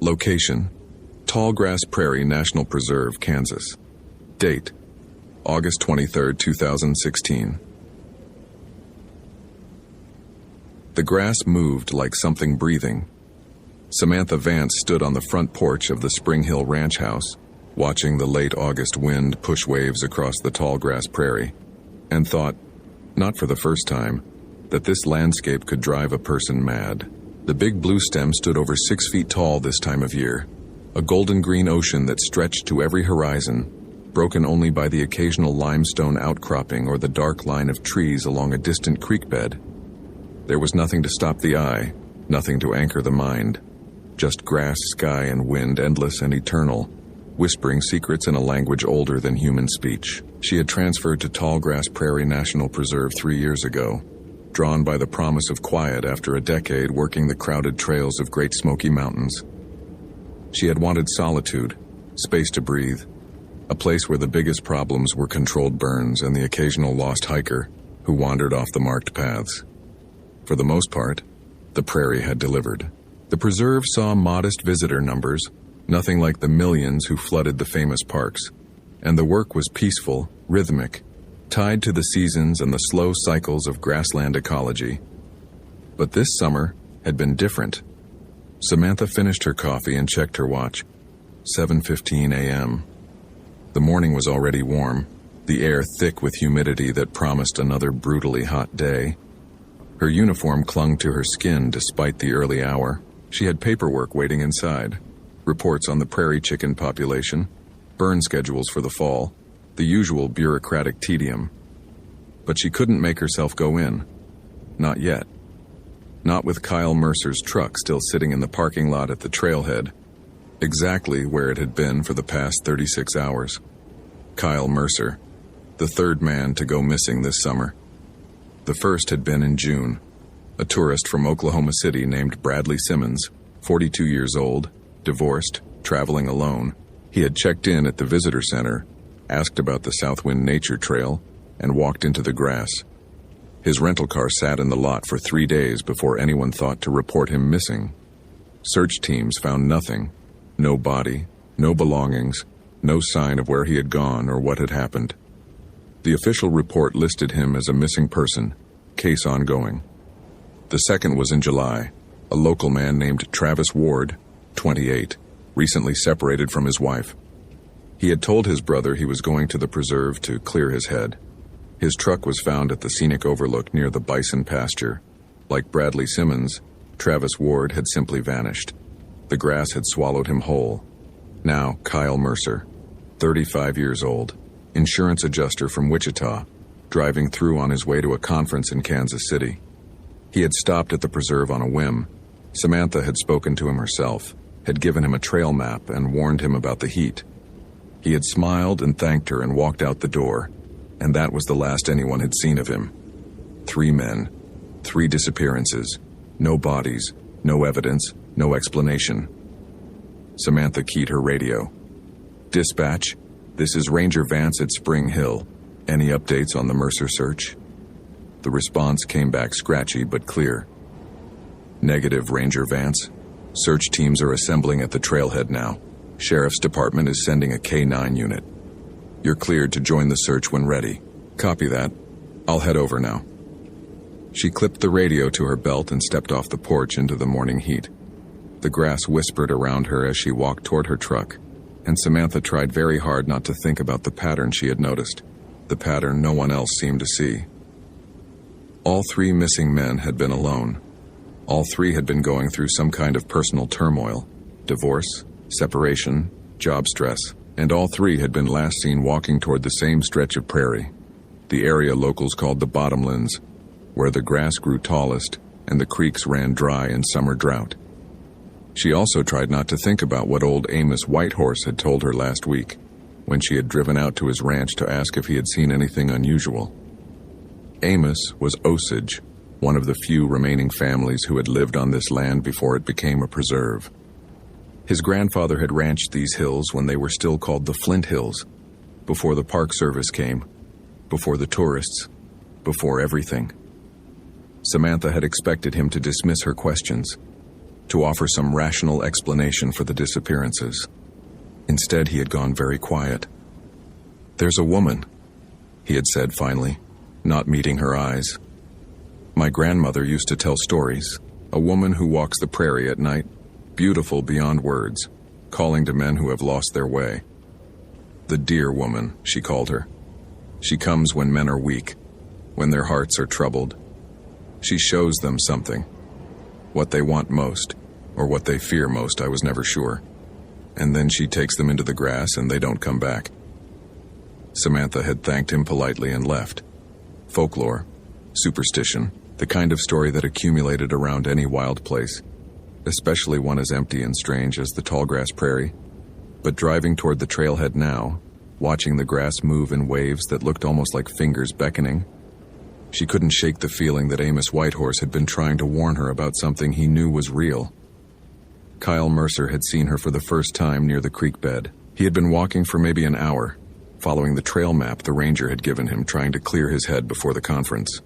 Location: Tallgrass Prairie National Preserve, Kansas. Date: August 23, 2016. The grass moved like something breathing. Samantha Vance stood on the front porch of the Spring Hill Ranch House, watching the late August wind push waves across the tallgrass prairie, and thought, not for the first time, that this landscape could drive a person mad. The big blue stem stood over 6 feet tall this time of year, a golden green ocean that stretched to every horizon, broken only by the occasional limestone outcropping or the dark line of trees along a distant creek bed. There was nothing to stop the eye, nothing to anchor the mind. Just grass, sky, and wind, endless and eternal, whispering secrets in a language older than human speech. She had transferred to Tallgrass Prairie National Preserve 3 years ago, drawn by the promise of quiet after a decade working the crowded trails of Great Smoky Mountains. She had wanted solitude, space to breathe, a place where the biggest problems were controlled burns and the occasional lost hiker who wandered off the marked paths. For the most part, the prairie had delivered. The preserve saw modest visitor numbers, nothing like the millions who flooded the famous parks, and the work was peaceful, rhythmic, tied to the seasons and the slow cycles of grassland ecology. But this summer had been different. Samantha finished her coffee and checked her watch. 7:15 a.m. The morning was already warm, the air thick with humidity that promised another brutally hot day. Her uniform clung to her skin despite the early hour. She had paperwork waiting inside, reports on the prairie chicken population, burn schedules for the fall, the usual bureaucratic tedium. But she couldn't make herself go in. Not yet. Not with Kyle Mercer's truck still sitting in the parking lot at the trailhead, exactly where it had been for the past 36 hours. Kyle Mercer, the third man to go missing this summer. The first had been in June. A tourist from Oklahoma City named Bradley Simmons, 42 years old, divorced, traveling alone. He had checked in at the visitor center, asked about the Southwind Nature Trail, and walked into the grass. His rental car sat in the lot for 3 days before anyone thought to report him missing. Search teams found nothing. No body, no belongings, no sign of where he had gone or what had happened. The official report listed him as a missing person, case ongoing. The second was in July. A local man named Travis Ward, 28, recently separated from his wife. He had told his brother he was going to the preserve to clear his head. His truck was found at the scenic overlook near the bison pasture. Like Bradley Simmons, Travis Ward had simply vanished. The grass had swallowed him whole. Now, Kyle Mercer, 35 years old, insurance adjuster from Wichita, driving through on his way to a conference in Kansas City. He had stopped at the preserve on a whim. Samantha had spoken to him herself, had given him a trail map and warned him about the heat. He had smiled and thanked her and walked out the door, and that was the last anyone had seen of him. 3 men, 3 disappearances, no bodies, no evidence, no explanation. Samantha keyed her radio. "Dispatch, this is Ranger Vance at Spring Hill. Any updates on the Mercer search?" The response came back scratchy but clear. "Negative, Ranger Vance. Search teams are assembling at the trailhead now. Sheriff's Department is sending a K-9 unit. You're cleared to join the search when ready." "Copy that. I'll head over now." She clipped the radio to her belt and stepped off the porch into the morning heat. The grass whispered around her as she walked toward her truck, and Samantha tried very hard not to think about the pattern she had noticed, the pattern no one else seemed to see. All 3 missing men had been alone. All 3 had been going through some kind of personal turmoil, divorce, separation, job stress, and all 3 had been last seen walking toward the same stretch of prairie, the area locals called the Bottomlands, where the grass grew tallest and the creeks ran dry in summer drought. She also tried not to think about what old Amos Whitehorse had told her last week, when she had driven out to his ranch to ask if he had seen anything unusual. Amos was Osage, one of the few remaining families who had lived on this land before it became a preserve. His grandfather had ranched these hills when they were still called the Flint Hills, before the Park Service came, before the tourists, before everything. Samantha had expected him to dismiss her questions. to offer some rational explanation for the disappearances. Instead, he had gone very quiet. "There's a woman," he had said finally, not meeting her eyes. "My grandmother used to tell stories. A woman who walks the prairie at night, beautiful beyond words, calling to men who have lost their way. The dear woman, she called her. She comes when men are weak, when their hearts are troubled. She shows them something. What they want most, or what they fear most, I was never sure. And then she takes them into the grass and they don't come back." Samantha had thanked him politely and left. Folklore, superstition, the kind of story that accumulated around any wild place, especially one as empty and strange as the tallgrass prairie. But driving toward the trailhead now, watching the grass move in waves that looked almost like fingers beckoning, she couldn't shake the feeling that Amos Whitehorse had been trying to warn her about something he knew was real. Kyle Mercer had seen her for the first time near the creek bed. He had been walking for maybe an hour, following the trail map the ranger had given him, trying to clear his head before the conference.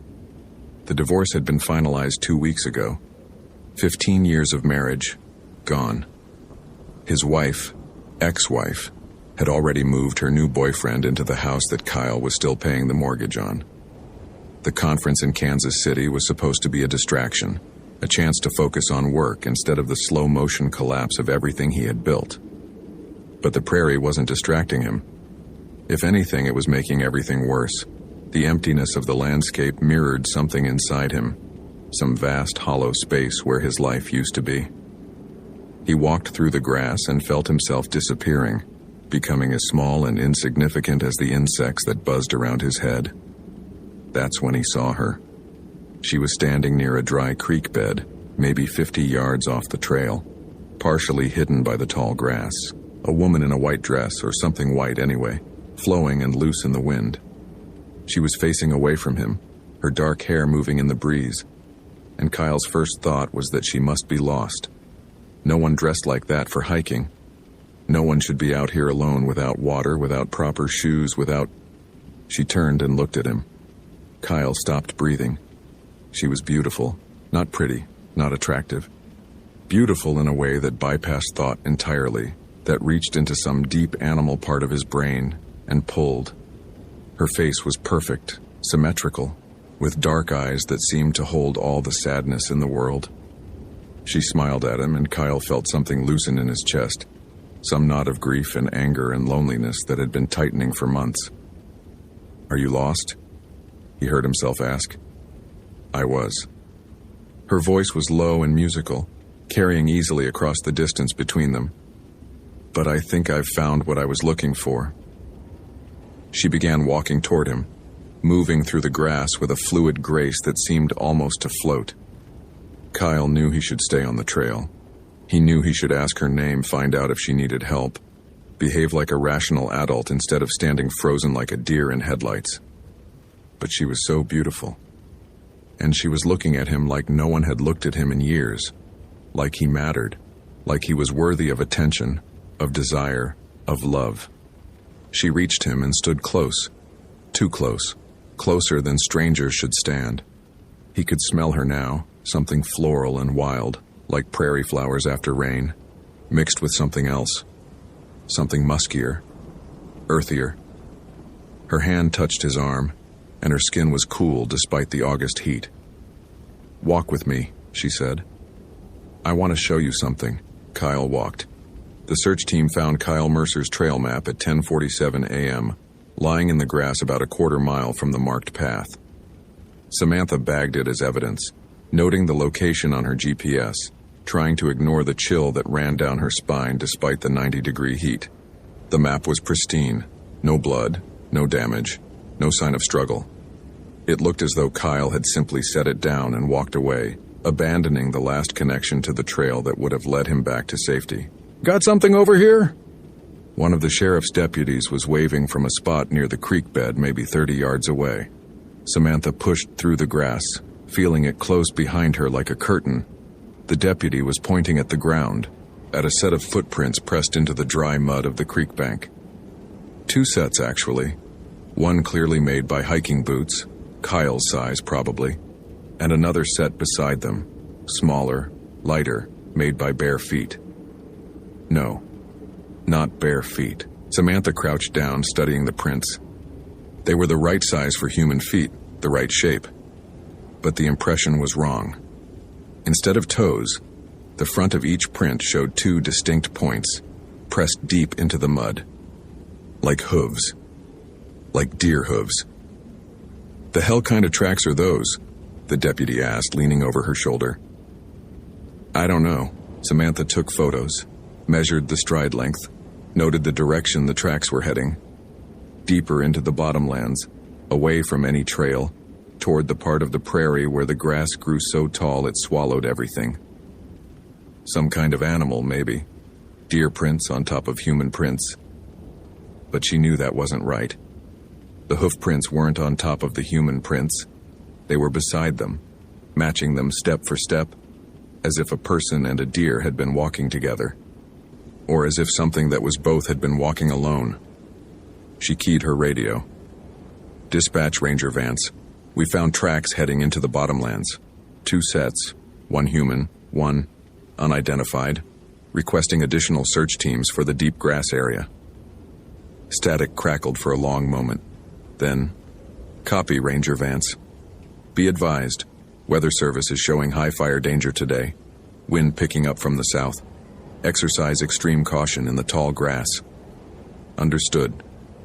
The divorce had been finalized 2 weeks ago. 15 years of marriage, gone. His wife, ex-wife, had already moved her new boyfriend into the house that Kyle was still paying the mortgage on. The conference in Kansas City was supposed to be a distraction, a chance to focus on work instead of the slow-motion collapse of everything he had built. But the prairie wasn't distracting him. If anything, it was making everything worse. The emptiness of the landscape mirrored something inside him, some vast hollow space where his life used to be. He walked through the grass and felt himself disappearing, becoming as small and insignificant as the insects that buzzed around his head. That's when he saw her. She was standing near a dry creek bed, maybe 50 yards off the trail, partially hidden by the tall grass. A woman in a white dress, or something white anyway, flowing and loose in the wind. She was facing away from him, her dark hair moving in the breeze, and Kyle's first thought was that she must be lost. No one dressed like that for hiking. No one should be out here alone without water, without proper shoes, without... She turned and looked at him. Kyle stopped breathing. She was beautiful, not pretty, not attractive. Beautiful in a way that bypassed thought entirely, that reached into some deep animal part of his brain and pulled. Her face was perfect, symmetrical, with dark eyes that seemed to hold all the sadness in the world. She smiled at him, and Kyle felt something loosen in his chest, some knot of grief and anger and loneliness that had been tightening for months. "Are you lost?" he heard himself ask. "I was." Her voice was low and musical, carrying easily across the distance between them. "But I think I've found what I was looking for." She began walking toward him, moving through the grass with a fluid grace that seemed almost to float. Kyle knew he should stay on the trail. He knew he should ask her name, find out if she needed help, behave like a rational adult instead of standing frozen like a deer in headlights. But she was so beautiful. And she was looking at him like no one had looked at him in years, like he mattered, like he was worthy of attention, of desire, of love. She reached him and stood close, too close, closer than strangers should stand. He could smell her now, something floral and wild, like prairie flowers after rain, mixed with something else, something muskier, earthier. Her hand touched his arm, and her skin was cool despite the August heat. "Walk with me," she said. "I want to show you something." Kyle walked. The search team found Kyle Mercer's trail map at 10:47 a.m., lying in the grass about a quarter mile from the marked path. Samantha bagged it as evidence, noting the location on her GPS, trying to ignore the chill that ran down her spine despite the 90-degree heat. The map was pristine. No blood, no damage, no sign of struggle. It looked as though Kyle had simply set it down and walked away, abandoning the last connection to the trail that would have led him back to safety. "Got something over here?" One of the sheriff's deputies was waving from a spot near the creek bed, maybe 30 yards away. Samantha pushed through the grass, feeling it close behind her like a curtain. The deputy was pointing at the ground, at a set of footprints pressed into the dry mud of the creek bank. Two sets, actually. One clearly made by hiking boots, Kyle's size probably, and another set beside them, smaller, lighter, made by bare feet. No, not bare feet. Samantha crouched down, studying the prints. They were the right size for human feet, the right shape. But the impression was wrong. Instead of toes, the front of each print showed two distinct points, pressed deep into the mud. Like hooves. Like deer hooves. "The hell kind of tracks are those?" the deputy asked, leaning over her shoulder. "I don't know." Samantha took photos, measured the stride length, noted the direction the tracks were heading. Deeper into the bottomlands, away from any trail, toward the part of the prairie where the grass grew so tall it swallowed everything. Some kind of animal, maybe. Deer prints on top of human prints. But she knew that wasn't right. The hoof prints weren't on top of the human prints. They were beside them, matching them step for step, as if a person and a deer had been walking together. Or as if something that was both had been walking alone. She keyed her radio. "Dispatch, Ranger Vance. We found tracks heading into the bottomlands. 2 sets, 1 human, 1 unidentified, requesting additional search teams for the deep grass area." Static crackled for a long moment. Then, "Copy, Ranger Vance. Be advised, Weather Service is showing high fire danger today. Wind picking up from the south. Exercise extreme caution in the tall grass." Understood.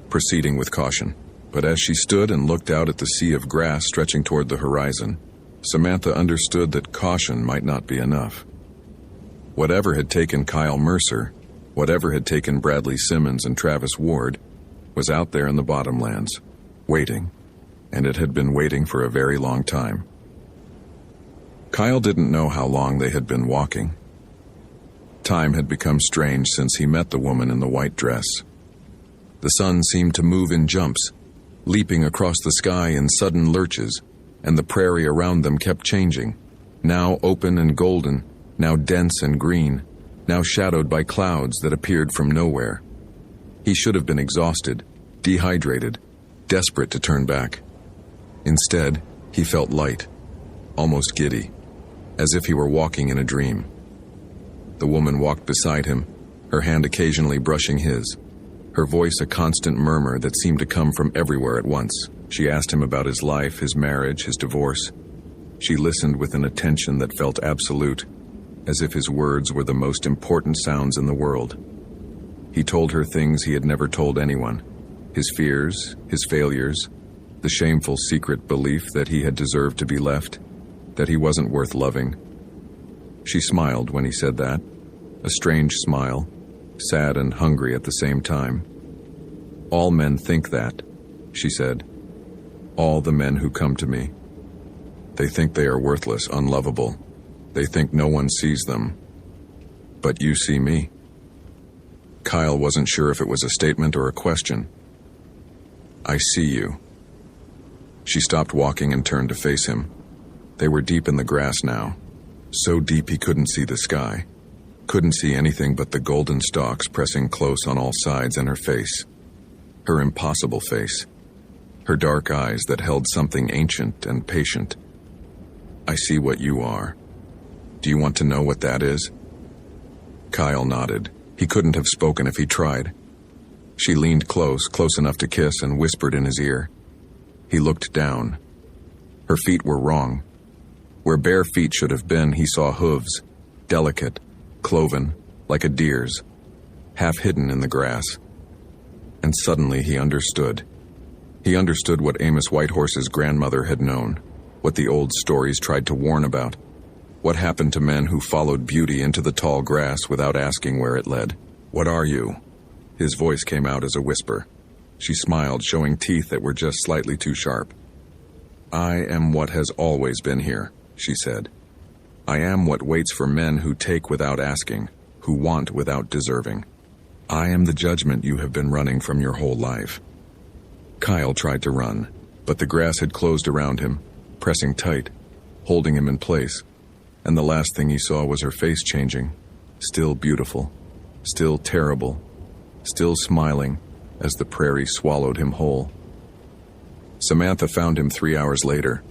Proceeding with caution. But as she stood and looked out at the sea of grass stretching toward the horizon, Samantha understood that caution might not be enough. Whatever had taken Kyle Mercer, whatever had taken Bradley Simmons and Travis Ward, was out there in the bottomlands, waiting, and it had been waiting for a very long time. Kyle didn't know how long they had been walking. Time had become strange since he met the woman in the white dress. The sun seemed to move in jumps, leaping across the sky in sudden lurches, and the prairie around them kept changing, now open and golden, now dense and green, now shadowed by clouds that appeared from nowhere. He should have been exhausted, dehydrated, desperate to turn back. Instead, he felt light, almost giddy, as if he were walking in a dream. The woman walked beside him, her hand occasionally brushing his, her voice a constant murmur that seemed to come from everywhere at once. She asked him about his life, his marriage, his divorce. She listened with an attention that felt absolute, as if his words were the most important sounds in the world. He told her things he had never told anyone, his fears, his failures, the shameful secret belief that he had deserved to be left, that he wasn't worth loving. She smiled when he said that, a strange smile, sad and hungry at the same time. "All men think that," she said. "All the men who come to me. They think they are worthless, unlovable. They think no one sees them. But you see me." Kyle wasn't sure if it was a statement or a question. "I see you." She stopped walking and turned to face him. They were deep in the grass now, so deep he couldn't see the sky. Couldn't see anything but the golden stalks pressing close on all sides and her face. Her impossible face. Her dark eyes that held something ancient and patient. "I see what you are. Do you want to know what that is?" Kyle nodded. He couldn't have spoken if he tried. She leaned close enough to kiss, and whispered in his ear. He looked down. Her feet were wrong. Where bare feet should have been, he saw hooves, delicate, cloven, like a deer's, half hidden in the grass. And suddenly he understood. He understood what Amos Whitehorse's grandmother had known, what the old stories tried to warn about, what happened to men who followed beauty into the tall grass without asking where it led. "What are you?" His voice came out as a whisper. She smiled, showing teeth that were just slightly too sharp. "I am what has always been here," she said. "I am what waits for men who take without asking, who want without deserving. I am the judgment you have been running from your whole life." Kyle tried to run, but the grass had closed around him, pressing tight, holding him in place, and the last thing he saw was her face changing, still beautiful, still terrible, still smiling, as the prairie swallowed him whole. Samantha found him 3 hours later.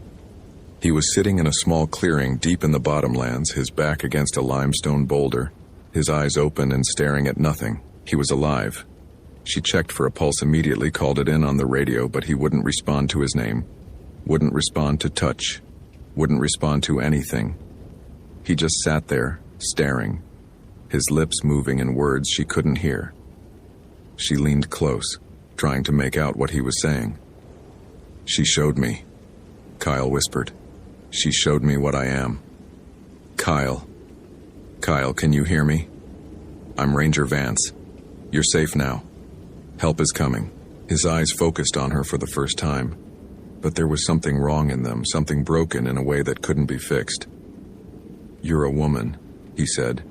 He was sitting in a small clearing deep in the bottomlands, his back against a limestone boulder, his eyes open and staring at nothing. He was alive. She checked for a pulse immediately, called it in on the radio, but he wouldn't respond to his name, wouldn't respond to touch, wouldn't respond to anything. He just sat there, staring, his lips moving in words she couldn't hear. She leaned close, trying to make out what he was saying. "She showed me," Kyle whispered. "She showed me what I am." Kyle, can you hear me? I'm Ranger Vance. You're safe now. Help is coming. His eyes focused on her for the first time, but there was something wrong in them, something broken in a way that couldn't be fixed. "You're a woman," he said.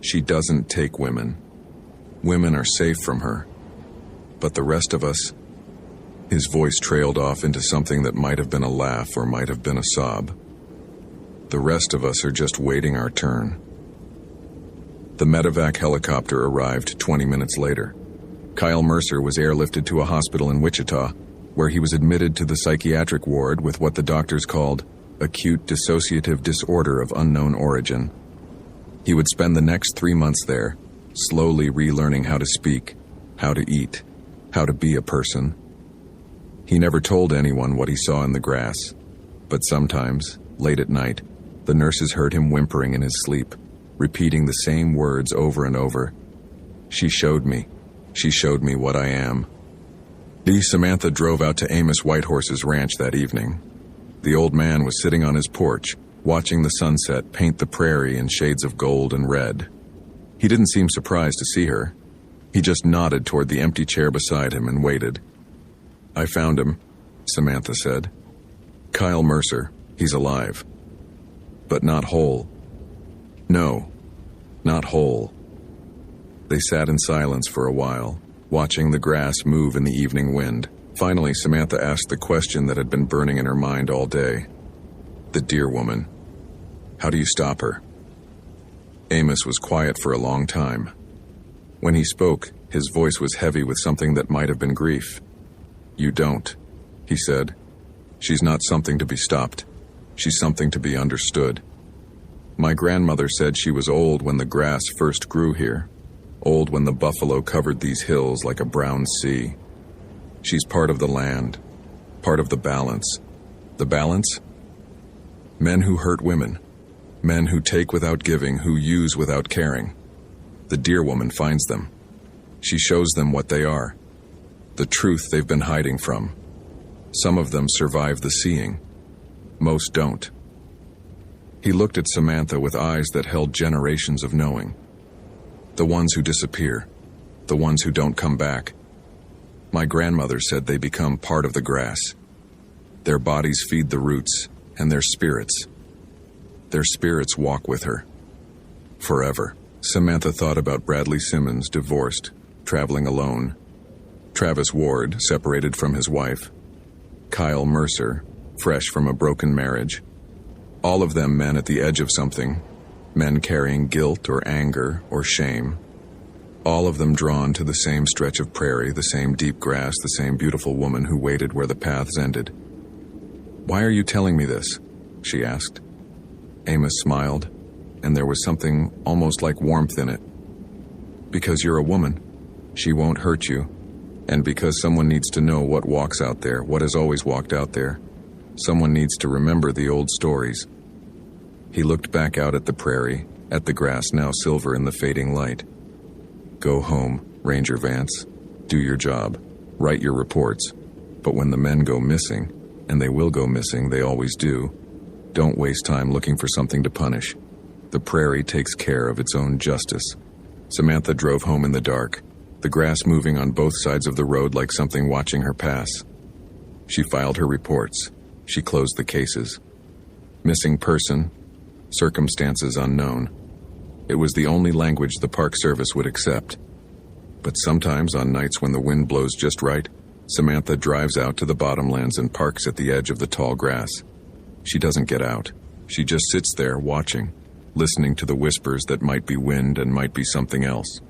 "She doesn't take women. Women are safe from her. But the rest of us..." His voice trailed off into something that might have been a laugh or might have been a sob. "The rest of us are just waiting our turn." The medevac helicopter arrived 20 minutes later. Kyle Mercer was airlifted to a hospital in Wichita, where he was admitted to the psychiatric ward with what the doctors called acute dissociative disorder of unknown origin. He would spend the next 3 months there, slowly relearning how to speak, how to eat, how to be a person. He never told anyone what he saw in the grass, but sometimes, late at night, the nurses heard him whimpering in his sleep, repeating the same words over and over. "She showed me. She showed me what I am." Samantha drove out to Amos Whitehorse's ranch that evening. The old man was sitting on his porch, watching the sunset paint the prairie in shades of gold and red. He didn't seem surprised to see her. He just nodded toward the empty chair beside him and waited. "I found him," Samantha said. "Kyle Mercer. He's alive. But not whole." "No, not whole." They sat in silence for a while, watching the grass move in the evening wind. Finally, Samantha asked the question that had been burning in her mind all day. "The dear woman. How do you stop her?" Amos was quiet for a long time. When he spoke, his voice was heavy with something that might have been grief. "You don't," he said. "She's not something to be stopped. She's something to be understood. My grandmother said she was old when the grass first grew here, old when the buffalo covered these hills like a brown sea. She's part of the land, part of the balance. The balance? Men who hurt women, men who take without giving, who use without caring. The dear woman finds them. She shows them what they are, the truth they've been hiding from. Some of them survive the seeing. Most don't." He looked at Samantha with eyes that held generations of knowing. The ones who disappear, the ones who don't come back. My grandmother said they become part of the grass. Their bodies feed the roots, and their spirits walk with her. Forever. Samantha thought about Bradley Simmons, divorced, traveling alone. Travis Ward, separated from his wife. Kyle Mercer, fresh from a broken marriage. All of them men at the edge of something, men carrying guilt or anger or shame. All of them drawn to the same stretch of prairie, the same deep grass, the same beautiful woman who waited where the paths ended. "Why are you telling me this?" she asked. Amos smiled, and there was something almost like warmth in it. "Because you're a woman. She won't hurt you. And because someone needs to know what walks out there, what has always walked out there. Someone needs to remember the old stories." He looked back out at the prairie, at the grass now silver in the fading light. "Go home, Ranger Vance. Do your job. Write your reports. But when the men go missing, and they will go missing, they always do, don't waste time looking for something to punish. The prairie takes care of its own justice." Samantha drove home in the dark, the grass moving on both sides of the road like something watching her pass. She filed her reports. She closed the cases. Missing person, circumstances unknown. It was the only language the Park Service would accept. But sometimes, on nights when the wind blows just right, Samantha drives out to the bottomlands and parks at the edge of the tall grass. She doesn't get out. She just sits there watching, listening to the whispers that might be wind and might be something else.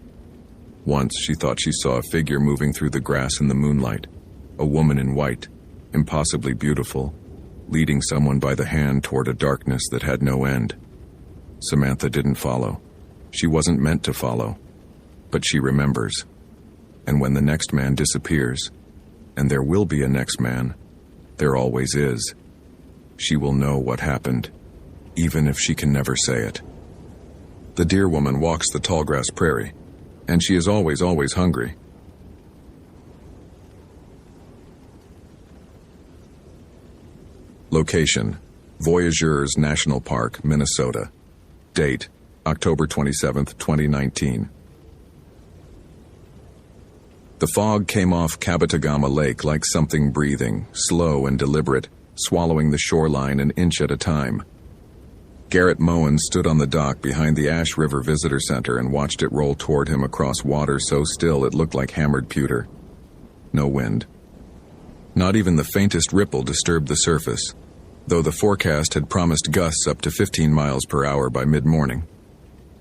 Once she thought she saw a figure moving through the grass in the moonlight, a woman in white, impossibly beautiful, leading someone by the hand toward a darkness that had no end. Samantha didn't follow. She wasn't meant to follow. But she remembers. And when the next man disappears, and there will be a next man, there always is, she will know what happened, even if she can never say it. The deer woman walks the tall grass prairie, and she is always hungry. Location: Voyageurs National Park, Minnesota. Date: October 27, 2019. The fog came off Cabatagama Lake like something breathing, slow and deliberate, swallowing the shoreline an inch at a time. Garrett Moen stood on the dock behind the Ash River Visitor Center and watched it roll toward him across water so still it looked like hammered pewter. No wind. Not even the faintest ripple disturbed the surface, though the forecast had promised gusts up to 15 miles per hour by mid-morning.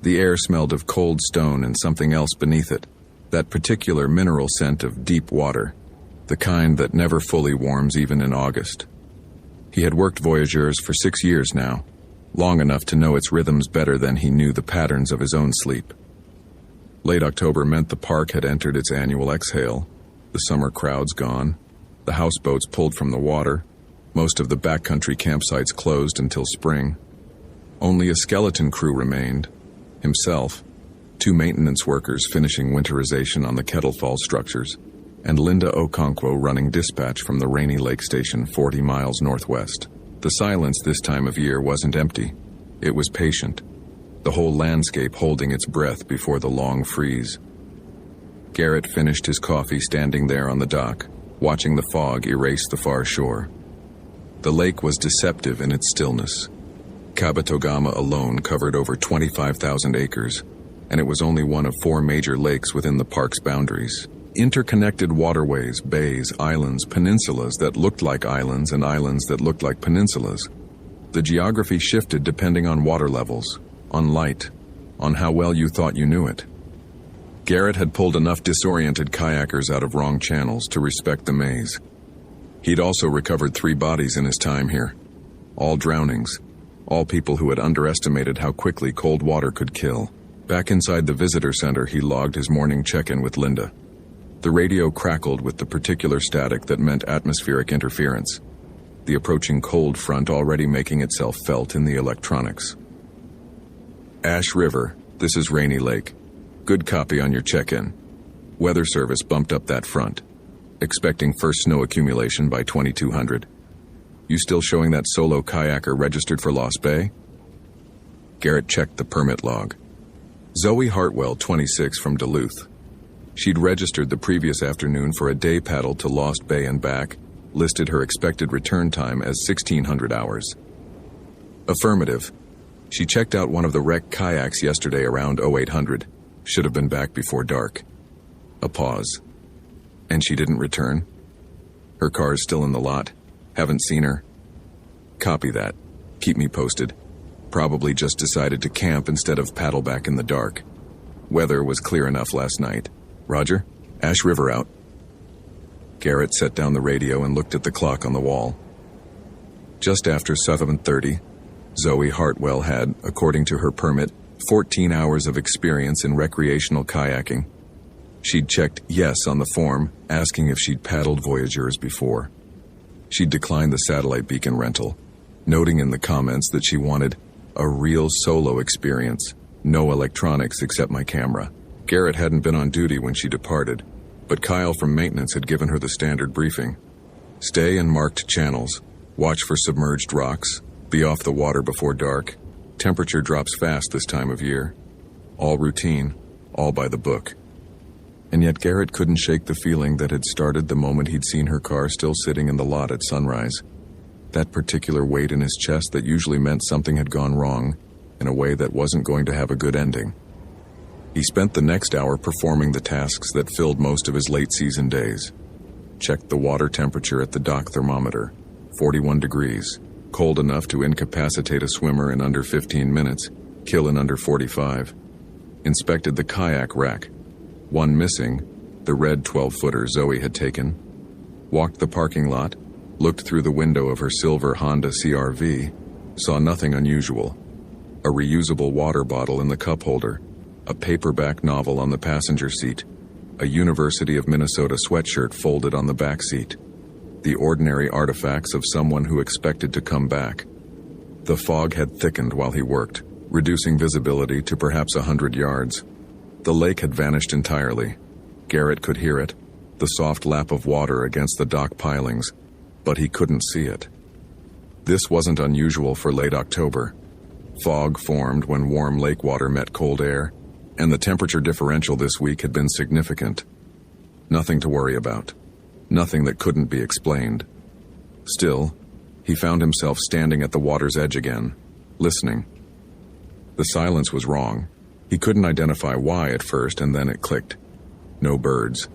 The air smelled of cold stone and something else beneath it, that particular mineral scent of deep water, the kind that never fully warms even in August. He had worked Voyageurs for 6 years now, long enough to know its rhythms better than he knew the patterns of his own sleep. Late October meant the park had entered its annual exhale, the summer crowds gone, the houseboats pulled from the water, most of the backcountry campsites closed until spring. Only a skeleton crew remained, himself, 2 maintenance workers finishing winterization on the Kettle Falls structures, and Linda Okonkwo running dispatch from the Rainy Lake Station 40 miles northwest. The silence this time of year wasn't empty. It was patient, the whole landscape holding its breath before the long freeze. Garrett finished his coffee standing there on the dock, watching the fog erase the far shore. The lake was deceptive in its stillness. Cabatagama alone covered over 25,000 acres, and it was only one of 4 major lakes within the park's boundaries. Interconnected waterways, bays, islands, peninsulas that looked like islands and islands that looked like peninsulas. The geography shifted depending on water levels, on light, on how well you thought you knew it. Garrett had pulled enough disoriented kayakers out of wrong channels to respect the maze. He'd also recovered 3 bodies in his time here, all drownings, all people who had underestimated how quickly cold water could kill. Back inside the visitor center, he logged his morning check-in with Linda. The radio crackled with the particular static that meant atmospheric interference, the approaching cold front already making itself felt in the electronics. Ash River, this is Rainy Lake. Good copy on your check-in. Weather Service bumped up that front, expecting first snow accumulation by 2200. You still showing that solo kayaker registered for Lost Bay? Garrett checked the permit log. Zoe Hartwell, 26, from Duluth. She'd registered the previous afternoon for a day paddle to Lost Bay and back, listed her expected return time as 1600 hours. Affirmative. She checked out one of the wrecked kayaks yesterday around 0800. Should have been back before dark. A pause. And she didn't return? Her car is still in the lot. Haven't seen her. Copy that. Keep me posted. Probably just decided to camp instead of paddle back in the dark. Weather was clear enough last night. Roger. Ash River out. Garrett set down the radio and looked at the clock on the wall. Just after 7:30, Zoe Hartwell had, according to her permit, 14 hours of experience in recreational kayaking. She'd checked yes on the form, asking if she'd paddled Voyageurs before. She'd declined the satellite beacon rental, noting in the comments that she wanted a real solo experience, no electronics except my camera. Garrett hadn't been on duty when she departed, but Kyle from maintenance had given her the standard briefing. Stay in marked channels, watch for submerged rocks, be off the water before dark. Temperature drops fast this time of year. All routine, all by the book. And yet Garrett couldn't shake the feeling that had started the moment he'd seen her car still sitting in the lot at sunrise. That particular weight in his chest that usually meant something had gone wrong, in a way that wasn't going to have a good ending. He spent the next hour performing the tasks that filled most of his late-season days. Checked the water temperature at the dock thermometer, 41 degrees, cold enough to incapacitate a swimmer in under 15 minutes, kill in under 45. Inspected the kayak rack, one missing, the red 12-footer Zoe had taken. Walked the parking lot, looked through the window of her silver Honda CR-V, saw nothing unusual. A reusable water bottle in the cup holder, a paperback novel on the passenger seat, a University of Minnesota sweatshirt folded on the back seat. The ordinary artifacts of someone who expected to come back. The fog had thickened while he worked, reducing visibility to perhaps 100 yards. The lake had vanished entirely. Garrett could hear it, the soft lap of water against the dock pilings, but he couldn't see it. This wasn't unusual for late October. Fog formed when warm lake water met cold air, and the temperature differential this week had been significant. Nothing to worry about. Nothing that couldn't be explained. Still, he found himself standing at the water's edge again, listening. The silence was wrong. He couldn't identify why at first, and then it clicked. No birds.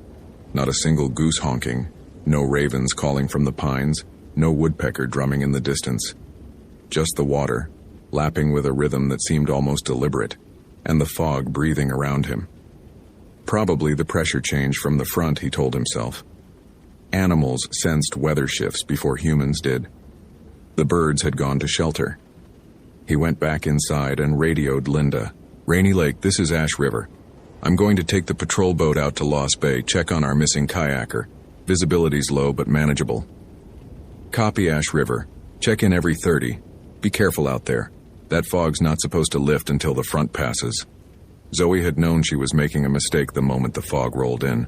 Not a single goose honking. No ravens calling from the pines. No woodpecker drumming in the distance. Just the water, lapping with a rhythm that seemed almost deliberate, and the fog breathing around him. Probably the pressure change from the front, he told himself. Animals sensed weather shifts before humans did. The birds had gone to shelter. He went back inside and radioed Linda. "Rainy Lake, this is Ash River. I'm going to take the patrol boat out to Lost Bay, check on our missing kayaker. Visibility's low but manageable." "Copy, Ash River. Check in every 30. Be careful out there. That fog's not supposed to lift until the front passes." Zoe had known she was making a mistake the moment the fog rolled in,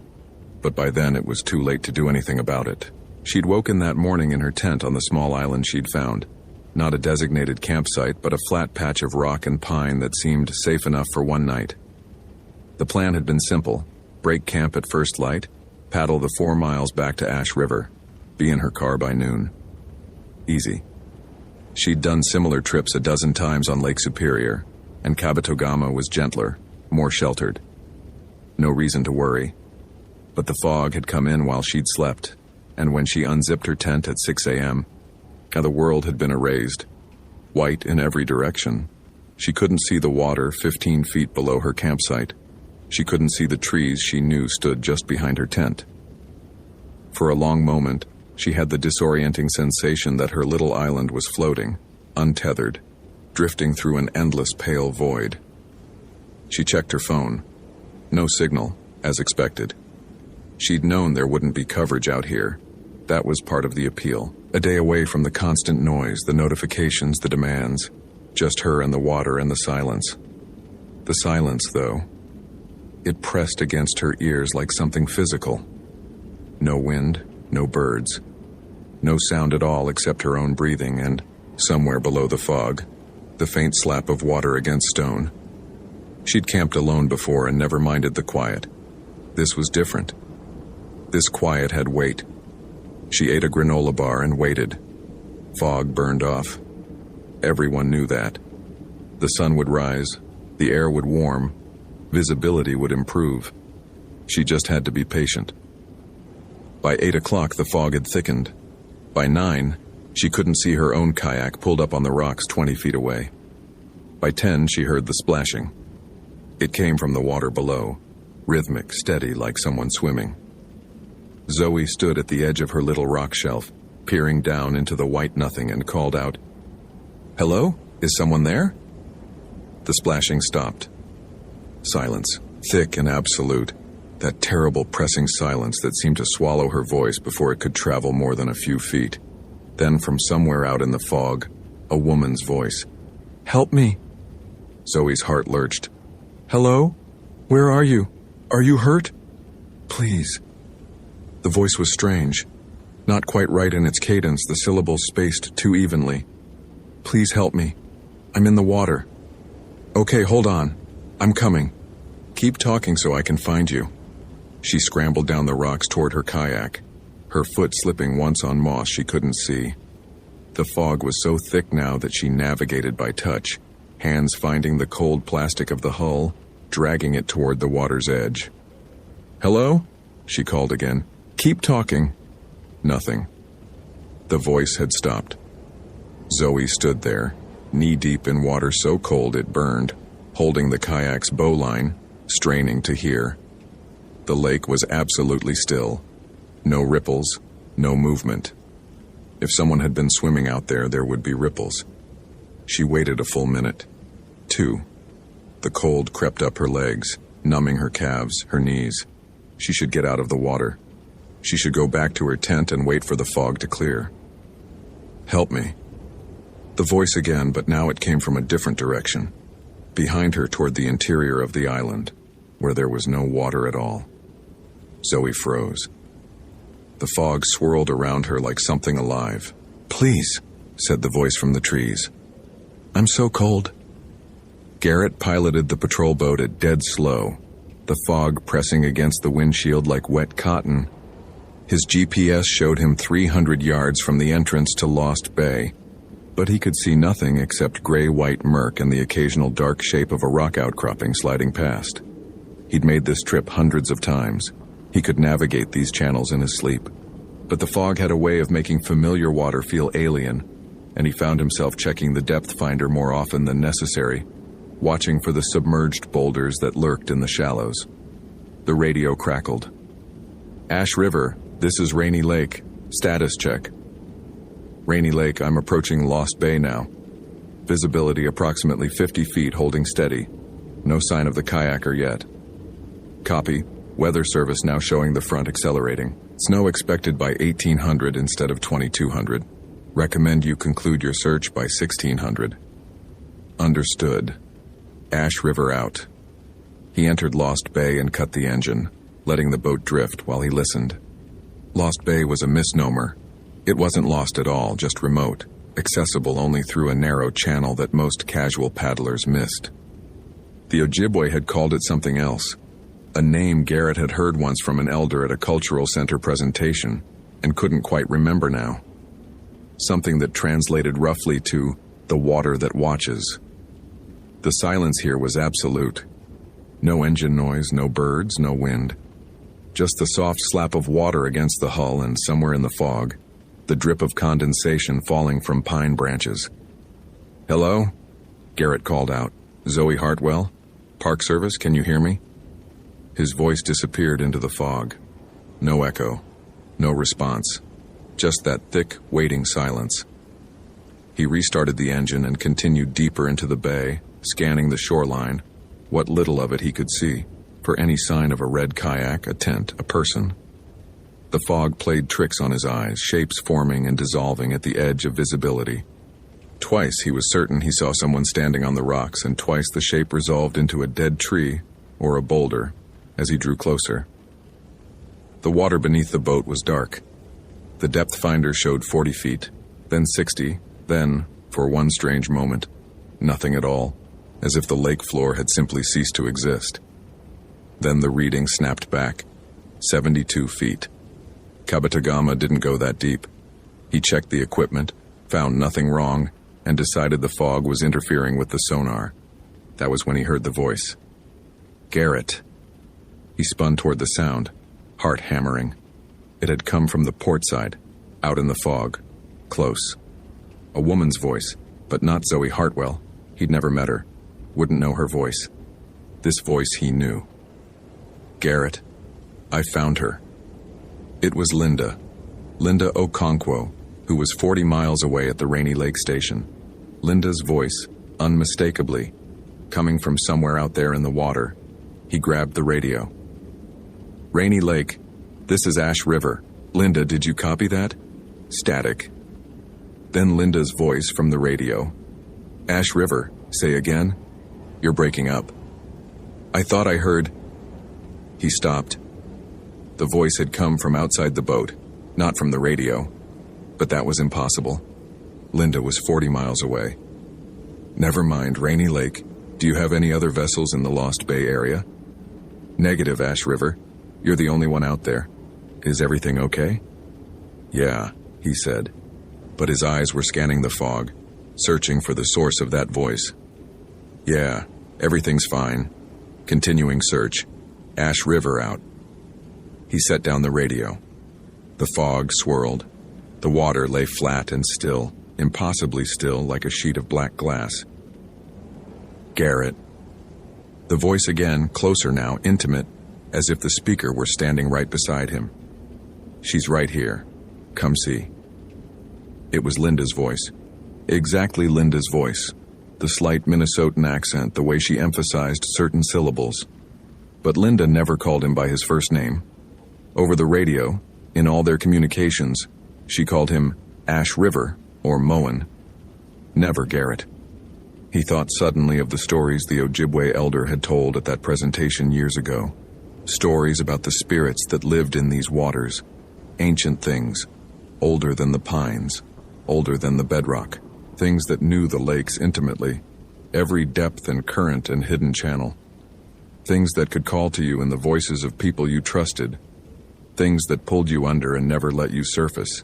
but by then it was too late to do anything about it. She'd woken that morning in her tent on the small island she'd found. Not a designated campsite, but a flat patch of rock and pine that seemed safe enough for one night. The plan had been simple. Break camp at first light, paddle the 4 miles back to Ash River, be in her car by noon. Easy. She'd done similar trips a dozen times on Lake Superior, and Kabetogama was gentler, more sheltered. No reason to worry. But the fog had come in while she'd slept, and when she unzipped her tent at 6 a.m., the world had been erased, white in every direction. She couldn't see the water 15 feet below her campsite. She couldn't see the trees she knew stood just behind her tent. For a long moment, she had the disorienting sensation that her little island was floating, untethered, drifting through an endless pale void. She checked her phone. No signal, as expected. She'd known there wouldn't be coverage out here. That was part of the appeal. A day away from the constant noise, the notifications, the demands. Just her and the water and the silence. The silence, though. It pressed against her ears like something physical. No wind, no birds. No sound at all except her own breathing and, somewhere below the fog, the faint slap of water against stone. She'd camped alone before and never minded the quiet. This was different. This quiet had weight. She ate a granola bar and waited. Fog burned off. Everyone knew that. The sun would rise, the air would warm, visibility would improve. She just had to be patient. By 8 o'clock, the fog had thickened. By 9, she couldn't see her own kayak pulled up on the rocks 20 feet away. By 10, she heard the splashing. It came from the water below, rhythmic, steady, like someone swimming. Zoe stood at the edge of her little rock shelf, peering down into the white nothing, and called out, "Hello? Is someone there?" The splashing stopped. Silence, thick and absolute. That terrible pressing silence that seemed to swallow her voice before it could travel more than a few feet. Then from somewhere out in the fog, a woman's voice. "Help me!" Zoe's heart lurched. "Hello? Where are you? Are you hurt? Please." The voice was strange. Not quite right in its cadence, the syllables spaced too evenly. "Please help me. I'm in the water." "Okay, hold on. I'm coming. Keep talking so I can find you." She scrambled down the rocks toward her kayak, her foot slipping once on moss she couldn't see. The fog was so thick now that she navigated by touch, hands finding the cold plastic of the hull, dragging it toward the water's edge. "Hello?" she called again. "Keep talking." Nothing. The voice had stopped. Zoe stood there, knee-deep in water so cold it burned, holding the kayak's bowline, straining to hear. The lake was absolutely still. No ripples, no movement. If someone had been swimming out there, there would be ripples. She waited a full minute. 2. The cold crept up her legs, numbing her calves, her knees. She should get out of the water. She should go back to her tent and wait for the fog to clear. Help me. The voice again, but now it came from a different direction. Behind her toward the interior of the island, where there was no water at all. Zoe froze. The fog swirled around her like something alive. "Please," said the voice from the trees. "I'm so cold." Garrett piloted the patrol boat at dead slow, the fog pressing against the windshield like wet cotton. His GPS showed him 300 yards from the entrance to Lost Bay, but he could see nothing except gray-white murk and the occasional dark shape of a rock outcropping sliding past. He'd made this trip hundreds of times. He could navigate these channels in his sleep. But the fog had a way of making familiar water feel alien, and he found himself checking the depth finder more often than necessary, watching for the submerged boulders that lurked in the shallows. The radio crackled. "Ash River, this is Rainy Lake. Status check." "Rainy Lake, I'm approaching Lost Bay now. Visibility approximately 50 feet, holding steady. No sign of the kayaker yet." "Copy. Weather service now showing the front accelerating. Snow expected by 1800 instead of 2200. Recommend you conclude your search by 1600. Understood. Ash River out." He entered Lost Bay and cut the engine, letting the boat drift while he listened. Lost Bay was a misnomer. It wasn't lost at all, just remote, accessible only through a narrow channel that most casual paddlers missed. The Ojibwe had called it something else, a name Garrett had heard once from an elder at a cultural center presentation, and couldn't quite remember now. Something that translated roughly to the water that watches. The silence here was absolute. No engine noise, no birds, no wind. Just the soft slap of water against the hull, and somewhere in the fog, the drip of condensation falling from pine branches. "Hello?" Garrett called out. "Zoe Hartwell? Park Service, can you hear me?" His voice disappeared into the fog. No echo. No response. Just that thick, waiting silence. He restarted the engine and continued deeper into the bay, scanning the shoreline, what little of it he could see, for any sign of a red kayak, a tent, a person. The fog played tricks on his eyes, shapes forming and dissolving at the edge of visibility. Twice he was certain he saw someone standing on the rocks, and twice the shape resolved into a dead tree or a boulder as he drew closer. The water beneath the boat was dark. The depth finder showed 40 feet, then 60, then, for one strange moment, nothing at all, as if the lake floor had simply ceased to exist. Then the reading snapped back. 72 feet. Kabatagama didn't go that deep. He checked the equipment, found nothing wrong, and decided the fog was interfering with the sonar. That was when he heard the voice. "Garrett." He spun toward the sound, heart hammering. It had come from the port side, out in the fog, close. A woman's voice, but not Zoe Hartwell. He'd never met her, wouldn't know her voice. This voice he knew. "Garrett, I found her." It was Linda Okonkwo, who was 40 miles away at the Rainy Lake station. Linda's voice, unmistakably, coming from somewhere out there in the water. He grabbed the radio. "Rainy Lake, this is Ash River. Linda, did you copy that?" Static. Then Linda's voice from the radio. "Ash River, say again? You're breaking up." "I thought I heard..." He stopped. The voice had come from outside the boat, not from the radio. But that was impossible. Linda was 40 miles away. "Never mind, Rainy Lake. Do you have any other vessels in the Lost Bay area?" "Negative, Ash River. You're the only one out there. Is everything okay?" "Yeah," he said. But his eyes were scanning the fog, searching for the source of that voice. "Yeah, everything's fine. Continuing search. Ash River out." He set down the radio. The fog swirled. The water lay flat and still, impossibly still, like a sheet of black glass. "Garrett." The voice again, closer now, intimate, as if the speaker were standing right beside him. "She's right here. Come see." It was Linda's voice. Exactly Linda's voice. The slight Minnesotan accent, the way she emphasized certain syllables. But Linda never called him by his first name. Over the radio, in all their communications, she called him Ash River or Moen. Never Garrett. He thought suddenly of the stories the Ojibwe elder had told at that presentation years ago. Stories about the spirits that lived in these waters. Ancient things, older than the pines, older than the bedrock. Things that knew the lakes intimately, every depth and current and hidden channel. Things that could call to you in the voices of people you trusted. Things that pulled you under and never let you surface.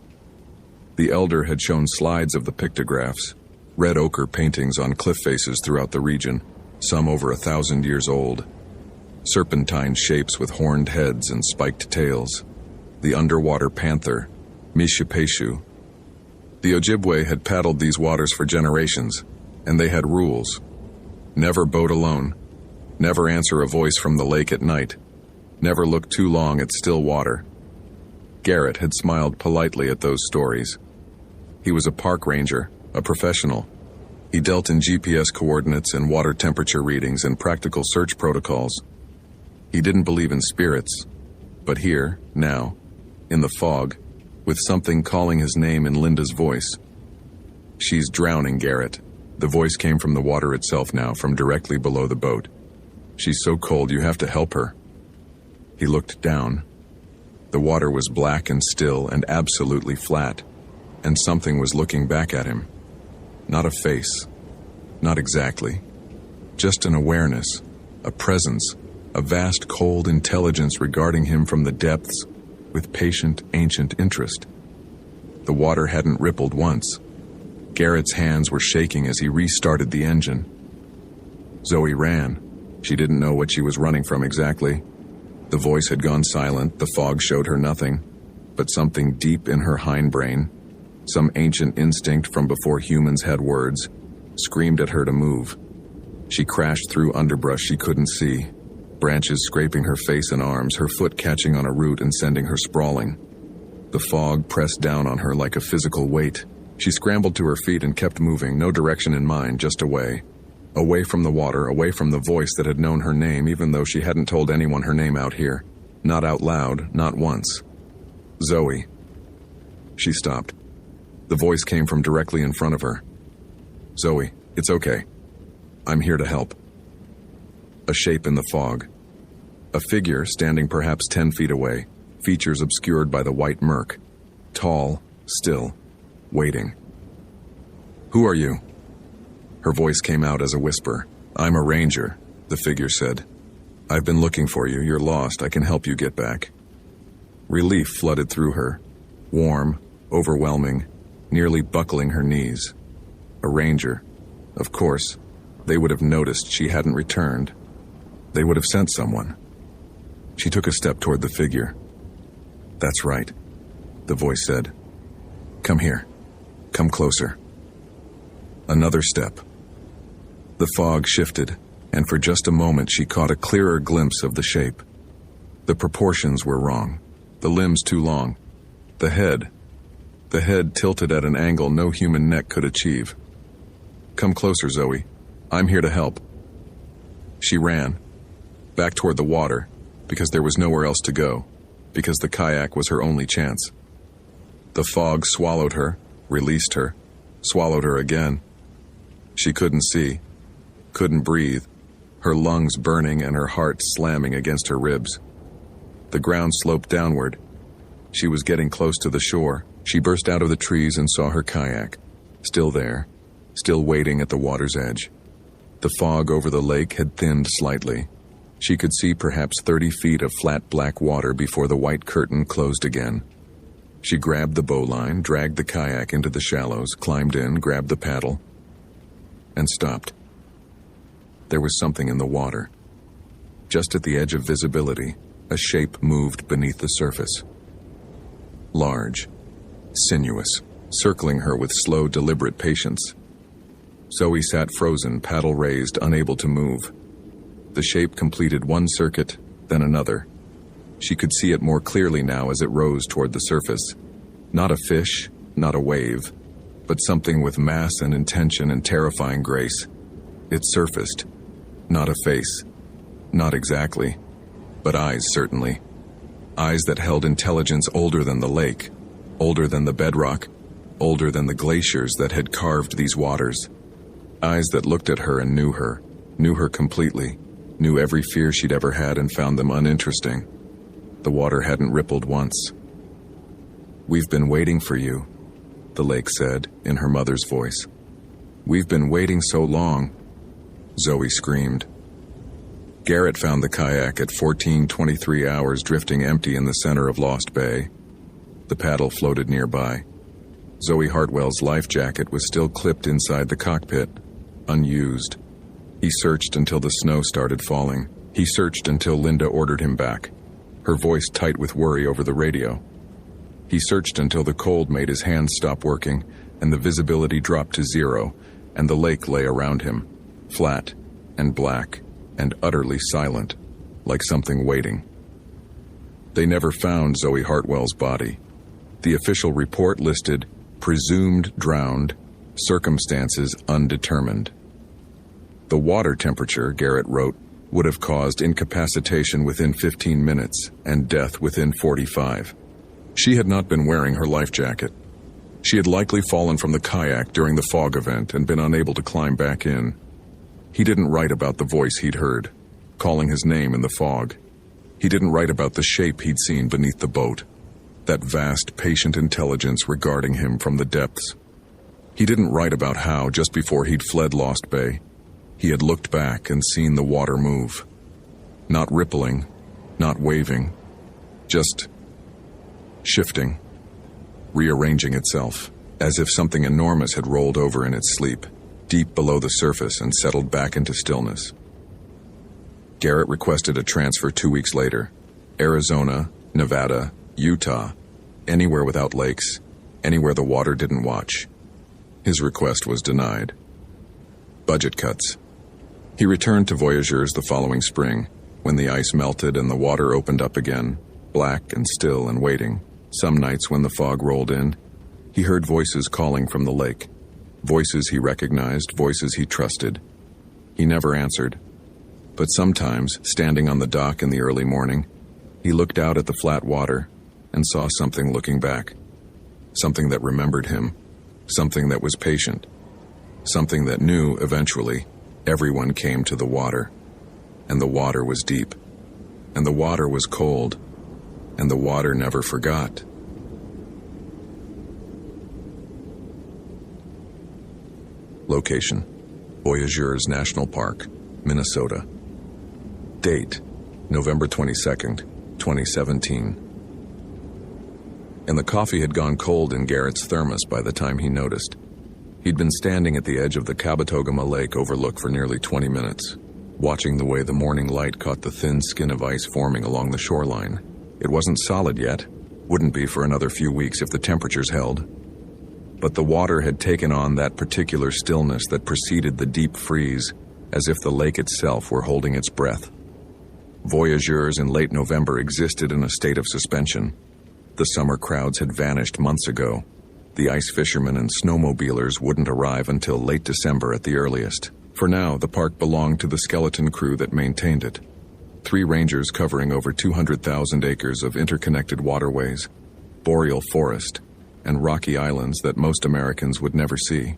The elder had shown slides of the pictographs, red ochre paintings on cliff faces throughout the region, some over 1,000 years old. Serpentine shapes with horned heads and spiked tails. The underwater panther, Mishipeshu. The Ojibwe had paddled these waters for generations, and they had rules. Never boat alone. Never answer a voice from the lake at night. Never look too long at still water. Garrett had smiled politely at those stories. He was a park ranger, a professional. He dealt in GPS coordinates and water temperature readings and practical search protocols. He didn't believe in spirits, but here, now, in the fog, with something calling his name in Linda's voice. She's drowning, Garrett. The voice came from the water itself now, from directly below the boat. She's so cold, you have to help her. He looked down. The water was black and still and absolutely flat, and something was looking back at him. Not a face. Not exactly. Just an awareness, a presence, a vast cold intelligence regarding him from the depths with patient, ancient interest. The water hadn't rippled once. Garrett's hands were shaking as he restarted the engine. Zoe ran. She didn't know what she was running from exactly. The voice had gone silent, the fog showed her nothing, but something deep in her hindbrain, some ancient instinct from before humans had words, screamed at her to move. She crashed through underbrush she couldn't see, branches scraping her face and arms, her foot catching on a root and sending her sprawling. The fog pressed down on her like a physical weight. She scrambled to her feet and kept moving, no direction in mind, just away. Away from the water, away from the voice that had known her name, even though she hadn't told anyone her name out here. Not out loud, not once. Zoe. She stopped. The voice came from directly in front of her. Zoe, it's okay. I'm here to help. A shape in the fog. A figure standing perhaps 10 feet away, features obscured by the white murk. Tall, still, waiting. Who are you? Her voice came out as a whisper. I'm a ranger, the figure said. I've been looking for you. You're lost. I can help you get back. Relief flooded through her. Warm, overwhelming, nearly buckling her knees. A ranger. Of course, they would have noticed she hadn't returned. They would have sent someone. She took a step toward the figure. That's right, the voice said. Come here. Come closer. Another step. The fog shifted, and for just a moment she caught a clearer glimpse of the shape. The proportions were wrong. The limbs too long. The head tilted at an angle no human neck could achieve. Come closer, Zoe. I'm here to help. She ran, back toward the water, because there was nowhere else to go, because the kayak was her only chance. The fog swallowed her, released her, swallowed her again. She couldn't see, couldn't breathe, her lungs burning and her heart slamming against her ribs. The ground sloped downward. She was getting close to the shore. She burst out of the trees and saw her kayak, still there, still waiting at the water's edge. The fog over the lake had thinned slightly. She could see perhaps 30 feet of flat black water before the white curtain closed again. She grabbed the bowline, dragged the kayak into the shallows, climbed in, grabbed the paddle, and stopped. There was something in the water. Just at the edge of visibility, a shape moved beneath the surface. Large, sinuous, circling her with slow, deliberate patience. Zoe sat frozen, paddle raised, unable to move. The shape completed one circuit, then another. She could see it more clearly now as it rose toward the surface. Not a fish, not a wave, but something with mass and intention and terrifying grace. It surfaced. Not a face. Not exactly. But eyes, certainly. Eyes that held intelligence older than the lake, older than the bedrock, older than the glaciers that had carved these waters. Eyes that looked at her and knew her completely, knew every fear she'd ever had and found them uninteresting. The water hadn't rippled once. "We've been waiting for you," the lake said, in her mother's voice. "We've been waiting so long," Zoe screamed. Garrett found the kayak at 14:23 hours drifting empty in the center of Lost Bay. The paddle floated nearby. Zoe Hartwell's life jacket was still clipped inside the cockpit, unused. He searched until the snow started falling. He searched until Linda ordered him back, her voice tight with worry over the radio. He searched until the cold made his hands stop working and the visibility dropped to zero, and the lake lay around him, flat and black and utterly silent, like something waiting. They never found Zoe Hartwell's body. The official report listed presumed drowned, circumstances undetermined. The water temperature, Garrett wrote, would have caused incapacitation within 15 minutes and death within 45. She had not been wearing her life jacket. She had likely fallen from the kayak during the fog event and been unable to climb back in. He didn't write about the voice he'd heard, calling his name in the fog. He didn't write about the shape he'd seen beneath the boat, that vast, patient intelligence regarding him from the depths. He didn't write about how, just before he'd fled Lost Bay, he had looked back and seen the water move. Not rippling, not waving, just shifting, rearranging itself, as if something enormous had rolled over in its sleep, deep below the surface and settled back into stillness. Garrett requested a transfer 2 weeks later. Arizona, Nevada, Utah, anywhere without lakes, anywhere the water didn't watch. His request was denied. Budget cuts. He returned to Voyageurs the following spring, when the ice melted and the water opened up again, black and still and waiting. Some nights when the fog rolled in, he heard voices calling from the lake. Voices he recognized, voices he trusted. He never answered. But sometimes, standing on the dock in the early morning, he looked out at the flat water and saw something looking back. Something that remembered him. Something that was patient. Something that knew, eventually, everyone came to the water. And the water was deep. And the water was cold. And the water never forgot. Location: Voyageurs National Park, Minnesota. Date: November 22nd, 2017. And the coffee had gone cold in Garrett's thermos by the time he noticed. He'd been standing at the edge of the Kabetogama Lake overlook for nearly 20 minutes, watching the way the morning light caught the thin skin of ice forming along the shoreline. It wasn't solid yet, wouldn't be for another few weeks if the temperatures held. But the water had taken on that particular stillness that preceded the deep freeze, as if the lake itself were holding its breath. Voyageurs in late November existed in a state of suspension. The summer crowds had vanished months ago. The ice fishermen and snowmobilers wouldn't arrive until late December at the earliest. For now, the park belonged to the skeleton crew that maintained it. 3 rangers covering over 200,000 acres of interconnected waterways, boreal forest, and rocky islands that most Americans would never see.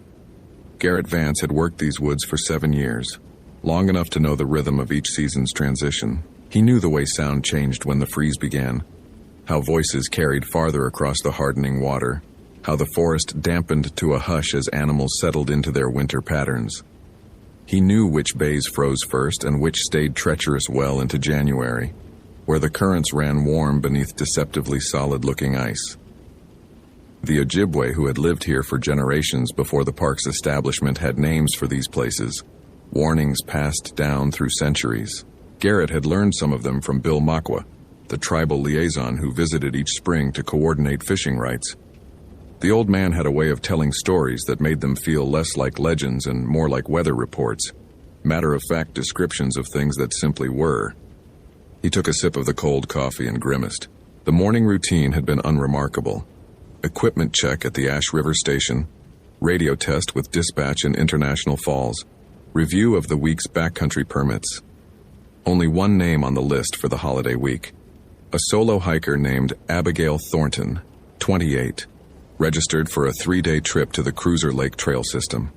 Garrett Vance had worked these woods for 7 years, long enough to know the rhythm of each season's transition. He knew the way sound changed when the freeze began, how voices carried farther across the hardening water, how the forest dampened to a hush as animals settled into their winter patterns. He knew which bays froze first and which stayed treacherous well into January, where the currents ran warm beneath deceptively solid-looking ice. The Ojibwe who had lived here for generations before the park's establishment had names for these places, warnings passed down through centuries. Garrett had learned some of them from Bill Makwa, the tribal liaison who visited each spring to coordinate fishing rights. The old man had a way of telling stories that made them feel less like legends and more like weather reports, matter-of-fact descriptions of things that simply were. He took a sip of the cold coffee and grimaced. The morning routine had been unremarkable. Equipment check at the Ash River Station, Radio test with dispatch in International Falls. Review of the week's backcountry permits. Only one name on the list for the holiday week. A solo hiker named Abigail Thornton, 28, registered for a 3-day trip to the Cruiser Lake Trail system.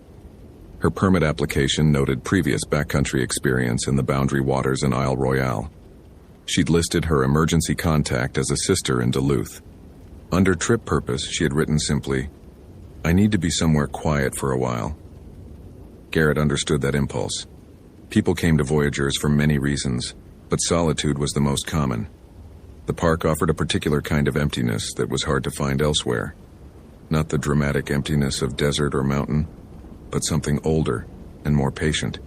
Her permit application noted previous backcountry experience in the Boundary Waters and Isle Royale. She'd listed her emergency contact as a sister in Duluth. Under trip purpose, she had written simply, "I need to be somewhere quiet for a while." Garrett understood that impulse. People came to Voyagers for many reasons, but solitude was the most common. The park offered a particular kind of emptiness that was hard to find elsewhere. Not the dramatic emptiness of desert or mountain, but something older and more patient.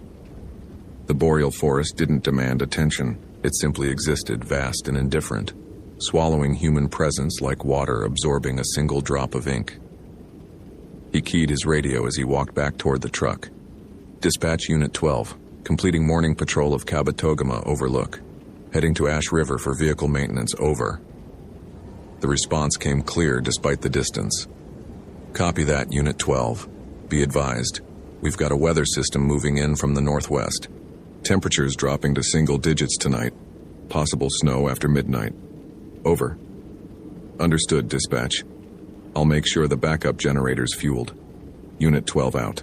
The boreal forest didn't demand attention. It simply existed, vast and indifferent, swallowing human presence like water absorbing a single drop of ink. He keyed his radio as he walked back toward the truck. Dispatch Unit 12, completing morning patrol of Kabetogama Overlook. Heading to Ash River for vehicle maintenance, over. The response came clear despite the distance. Copy that, Unit 12. Be advised, we've got a weather system moving in from the northwest. Temperatures dropping to single digits tonight. Possible snow after midnight. Over. Understood, dispatch. I'll make sure the backup generator's fueled. Unit 12 out.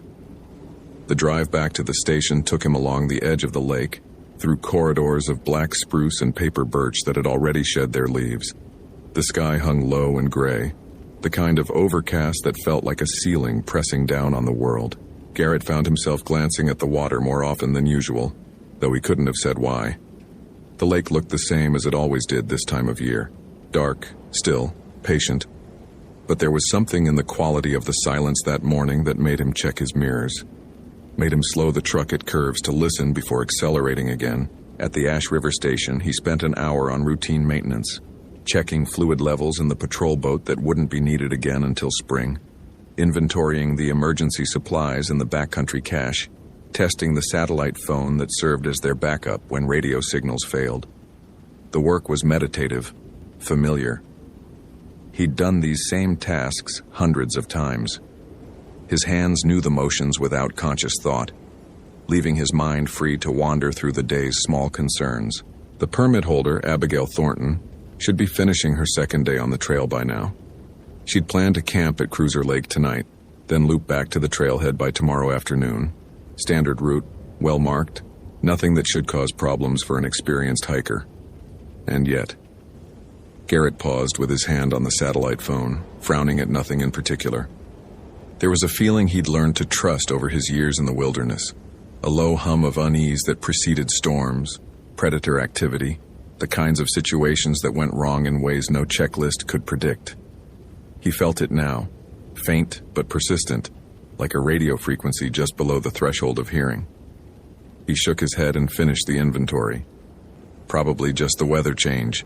The drive back to the station took him along the edge of the lake, through corridors of black spruce and paper birch that had already shed their leaves. The sky hung low and gray, the kind of overcast that felt like a ceiling pressing down on the world. Garrett found himself glancing at the water more often than usual, though he couldn't have said why. The lake looked the same as it always did this time of year. Dark, still, patient. But there was something in the quality of the silence that morning that made him check his mirrors. Made him slow the truck at curves to listen before accelerating again. At the Ash River station, he spent an hour on routine maintenance, checking fluid levels in the patrol boat that wouldn't be needed again until spring, inventorying the emergency supplies in the backcountry cache, testing the satellite phone that served as their backup when radio signals failed. The work was meditative, familiar. He'd done these same tasks hundreds of times. His hands knew the motions without conscious thought, leaving his mind free to wander through the day's small concerns. The permit holder, Abigail Thornton, should be finishing her second day on the trail by now. She'd planned to camp at Cruiser Lake tonight, then loop back to the trailhead by tomorrow afternoon. Standard route, well marked, nothing that should cause problems for an experienced hiker. And yet, Garrett paused with his hand on the satellite phone, frowning at nothing in particular. There was a feeling he'd learned to trust over his years in the wilderness, a low hum of unease that preceded storms, predator activity, the kinds of situations that went wrong in ways no checklist could predict. He felt it now, faint but persistent, like a radio frequency just below the threshold of hearing. He shook his head and finished the inventory. Probably just the weather change.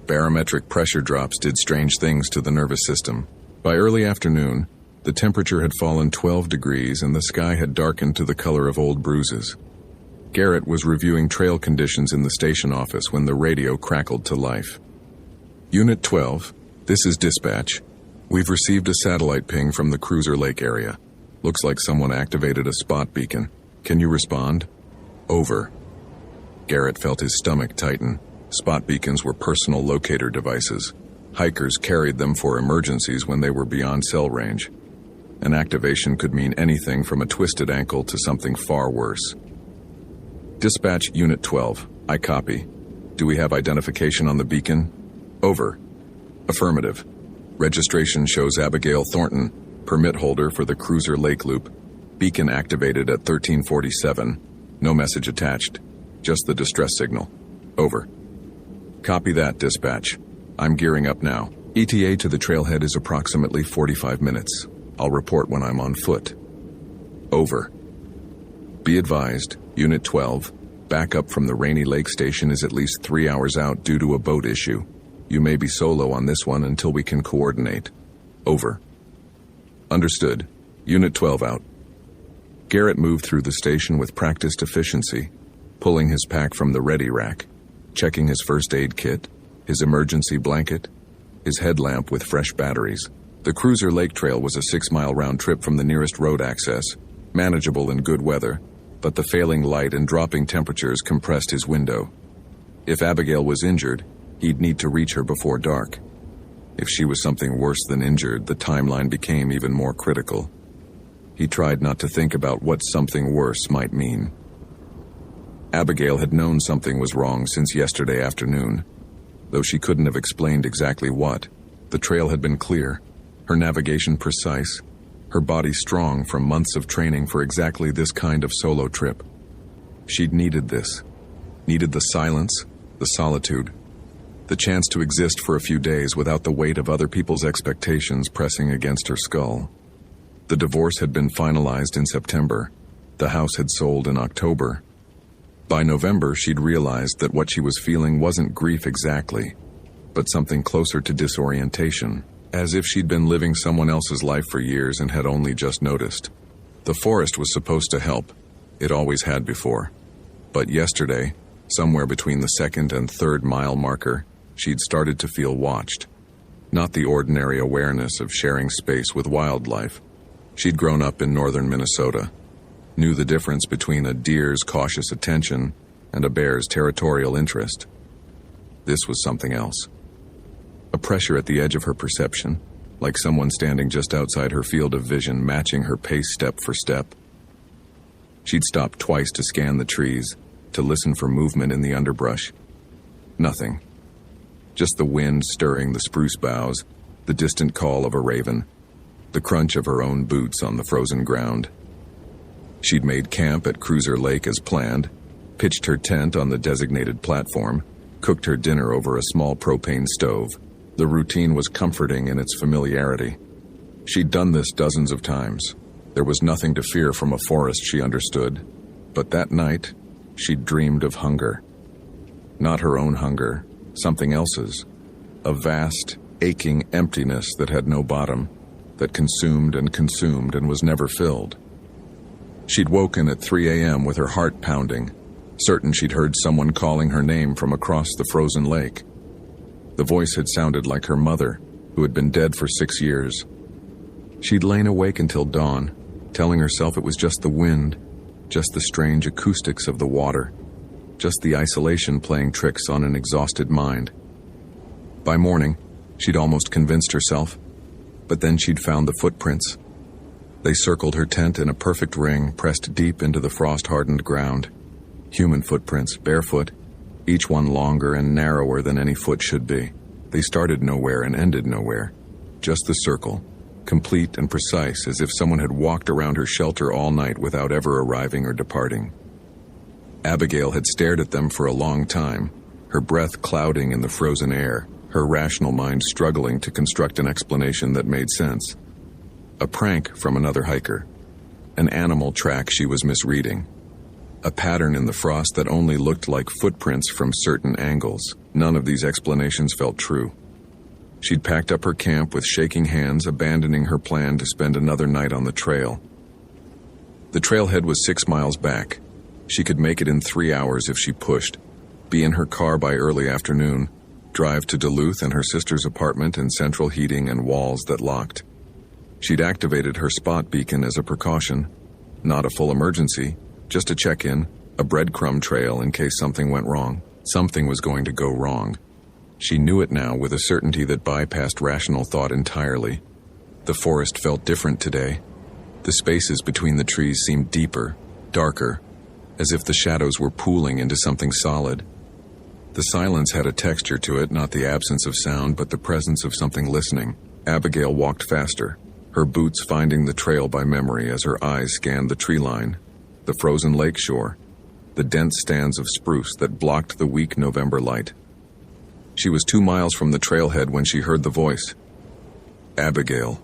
Barometric pressure drops did strange things to the nervous system. By early afternoon, the temperature had fallen 12 degrees and the sky had darkened to the color of old bruises. Garrett was reviewing trail conditions in the station office when the radio crackled to life. Unit 12, this is dispatch. We've received a satellite ping from the Cruiser Lake area. Looks like someone activated a spot beacon. Can you respond? Over. Garrett felt his stomach tighten. Spot beacons were personal locator devices. Hikers carried them for emergencies when they were beyond cell range. An activation could mean anything from a twisted ankle to something far worse. Dispatch Unit 12, I copy. Do we have identification on the beacon? Over. Affirmative. Registration shows Abigail Thornton, permit holder for the Cruiser Lake Loop. Beacon activated at 1347. No message attached. Just the distress signal. Over. Copy that, dispatch. I'm gearing up now. ETA to the trailhead is approximately 45 minutes. I'll report when I'm on foot. Over. Be advised, Unit 12, backup from the Rainy Lake station is at least 3 hours out due to a boat issue. You may be solo on this one until we can coordinate. Over. Understood. Unit 12 out. Garrett moved through the station with practiced efficiency, pulling his pack from the ready rack, checking his first aid kit, his emergency blanket, his headlamp with fresh batteries. The Cruiser Lake Trail was a 6-mile round trip from the nearest road access, manageable in good weather, but the failing light and dropping temperatures compressed his window. If Abigail was injured, he'd need to reach her before dark. If she was something worse than injured, the timeline became even more critical. He tried not to think about what something worse might mean. Abigail had known something was wrong since yesterday afternoon. Though she couldn't have explained exactly what, the trail had been clear, her navigation precise, her body strong from months of training for exactly this kind of solo trip. She'd needed this. Needed the silence, the solitude, the chance to exist for a few days without the weight of other people's expectations pressing against her skull. The divorce had been finalized in September. The house had sold in October. By November, she'd realized that what she was feeling wasn't grief exactly, but something closer to disorientation, as if she'd been living someone else's life for years and had only just noticed. The forest was supposed to help. It always had before. But yesterday, somewhere between the 2nd and 3rd mile marker, she'd started to feel watched. Not the ordinary awareness of sharing space with wildlife. She'd grown up in northern Minnesota, knew the difference between a deer's cautious attention and a bear's territorial interest. This was something else. A pressure at the edge of her perception, like someone standing just outside her field of vision, matching her pace step for step. She'd stopped twice to scan the trees, to listen for movement in the underbrush. Nothing. Just the wind stirring the spruce boughs, the distant call of a raven, the crunch of her own boots on the frozen ground. She'd made camp at Cruiser Lake as planned, pitched her tent on the designated platform, cooked her dinner over a small propane stove. The routine was comforting in its familiarity. She'd done this dozens of times. There was nothing to fear from a forest, she understood. But that night, she'd dreamed of hunger. Not her own hunger, something else's. A vast, aching emptiness that had no bottom, that consumed and was never filled. She'd woken at 3 a.m. with her heart pounding, certain she'd heard someone calling her name from across the frozen lake. The voice had sounded like her mother, who had been dead for 6 years. She'd lain awake until dawn, telling herself it was just the wind, just the strange acoustics of the water, just the isolation playing tricks on an exhausted mind. By morning, she'd almost convinced herself, but then she'd found the footprints. They circled her tent in a perfect ring, pressed deep into the frost-hardened ground. Human footprints, barefoot, each one longer and narrower than any foot should be. They started nowhere and ended nowhere. Just the circle, complete and precise, as if someone had walked around her shelter all night without ever arriving or departing. Abigail had stared at them for a long time, her breath clouding in the frozen air, her rational mind struggling to construct an explanation that made sense. A prank from another hiker. An animal track she was misreading. A pattern in the frost that only looked like footprints from certain angles. None of these explanations felt true. She'd packed up her camp with shaking hands, abandoning her plan to spend another night on the trail. The trailhead was 6 miles back. She could make it in 3 hours if she pushed, be in her car by early afternoon, drive to Duluth and her sister's apartment in central heating and walls that locked. She'd activated her spot beacon as a precaution. Not a full emergency, just a check-in, a breadcrumb trail in case something went wrong. Something was going to go wrong. She knew it now with a certainty that bypassed rational thought entirely. The forest felt different today. The spaces between the trees seemed deeper, darker, as if the shadows were pooling into something solid. The silence had a texture to it, not the absence of sound, but the presence of something listening. Abigail walked faster, her boots finding the trail by memory as her eyes scanned the tree line, the frozen lake shore, the dense stands of spruce that blocked the weak November light. She was 2 miles from the trailhead when she heard the voice. Abigail.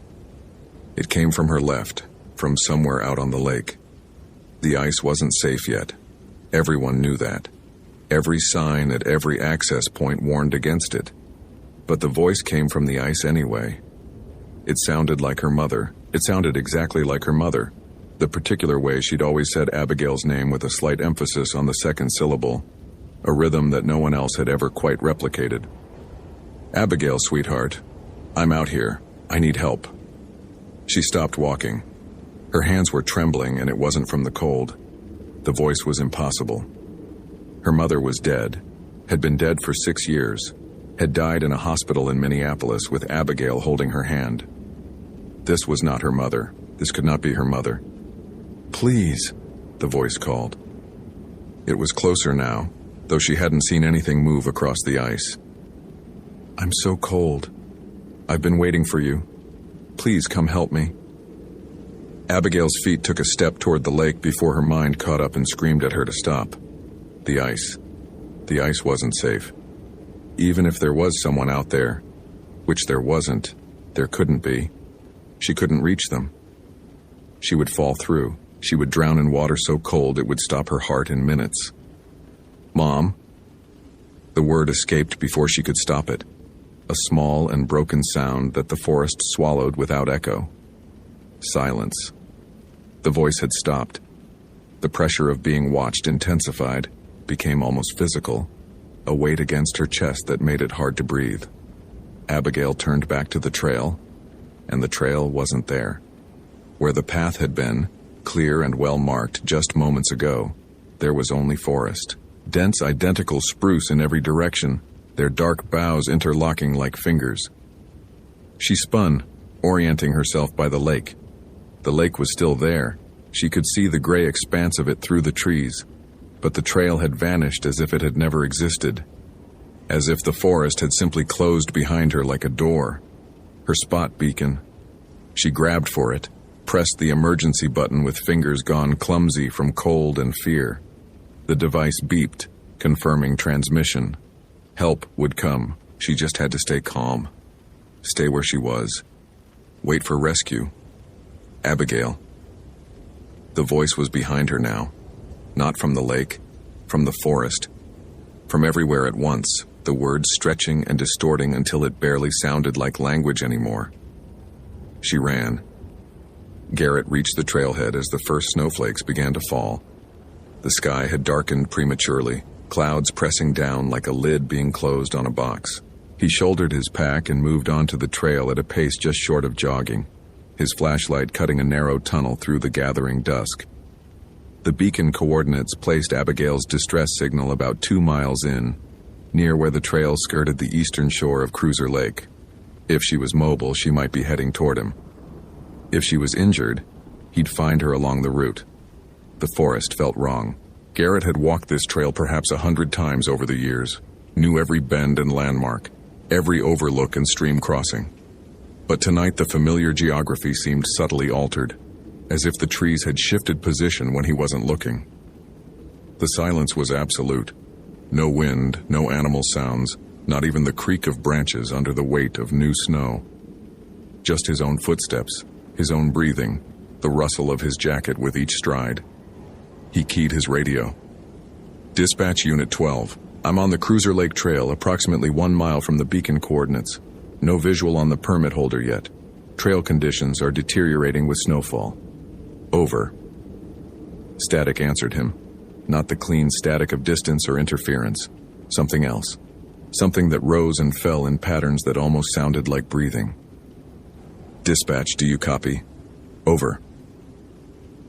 It came from her left, from somewhere out on the lake. The ice wasn't safe yet. Everyone knew that. Every sign at every access point warned against it. But the voice came from the ice anyway. It sounded like her mother. It sounded exactly like her mother. The particular way she'd always said Abigail's name with a slight emphasis on the second syllable, a rhythm that no one else had ever quite replicated. Abigail, sweetheart, I'm out here. I need help." She stopped walking. Her hands were trembling, and it wasn't from the cold. The voice was impossible. Her mother was dead, had been dead for 6 years, had died in a hospital in Minneapolis with Abigail holding her hand. This was not her mother. This could not be her mother. "Please," the voice called. It was closer now, though she hadn't seen anything move across the ice. "I'm so cold. I've been waiting for you. Please come help me." Abigail's feet took a step toward the lake before her mind caught up and screamed at her to stop. The ice. The ice wasn't safe. Even if there was someone out there, which there wasn't, there couldn't be. She couldn't reach them. She would fall through. She would drown in water so cold it would stop her heart in minutes. "Mom." The word escaped before she could stop it. A small and broken sound that the forest swallowed without echo. Silence. The voice had stopped. The pressure of being watched intensified, became almost physical, a weight against her chest that made it hard to breathe. Abigail turned back to the trail, and the trail wasn't there. Where the path had been, clear and well marked just moments ago, there was only forest. Dense, identical spruce in every direction, their dark boughs interlocking like fingers. She spun, orienting herself by the lake. The lake was still there. She could see the gray expanse of it through the trees, but the trail had vanished as if it had never existed, as if the forest had simply closed behind her like a door. Her spot beacon. She grabbed for it, pressed the emergency button with fingers gone clumsy from cold and fear. The device beeped, confirming transmission. Help would come. She just had to stay calm. Stay where she was. Wait for rescue. Abigail. The voice was behind her now. Not from the lake, from the forest. From everywhere at once, the words stretching and distorting until it barely sounded like language anymore. She ran. Garrett reached the trailhead as the first snowflakes began to fall. The sky had darkened prematurely, clouds pressing down like a lid being closed on a box. He shouldered his pack and moved onto the trail at a pace just short of jogging, his flashlight cutting a narrow tunnel through the gathering dusk. The beacon coordinates placed Abigail's distress signal about 2 miles in, near where the trail skirted the eastern shore of Cruiser Lake. If she was mobile, she might be heading toward him. If she was injured, he'd find her along the route. The forest felt wrong. Garrett had walked this trail perhaps 100 times over the years, knew every bend and landmark, every overlook and stream crossing. But tonight the familiar geography seemed subtly altered, as if the trees had shifted position when he wasn't looking. The silence was absolute. No wind, no animal sounds, not even the creak of branches under the weight of new snow. Just his own footsteps, his own breathing, the rustle of his jacket with each stride. He keyed his radio. "Dispatch Unit 12. I'm on the Cruiser Lake Trail, approximately 1 mile from the beacon coordinates. No visual on the permit holder yet. Trail conditions are deteriorating with snowfall. Over." Static answered him. Not the clean static of distance or interference. Something else. Something that rose and fell in patterns that almost sounded like breathing. "Dispatch, do you copy? Over."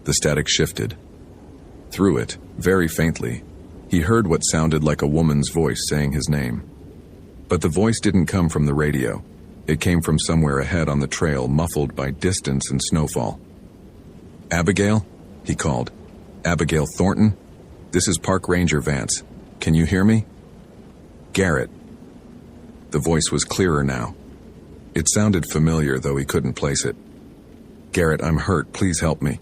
The static shifted. Through it, very faintly, he heard what sounded like a woman's voice saying his name. But the voice didn't come from the radio. It came from somewhere ahead on the trail, muffled by distance and snowfall. "Abigail?" he called. "Abigail Thornton? This is Park Ranger Vance. Can you hear me?" "Garrett." The voice was clearer now. It sounded familiar, though he couldn't place it. "Garrett, I'm hurt. Please help me."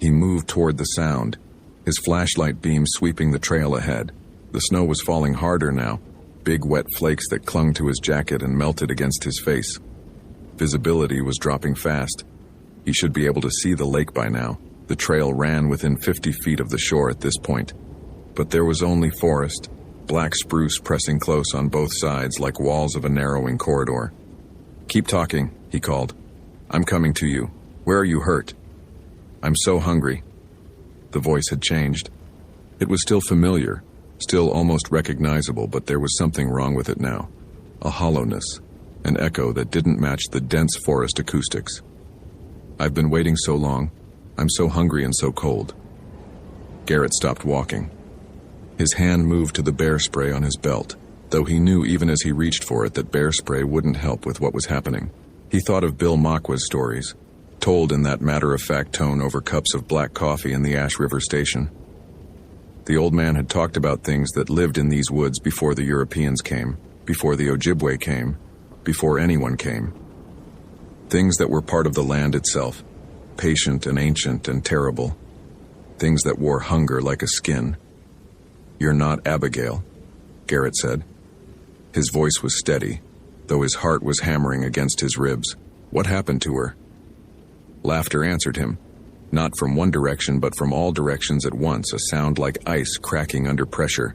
He moved toward the sound, his flashlight beam sweeping the trail ahead. The snow was falling harder now, big wet flakes that clung to his jacket and melted against his face. Visibility was dropping fast. He should be able to see the lake by now. The trail ran within 50 feet of the shore at this point. But there was only forest, black spruce pressing close on both sides like walls of a narrowing corridor. "Keep talking," he called. "I'm coming to you. Where are you hurt?" "I'm so hungry." The voice had changed. It was still familiar, still almost recognizable, but there was something wrong with it now. A hollowness. an echo that didn't match the dense forest acoustics. "I've been waiting so long. I'm so hungry and so cold." Garrett stopped walking. His hand moved to the bear spray on his belt, though he knew even as he reached for it that bear spray wouldn't help with what was happening. He thought of Bill Makwa's stories, told in that matter-of-fact tone over cups of black coffee in the Ash River station. The old man had talked about things that lived in these woods before the Europeans came, before the Ojibwe came, before anyone came. Things that were part of the land itself, patient and ancient and terrible. Things that wore hunger like a skin. "You're not Abigail," Garrett said. His voice was steady, though his heart was hammering against his ribs. What happened to her? Laughter answered him, not from one direction but from all directions at once, a sound like ice cracking under pressure.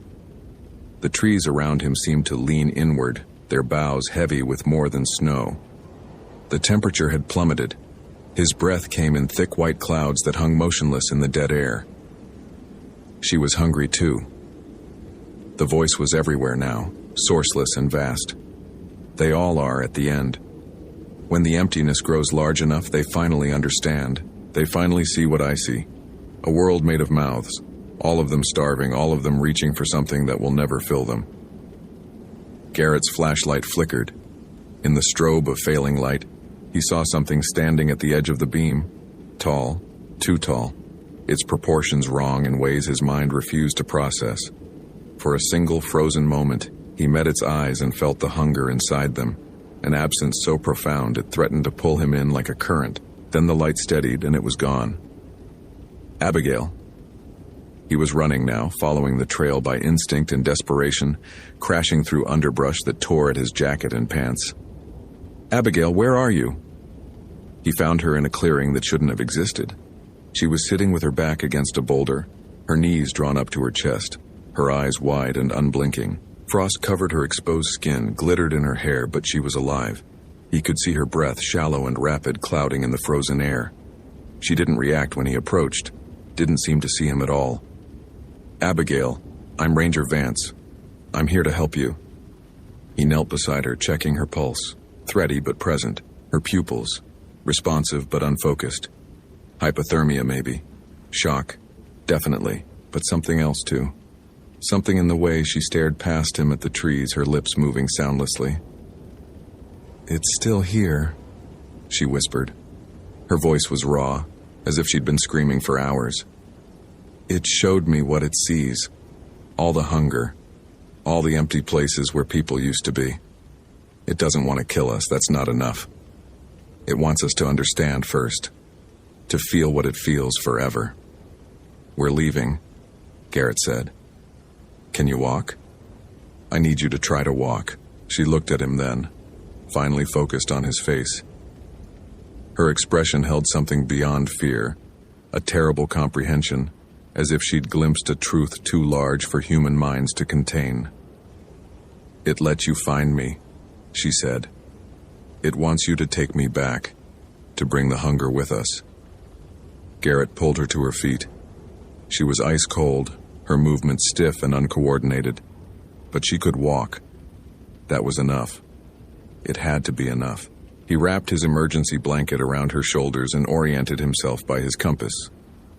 The trees around him seemed to lean inward, their boughs heavy with more than snow. The temperature had plummeted. His breath came in thick white clouds that hung motionless in the dead air. She was hungry too. The voice was everywhere now, sourceless and vast. They all are at the end. When the emptiness grows large enough, they finally understand. They finally see what I see. A world made of mouths, all of them starving, all of them reaching for something that will never fill them. Garrett's flashlight flickered. In the strobe of failing light, he saw something standing at the edge of the beam. Tall, too tall. Its proportions wrong in ways his mind refused to process. For a single frozen moment, he met its eyes and felt the hunger inside them, an absence so profound it threatened to pull him in like a current. Then the light steadied and it was gone. Abigail. He was running now, following the trail by instinct and desperation, crashing through underbrush that tore at his jacket and pants. "Abigail, where are you?" He found her in a clearing that shouldn't have existed. She was sitting with her back against a boulder, her knees drawn up to her chest, her eyes wide and unblinking. Frost covered her exposed skin, glittered in her hair, but she was alive. He could see her breath, shallow and rapid, clouding in the frozen air. She didn't react when he approached, didn't seem to see him at all. "Abigail, I'm Ranger Vance. I'm here to help you." He knelt beside her, checking her pulse, thready but present, her pupils, responsive but unfocused. Hypothermia, maybe. Shock, definitely, but something else too. Something in the way she stared past him at the trees, her lips moving soundlessly. "It's still here," she whispered. Her voice was raw, as if she'd been screaming for hours. "It showed me what it sees. All the hunger. All the empty places where people used to be. It doesn't want to kill us, that's not enough. It wants us to understand first. To feel what it feels forever." "We're leaving," Garrett said. "Can you walk?" "I need you to try to walk." She looked at him then, finally focused on his face. Her expression held something beyond fear, a terrible comprehension, as if she'd glimpsed a truth too large for human minds to contain. "It let you find me," she said. "It wants you to take me back, to bring the hunger with us." Garrett pulled her to her feet. She was ice cold, her movements stiff and uncoordinated, but she could walk. That was enough. It had to be enough. He wrapped his emergency blanket around her shoulders and oriented himself by his compass.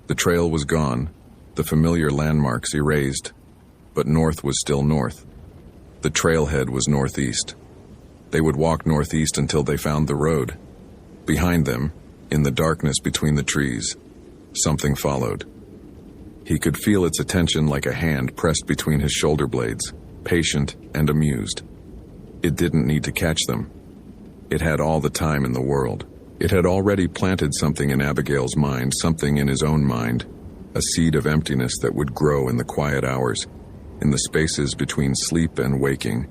The trail was gone, the familiar landmarks erased, but north was still north. The trailhead was northeast. They would walk northeast until they found the road. Behind them, in the darkness between the trees, something followed. He could feel its attention like a hand pressed between his shoulder blades, patient and amused. It didn't need to catch them. It had all the time in the world. It had already planted something in Abigail's mind, something in his own mind, a seed of emptiness that would grow in the quiet hours, in the spaces between sleep and waking,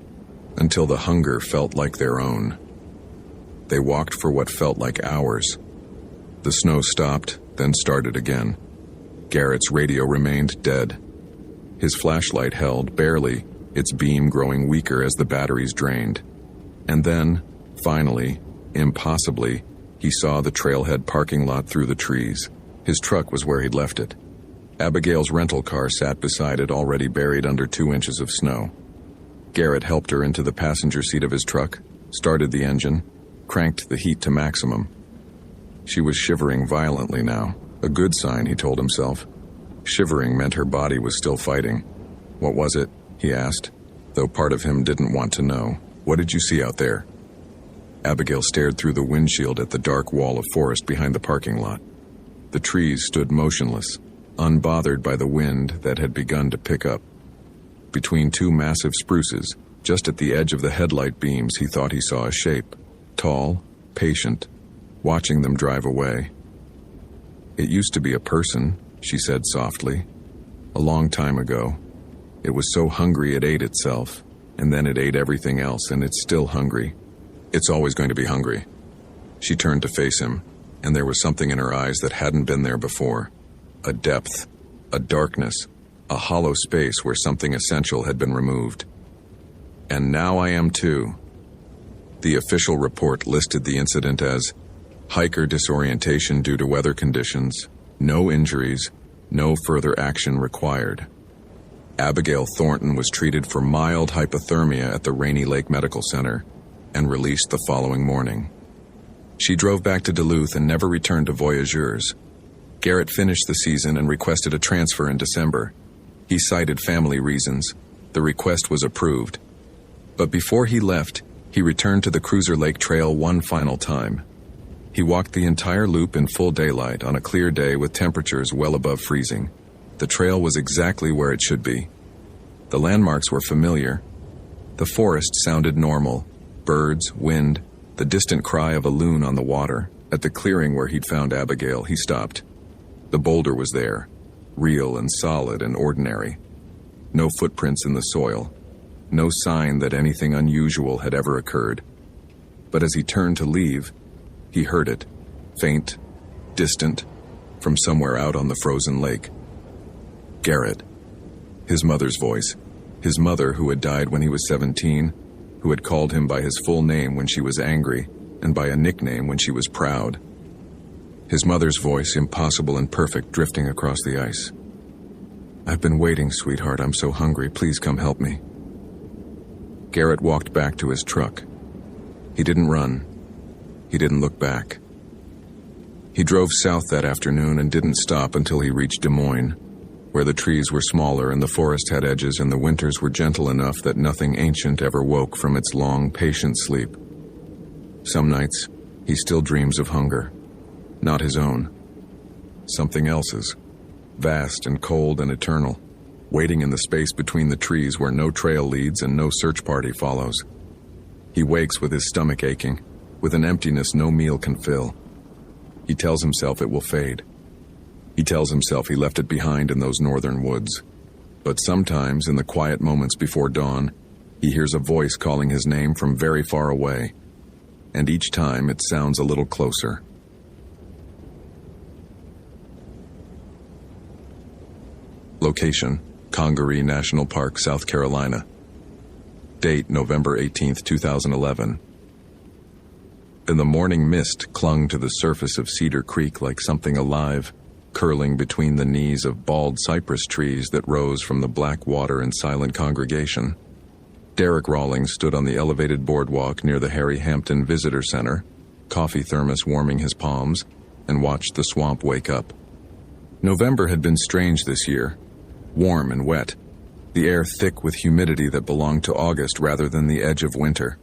until the hunger felt like their own. They walked for what felt like hours. The snow stopped, then started again. Garrett's radio remained dead. His flashlight held, barely, its beam growing weaker as the batteries drained. And then, finally, impossibly, he saw the trailhead parking lot through the trees. His truck was where he'd left it. Abigail's rental car sat beside it, already buried under 2 inches of snow. Garrett helped her into the passenger seat of his truck, started the engine, cranked the heat to maximum. She was shivering violently now, a good sign, he told himself. Shivering meant her body was still fighting. What was it? He asked, though part of him didn't want to know. What did you see out there? Abigail stared through the windshield at the dark wall of forest behind the parking lot. The trees stood motionless, unbothered by the wind that had begun to pick up. Between two massive spruces, just at the edge of the headlight beams, he thought he saw a shape, tall, patient, watching them drive away. It used to be a person, she said softly. A long time ago. It was so hungry it ate itself, and then it ate everything else, and it's still hungry. It's always going to be hungry. She turned to face him, and there was something in her eyes that hadn't been there before. A depth, a darkness, a hollow space where something essential had been removed. And now I am too. The official report listed the incident as hiker disorientation due to weather conditions, no injuries, no further action required. Abigail Thornton was treated for mild hypothermia at the Rainy Lake Medical Center and released the following morning. She drove back to Duluth and never returned to Voyageurs. Garrett finished the season and requested a transfer in December. He cited family reasons. The request was approved. But before he left, he returned to the Cruiser Lake Trail one final time. He walked the entire loop in full daylight on a clear day with temperatures well above freezing. The trail was exactly where it should be. The landmarks were familiar. The forest sounded normal. Birds, wind, the distant cry of a loon on the water. At the clearing where he'd found Abigail, he stopped. The boulder was there, real and solid and ordinary. No footprints in the soil. No sign that anything unusual had ever occurred. But as he turned to leave, he heard it, faint, distant, from somewhere out on the frozen lake. Garrett. His mother's voice. His mother, who had died when he was 17, who had called him by his full name when she was angry, and by a nickname when she was proud. His mother's voice, impossible and perfect, drifting across the ice. I've been waiting, sweetheart. I'm so hungry. Please come help me. Garrett walked back to his truck. He didn't run. He didn't look back. He drove south that afternoon and didn't stop until he reached Des Moines, where the trees were smaller and the forest had edges and the winters were gentle enough that nothing ancient ever woke from its long, patient sleep. Some nights, he still dreams of hunger. Not his own. Something else's. Vast and cold and eternal, waiting in the space between the trees where no trail leads and no search party follows. He wakes with his stomach aching, with an emptiness no meal can fill. He tells himself it will fade. He tells himself he left it behind in those northern woods. But sometimes, in the quiet moments before dawn, he hears a voice calling his name from very far away. And each time it sounds a little closer. Location: Congaree National Park, South Carolina. Date: November 18, 2011. And the morning mist clung to the surface of Cedar Creek like something alive, curling between the knees of bald cypress trees that rose from the black water in silent congregation. Derek Rawlings stood on the elevated boardwalk near the Harry Hampton Visitor Center, coffee thermos warming his palms, and watched the swamp wake up. November had been strange this year, warm and wet, the air thick with humidity that belonged to August rather than the edge of winter.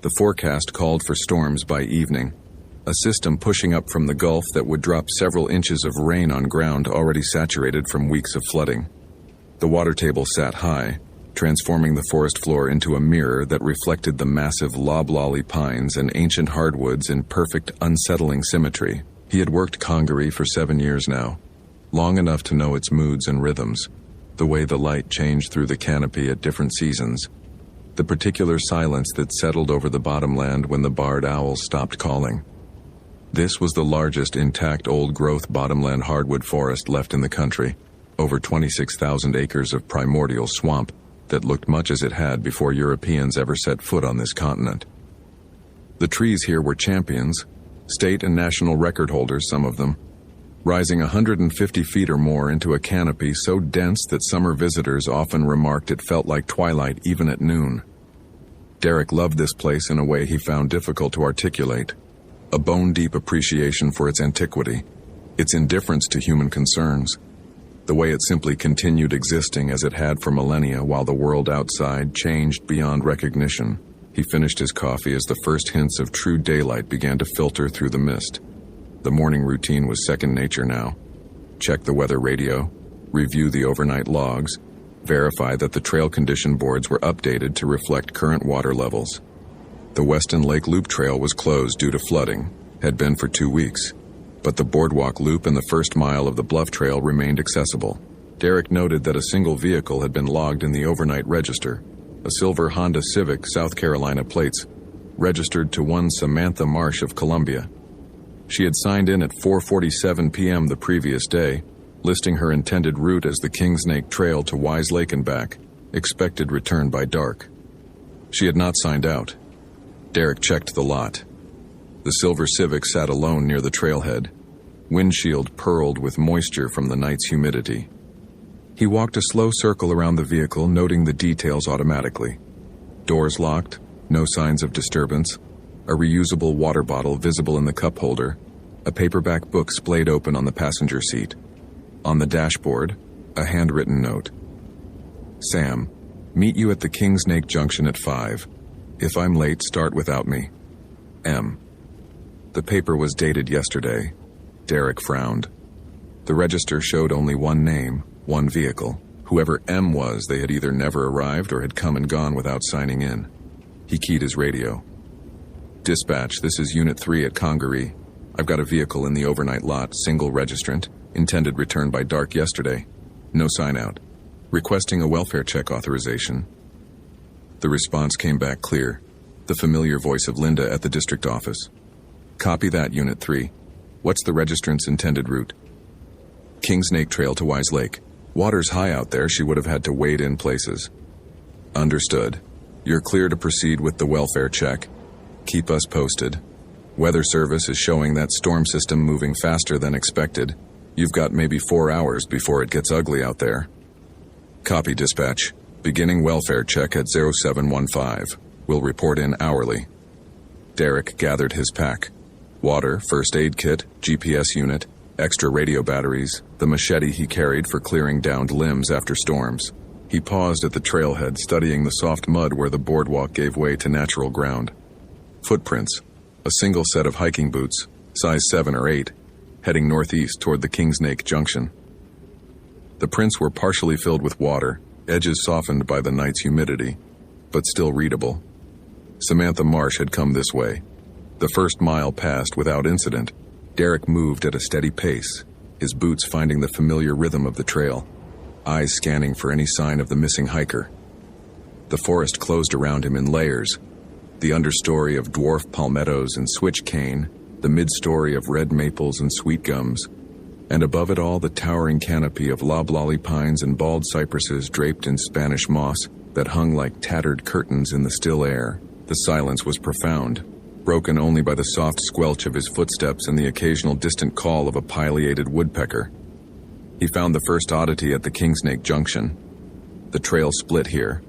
The forecast called for storms by evening, a system pushing up from the Gulf that would drop several inches of rain on ground already saturated from weeks of flooding. The water table sat high, transforming the forest floor into a mirror that reflected the massive loblolly pines and ancient hardwoods in perfect, unsettling symmetry. He had worked Congaree for 7 years now, long enough to know its moods and rhythms, the way the light changed through the canopy at different seasons, the particular silence that settled over the bottomland when the barred owls stopped calling. This was the largest intact old-growth bottomland hardwood forest left in the country, over 26,000 acres of primordial swamp that looked much as it had before Europeans ever set foot on this continent. The trees here were champions, state and national record holders, some of them, rising 150 feet or more into a canopy so dense that summer visitors often remarked it felt like twilight even at noon. Derek loved this place in a way he found difficult to articulate. A bone-deep appreciation for its antiquity, its indifference to human concerns, the way it simply continued existing as it had for millennia while the world outside changed beyond recognition. He finished his coffee as the first hints of true daylight began to filter through the mist. The morning routine was second nature now. Check the weather radio, review the overnight logs, verify that the trail condition boards were updated to reflect current water levels. The Weston Lake Loop Trail was closed due to flooding, had been for 2 weeks, but the boardwalk loop and the first mile of the Bluff Trail remained accessible. Derek noted that a single vehicle had been logged in the overnight register, a silver Honda Civic South Carolina plates, registered to one Samantha Marsh of Columbia. She had signed in at 4:47 p.m. the previous day, listing her intended route as the Kingsnake Trail to Wise Lake and back, expected return by dark. She had not signed out. Derek checked the lot. The silver Civic sat alone near the trailhead, windshield pearled with moisture from the night's humidity. He walked a slow circle around the vehicle, noting the details automatically. Doors locked, no signs of disturbance, a reusable water bottle visible in the cup holder, a paperback book splayed open on the passenger seat. On the dashboard, a handwritten note. Sam, meet you at the Kingsnake Junction at 5. If I'm late, start without me. M. The paper was dated yesterday. Derek frowned. The register showed only one name, one vehicle. Whoever M was, they had either never arrived or had come and gone without signing in. He keyed his radio. Dispatch, this is Unit 3 at Congaree. I've got a vehicle in the overnight lot, single registrant, intended return by dark yesterday. No sign out. Requesting a welfare check authorization. The response came back clear, the familiar voice of Linda at the district office. Copy that, Unit 3. What's the registrant's intended route? Kingsnake Trail to Wise Lake. Water's high out there, she would have had to wade in places. Understood. You're clear to proceed with the welfare check. Keep us posted. Weather Service is showing that storm system moving faster than expected. You've got maybe 4 hours before it gets ugly out there. Copy, dispatch. Beginning welfare check at 0715. We'll report in hourly. Derek gathered his pack. Water, first aid kit, GPS unit, extra radio batteries, the machete he carried for clearing downed limbs after storms. He paused at the trailhead, studying the soft mud where the boardwalk gave way to natural ground. Footprints, a single set of hiking boots, size 7 or 8, heading northeast toward the Kingsnake Junction. The prints were partially filled with water, edges softened by the night's humidity, but still readable. Samantha Marsh had come this way. The first mile passed without incident. Derek moved at a steady pace, his boots finding the familiar rhythm of the trail, eyes scanning for any sign of the missing hiker. The forest closed around him in layers, the understory of dwarf palmettos and switch cane, the midstory of red maples and sweet gums, and above it all the towering canopy of loblolly pines and bald cypresses draped in Spanish moss that hung like tattered curtains in the still air. The silence was profound, broken only by the soft squelch of his footsteps and the occasional distant call of a pileated woodpecker. He found the first oddity at the Kingsnake Junction. The trail split here,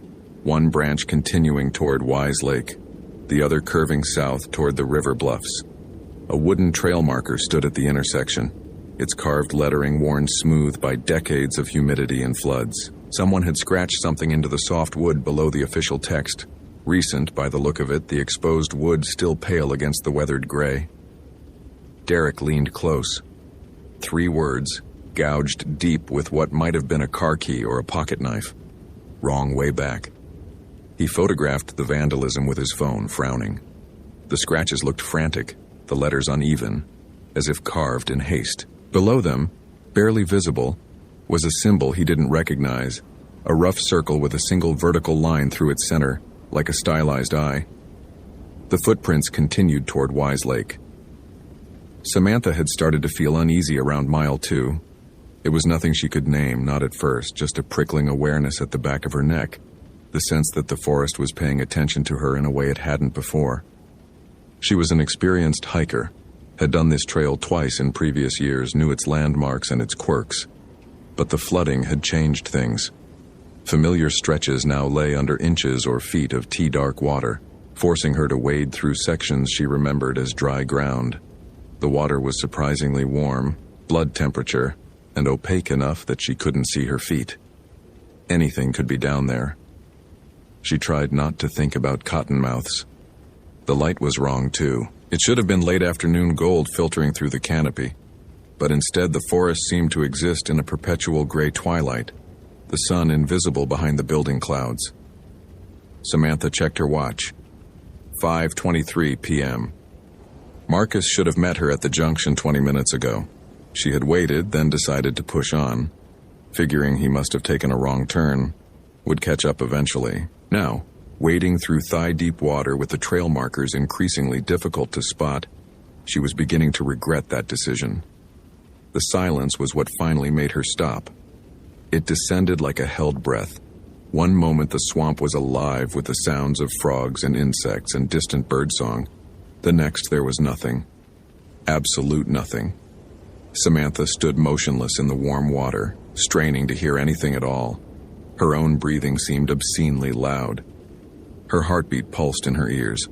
one branch continuing toward Wise Lake, the other curving south toward the river bluffs. A wooden trail marker stood at the intersection, its carved lettering worn smooth by decades of humidity and floods. Someone had scratched something into the soft wood below the official text. Recent, by the look of it, the exposed wood still pale against the weathered gray. Derek leaned close. 3 words, gouged deep with what might have been a car key or a pocket knife. Wrong way back. He photographed the vandalism with his phone, frowning. The scratches looked frantic, the letters uneven, as if carved in haste. Below them, barely visible, was a symbol he didn't recognize, a rough circle with a single vertical line through its center, like a stylized eye. The footprints continued toward Wise Lake. Samantha had started to feel uneasy around mile 2. It was nothing she could name, not at first, just a prickling awareness at the back of her neck, the sense that the forest was paying attention to her in a way it hadn't before. She was an experienced hiker, had done this trail twice in previous years, knew its landmarks and its quirks. But the flooding had changed things. Familiar stretches now lay under inches or feet of tea-dark water, forcing her to wade through sections she remembered as dry ground. The water was surprisingly warm, blood temperature, and opaque enough that she couldn't see her feet. Anything could be down there. She tried not to think about cottonmouths. The light was wrong, too. It should have been late afternoon gold filtering through the canopy, but instead the forest seemed to exist in a perpetual gray twilight, the sun invisible behind the building clouds. Samantha checked her watch. 5:23 p.m. Marcus should have met her at the junction 20 minutes ago. She had waited, then decided to push on, figuring he must have taken a wrong turn, would catch up eventually. Now, wading through thigh-deep water with the trail markers increasingly difficult to spot, she was beginning to regret that decision. The silence was what finally made her stop. It descended like a held breath. One moment the swamp was alive with the sounds of frogs and insects and distant birdsong. The next there was nothing. Absolute nothing. Samantha stood motionless in the warm water, straining to hear anything at all. Her own breathing seemed obscenely loud. Her heartbeat pulsed in her ears.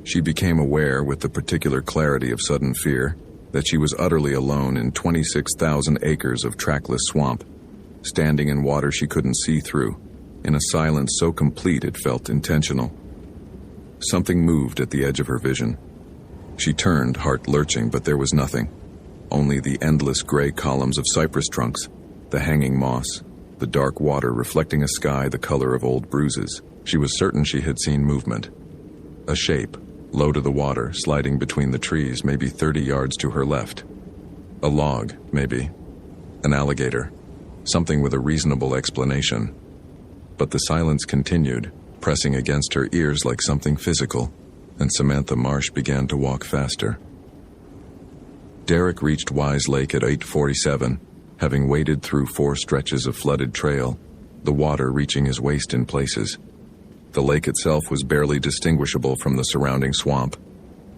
She became aware, with the particular clarity of sudden fear, that she was utterly alone in 26,000 acres of trackless swamp, standing in water she couldn't see through, in a silence so complete it felt intentional. Something moved at the edge of her vision. She turned, heart lurching, but there was nothing. Only the endless gray columns of cypress trunks, the hanging moss, the dark water reflecting a sky the color of old bruises. She was certain she had seen movement. A shape, low to the water, sliding between the trees, maybe 30 yards to her left. A log, maybe. An alligator. Something with a reasonable explanation. But the silence continued, pressing against her ears like something physical, and Samantha Marsh began to walk faster. Derek reached Wise Lake at 8:47, having waded through 4 stretches of flooded trail, the water reaching his waist in places. The lake itself was barely distinguishable from the surrounding swamp,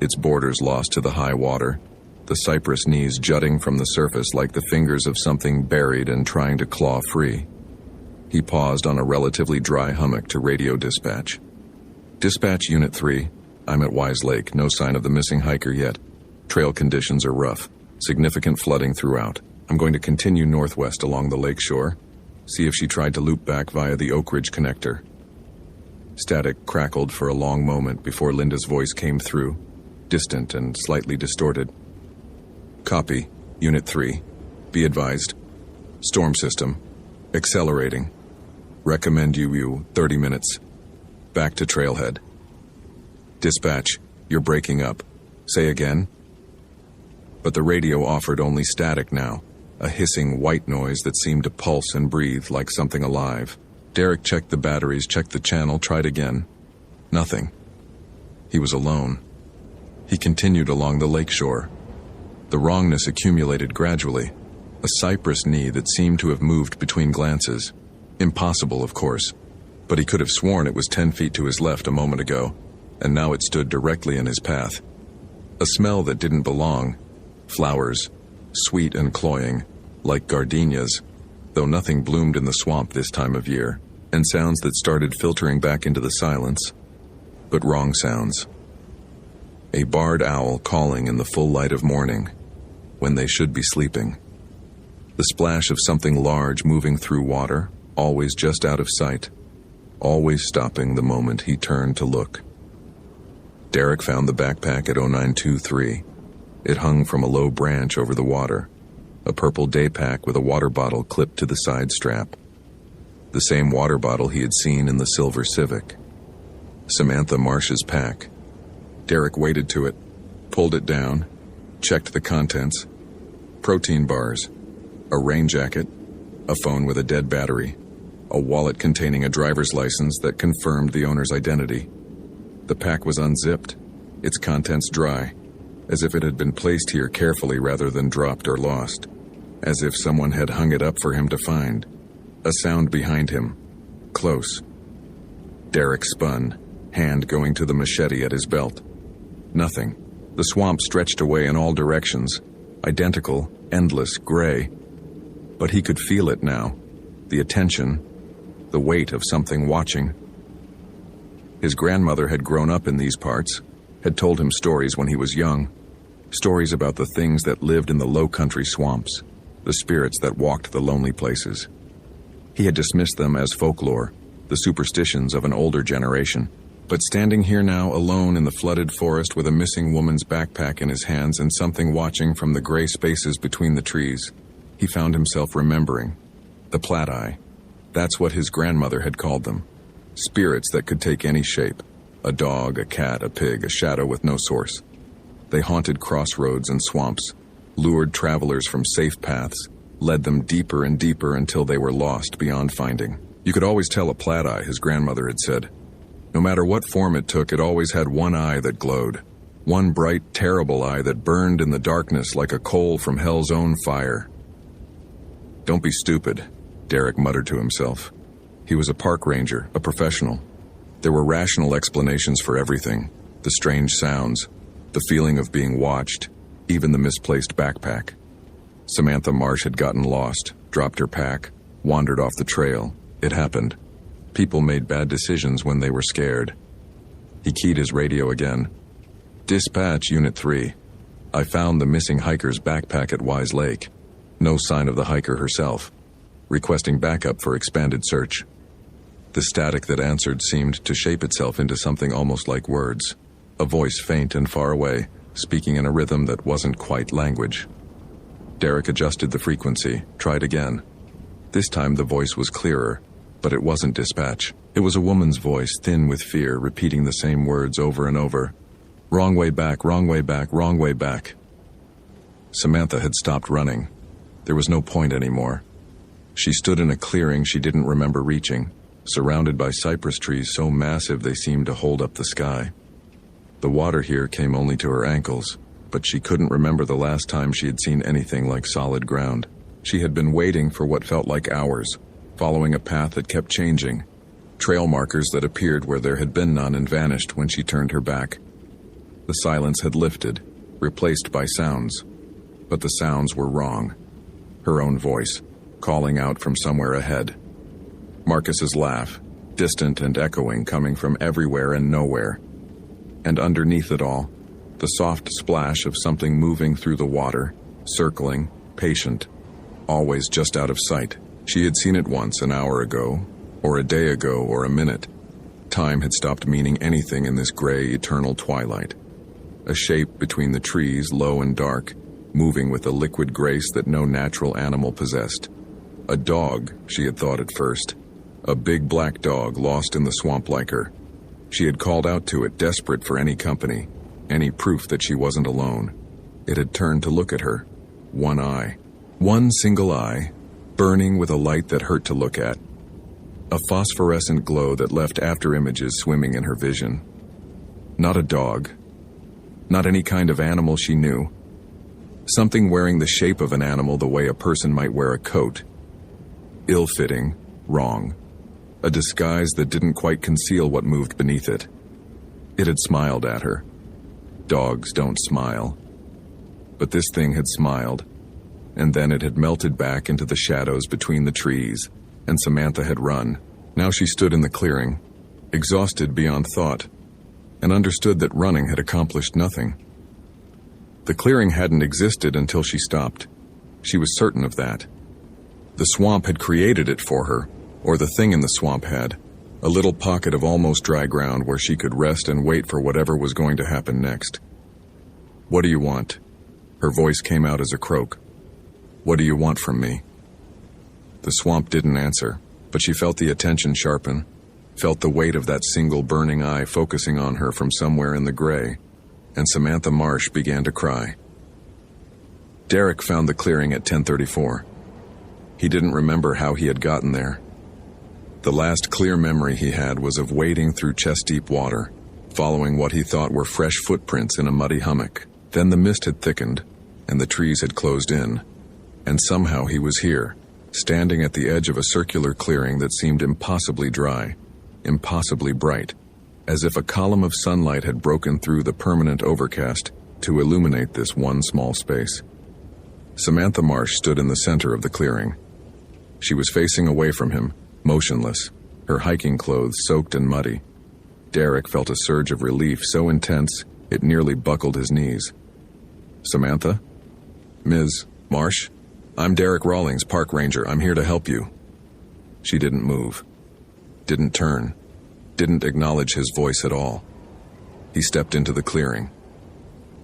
its borders lost to the high water, the cypress knees jutting from the surface like the fingers of something buried and trying to claw free. He paused on a relatively dry hummock to radio dispatch. Dispatch Unit 3, I'm at Wise Lake, no sign of the missing hiker yet. Trail conditions are rough, significant flooding throughout. I'm going to continue northwest along the lake shore, see if she tried to loop back via the Oak Ridge connector. Static crackled for a long moment before Linda's voice came through, distant and slightly distorted. Copy, Unit 3. Be advised. Storm system. Accelerating. Recommend you 30 minutes. Back to trailhead. Dispatch, you're breaking up. Say again? But the radio offered only static now, a hissing white noise that seemed to pulse and breathe like something alive. Derek checked the batteries, checked the channel, tried again. Nothing. He was alone. He continued along the lake shore. The wrongness accumulated gradually, a cypress knee that seemed to have moved between glances. Impossible, of course, but he could have sworn it was 10 feet to his left a moment ago, and now it stood directly in his path. A smell that didn't belong. Flowers, sweet and cloying, like gardenias, though nothing bloomed in the swamp this time of year, and sounds that started filtering back into the silence, but wrong sounds. A barred owl calling in the full light of morning, when they should be sleeping. The splash of something large moving through water, always just out of sight, always stopping the moment he turned to look. Derek found the backpack at 0923. It hung from a low branch over the water, a purple day pack with a water bottle clipped to the side strap. The same water bottle he had seen in the silver Civic. Samantha Marsh's pack. Derek waded to it, pulled it down, checked the contents. Protein bars, a rain jacket, a phone with a dead battery, a wallet containing a driver's license that confirmed the owner's identity. The pack was unzipped, its contents dry, as if it had been placed here carefully rather than dropped or lost, as if someone had hung it up for him to find. A sound behind him, close. Derek spun, hand going to the machete at his belt. Nothing. The swamp stretched away in all directions, identical, endless, gray. But he could feel it now, the attention, the weight of something watching. His grandmother had grown up in these parts, had told him stories when he was young, stories about the things that lived in the low-country swamps, the spirits that walked the lonely places. He had dismissed them as folklore, the superstitions of an older generation. But standing here now alone in the flooded forest with a missing woman's backpack in his hands and something watching from the gray spaces between the trees, he found himself remembering. The Platt-Eye. That's what his grandmother had called them. Spirits that could take any shape. A dog, a cat, a pig, a shadow with no source. They haunted crossroads and swamps, lured travelers from safe paths, led them deeper and deeper until they were lost beyond finding. You could always tell a Platt-Eye, his grandmother had said. No matter what form it took, it always had one eye that glowed. One bright, terrible eye that burned in the darkness like a coal from hell's own fire. Don't be stupid, Derek muttered to himself. He was a park ranger, a professional. There were rational explanations for everything. The strange sounds, the feeling of being watched, even the misplaced backpack. Samantha Marsh had gotten lost, dropped her pack, wandered off the trail. It happened. People made bad decisions when they were scared. He keyed his radio again. Dispatch Unit 3. I found the missing hiker's backpack at Wise Lake. No sign of the hiker herself. Requesting backup for expanded search. The static that answered seemed to shape itself into something almost like words. A voice faint and far away, speaking in a rhythm that wasn't quite language. Derek adjusted the frequency, tried again. This time the voice was clearer. But it wasn't dispatch. It was a woman's voice, thin with fear, repeating the same words over and over. Wrong way back, wrong way back, wrong way back. Samantha had stopped running. There was no point anymore. She stood in a clearing she didn't remember reaching, surrounded by cypress trees so massive they seemed to hold up the sky. The water here came only to her ankles, but she couldn't remember the last time she had seen anything like solid ground. She had been waiting for what felt like hours, following a path that kept changing, trail markers that appeared where there had been none and vanished when she turned her back. The silence had lifted, replaced by sounds, but the sounds were wrong. Her own voice, calling out from somewhere ahead. Marcus's laugh, distant and echoing, coming from everywhere and nowhere. And underneath it all, the soft splash of something moving through the water, circling, patient, always just out of sight. She had seen it once, an hour ago, or a day ago, or a minute. Time had stopped meaning anything in this gray, eternal twilight. A shape between the trees, low and dark, moving with a liquid grace that no natural animal possessed. A dog, she had thought at first. A big black dog lost in the swamp like her. She had called out to it, desperate for any company, any proof that she wasn't alone. It had turned to look at her. One eye. One single eye, burning with a light that hurt to look at. A phosphorescent glow that left after images swimming in her vision. Not a dog. Not any kind of animal she knew. Something wearing the shape of an animal the way a person might wear a coat. Ill-fitting, wrong. A disguise that didn't quite conceal what moved beneath it. It had smiled at her. Dogs don't smile. But this thing had smiled. And then it had melted back into the shadows between the trees, and Samantha had run. Now she stood in the clearing, exhausted beyond thought, and understood that running had accomplished nothing. The clearing hadn't existed until she stopped. She was certain of that. The swamp had created it for her, or the thing in the swamp had, a little pocket of almost dry ground where she could rest and wait for whatever was going to happen next. What do you want? Her voice came out as a croak. What do you want from me? The swamp didn't answer, but she felt the attention sharpen, felt the weight of that single burning eye focusing on her from somewhere in the gray, and Samantha Marsh began to cry. Derek found the clearing at 10:34. He didn't remember how he had gotten there. The last clear memory he had was of wading through chest-deep water, following what he thought were fresh footprints in a muddy hummock. Then the mist had thickened, and the trees had closed in. And somehow he was here, standing at the edge of a circular clearing that seemed impossibly dry, impossibly bright, as if a column of sunlight had broken through the permanent overcast to illuminate this one small space. Samantha Marsh stood in the center of the clearing. She was facing away from him, motionless, her hiking clothes soaked and muddy. Derek felt a surge of relief so intense it nearly buckled his knees. "Samantha? Ms. Marsh? I'm Derek Rawlings, park ranger. I'm here to help you." She didn't move, didn't turn, didn't acknowledge his voice at all. He stepped into the clearing.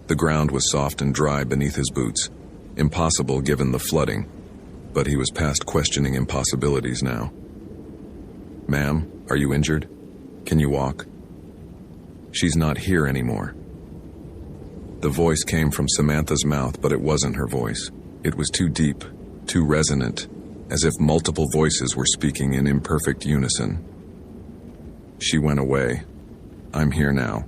The ground was soft and dry beneath his boots, impossible given the flooding, but he was past questioning impossibilities now. "Ma'am, are you injured? Can you walk?" "She's not here anymore." The voice came from Samantha's mouth, but it wasn't her voice. It was too deep, too resonant, as if multiple voices were speaking in imperfect unison. "She went away. I'm here now."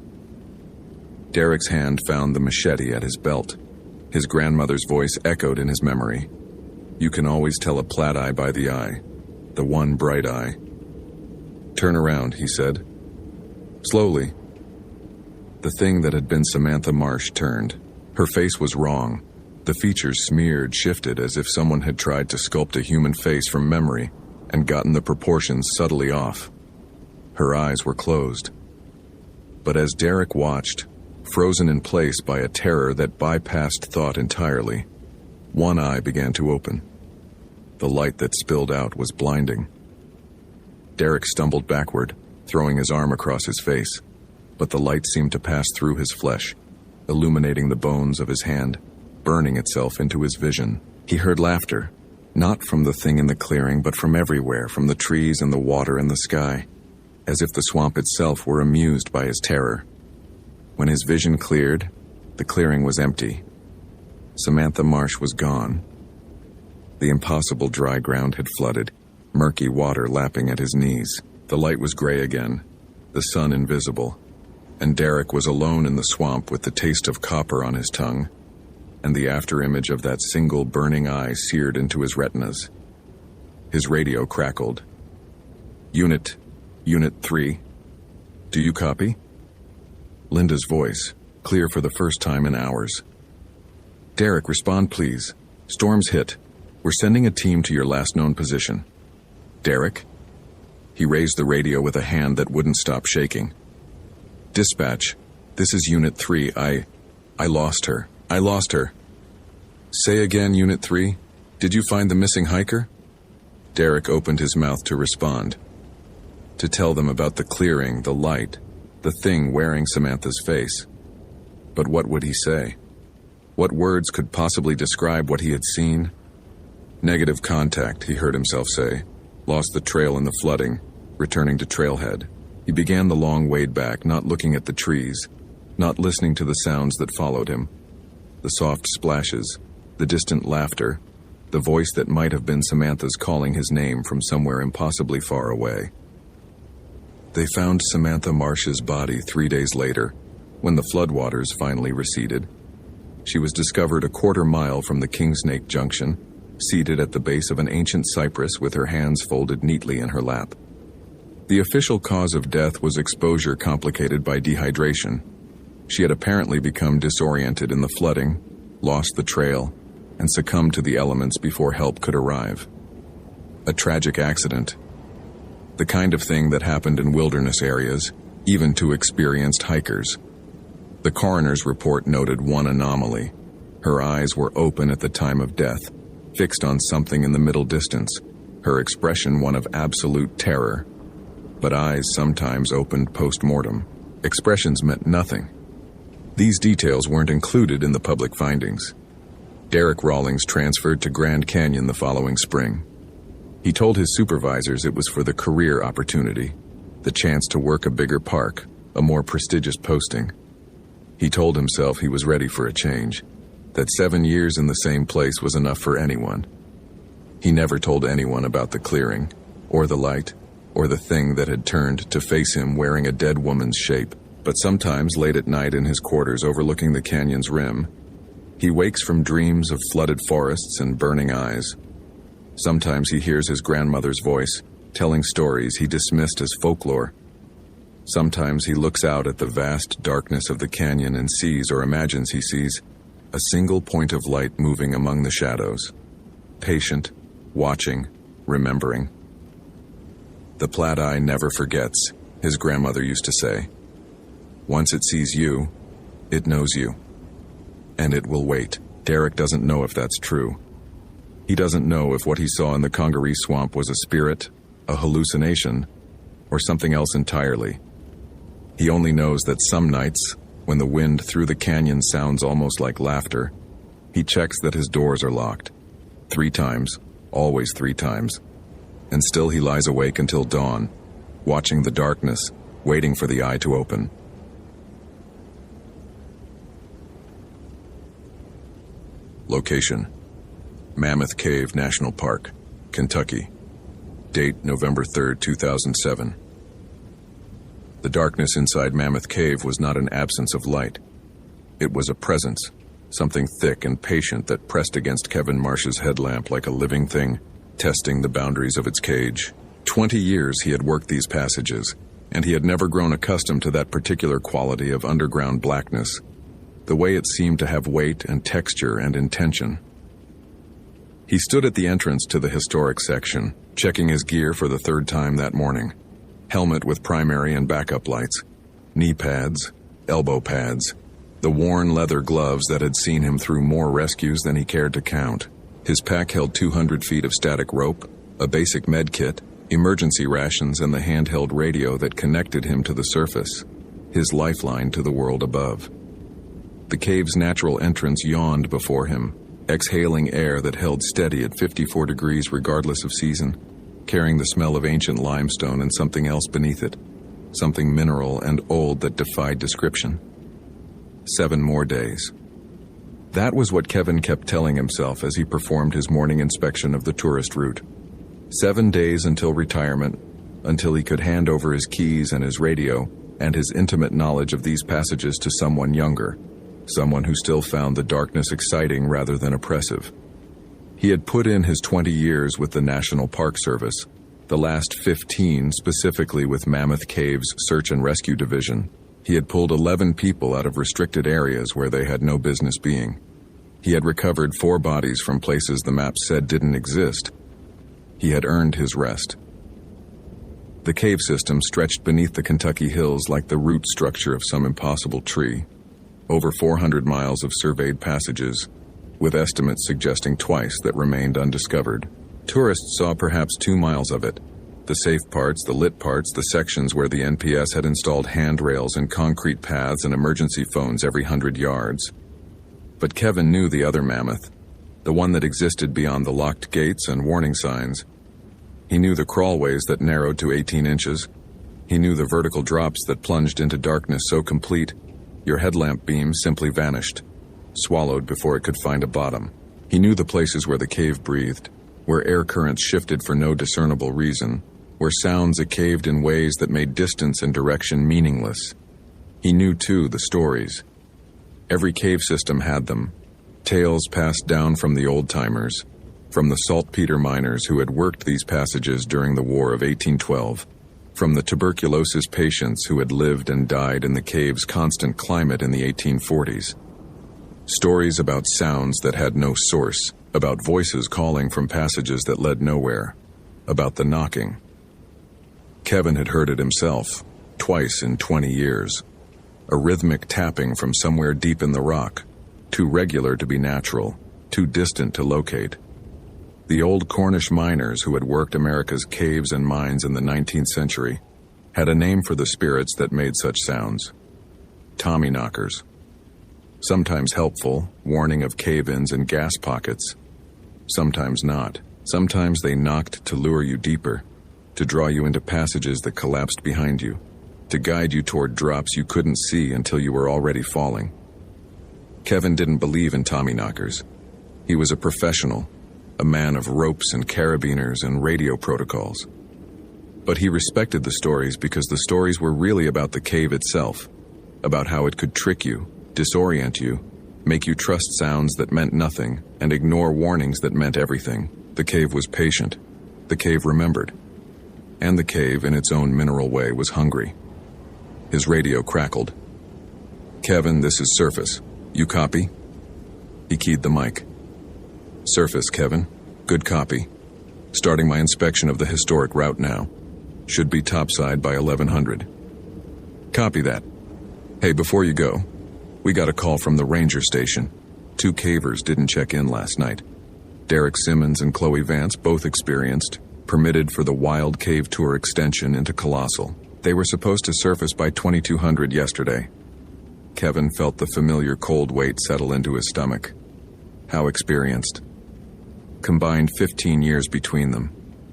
Derek's hand found the machete at his belt. His grandmother's voice echoed in his memory. "You can always tell a plat eye by the eye, the one bright eye." "Turn around," he said. Slowly. The thing that had been Samantha Marsh turned. Her face was wrong. The features smeared, shifted, as if someone had tried to sculpt a human face from memory and gotten the proportions subtly off. Her eyes were closed. But as Derek watched, frozen in place by a terror that bypassed thought entirely, one eye began to open. The light that spilled out was blinding. Derek stumbled backward, throwing his arm across his face, but the light seemed to pass through his flesh, illuminating the bones of his hand, burning itself into his vision. He heard laughter, not from the thing in the clearing, but from everywhere, from the trees and the water and the sky, as if the swamp itself were amused by his terror. When his vision cleared, the clearing was empty. Samantha Marsh was gone. The impossible dry ground had flooded, murky water lapping at his knees. The light was gray again, the sun invisible, and Derek was alone in the swamp with the taste of copper on his tongue, and the afterimage of that single burning eye seared into his retinas. His radio crackled. Unit 3. Do you copy?" Linda's voice, clear for the first time in hours. "Derek, respond please. Storm's hit. We're sending a team to your last known position." "Derek?" He raised the radio with a hand that wouldn't stop shaking. "Dispatch, this is Unit 3. I lost her. I lost her." "Say again, Unit 3. Did you find the missing hiker?" Derek opened his mouth to respond, to tell them about the clearing, the light, the thing wearing Samantha's face. But what would he say? What words could possibly describe what he had seen? "Negative contact," he heard himself say. "Lost the trail in the flooding, returning to trailhead." He began the long wade back, not looking at the trees, not listening to the sounds that followed him. The soft splashes, the distant laughter, the voice that might have been Samantha's calling his name from somewhere impossibly far away. They found Samantha Marsh's body 3 days later, when the floodwaters finally receded. She was discovered a quarter-mile from the Kingsnake Junction, seated at the base of an ancient cypress with her hands folded neatly in her lap. The official cause of death was exposure complicated by dehydration. She had apparently become disoriented in the flooding, lost the trail, and succumbed to the elements before help could arrive. A tragic accident. The kind of thing that happened in wilderness areas, even to experienced hikers. The coroner's report noted one anomaly. Her eyes were open at the time of death, fixed on something in the middle distance, her expression one of absolute terror. But eyes sometimes opened post-mortem. Expressions meant nothing. These details weren't included in the public findings. Derek Rawlings transferred to Grand Canyon the following spring. He told his supervisors it was for the career opportunity, the chance to work a bigger park, a more prestigious posting. He told himself he was ready for a change, that 7 years in the same place was enough for anyone. He never told anyone about the clearing, or the light, or the thing that had turned to face him wearing a dead woman's shape. But sometimes late at night in his quarters overlooking the canyon's rim, he wakes from dreams of flooded forests and burning eyes. Sometimes he hears his grandmother's voice, telling stories he dismissed as folklore. Sometimes he looks out at the vast darkness of the canyon and sees, or imagines he sees, a single point of light moving among the shadows. Patient, watching, remembering. The plat eye never forgets, his grandmother used to say. Once it sees you, it knows you. And it will wait. Derek doesn't know if that's true. He doesn't know if what he saw in the Congaree swamp was a spirit, a hallucination, or something else entirely. He only knows that some nights, when the wind through the canyon sounds almost like laughter, he checks that his doors are locked. 3 times, always 3 times. And still he lies awake until dawn, watching the darkness, waiting for the eye to open. Location: Mammoth Cave National Park, Kentucky. Date: November 3, 2007. The darkness inside Mammoth Cave was not an absence of light. It was a presence, something thick and patient that pressed against Kevin Marsh's headlamp like a living thing, testing the boundaries of its cage. 20 years he had worked these passages, and he had never grown accustomed to that particular quality of underground blackness, the way it seemed to have weight and texture and intention. He stood at the entrance to the historic section, checking his gear for the 3rd time that morning. Helmet with primary and backup lights, knee pads, elbow pads, the worn leather gloves that had seen him through more rescues than he cared to count. His pack held 200 feet of static rope, a basic med kit, emergency rations, and the handheld radio that connected him to the surface, his lifeline to the world above. The cave's natural entrance yawned before him, exhaling air that held steady at 54 degrees regardless of season, carrying the smell of ancient limestone and something else beneath it, something mineral and old that defied description. 7 more days. That was what Kevin kept telling himself as he performed his morning inspection of the tourist route. 7 days until retirement, until he could hand over his keys and his radio and his intimate knowledge of these passages to someone younger, someone who still found the darkness exciting rather than oppressive. He had put in his 20 years with the National Park Service, the last 15 specifically with Mammoth Cave's Search and Rescue Division. He had pulled 11 people out of restricted areas where they had no business being. He had recovered 4 bodies from places the map said didn't exist. He had earned his rest. The cave system stretched beneath the Kentucky hills like the root structure of some impossible tree. Over 400 miles of surveyed passages, with estimates suggesting twice that remained undiscovered. Tourists saw perhaps 2 miles of it. The safe parts, the lit parts, the sections where the NPS had installed handrails and concrete paths and emergency phones every 100 yards. But Kevin knew the other mammoth, the one that existed beyond the locked gates and warning signs. He knew the crawlways that narrowed to 18 inches. He knew the vertical drops that plunged into darkness so complete, your headlamp beam simply vanished, swallowed before it could find a bottom. He knew the places where the cave breathed, where air currents shifted for no discernible reason, where sounds caved in ways that made distance and direction meaningless. He knew, too, the stories. Every cave system had them, tales passed down from the old-timers, from the saltpeter miners who had worked these passages during the War of 1812, from the tuberculosis patients who had lived and died in the cave's constant climate in the 1840s. Stories about sounds that had no source, about voices calling from passages that led nowhere, about the knocking. Kevin had heard it himself, twice in 20 years. A rhythmic tapping from somewhere deep in the rock, too regular to be natural, too distant to locate. The old Cornish miners who had worked America's caves and mines in the 19th century had a name for the spirits that made such sounds. Tommy knockers. Sometimes helpful, warning of cave-ins and gas pockets. Sometimes not. Sometimes they knocked to lure you deeper, to draw you into passages that collapsed behind you, to guide you toward drops you couldn't see until you were already falling. Kevin didn't believe in Tommy knockers. He was a professional, a man of ropes and carabiners and radio protocols. But he respected the stories because the stories were really about the cave itself, about how it could trick you, disorient you, make you trust sounds that meant nothing and ignore warnings that meant everything. The cave was patient. The cave remembered. And the cave, in its own mineral way, was hungry. His radio crackled. "Kevin, this is Surface. You copy?" He keyed the mic. "Surface, Kevin. Good copy. Starting my inspection of the historic route now. Should be topside by 1100. Copy that. Hey, before you go, we got a call from the ranger station. 2 cavers didn't check in last night. Derek Simmons and Chloe Vance, both experienced, permitted for the Wild Cave Tour extension into Colossal. They were supposed to surface by 2200 yesterday. Kevin felt the familiar cold weight settle into his stomach. How experienced. Combined 15 years between them.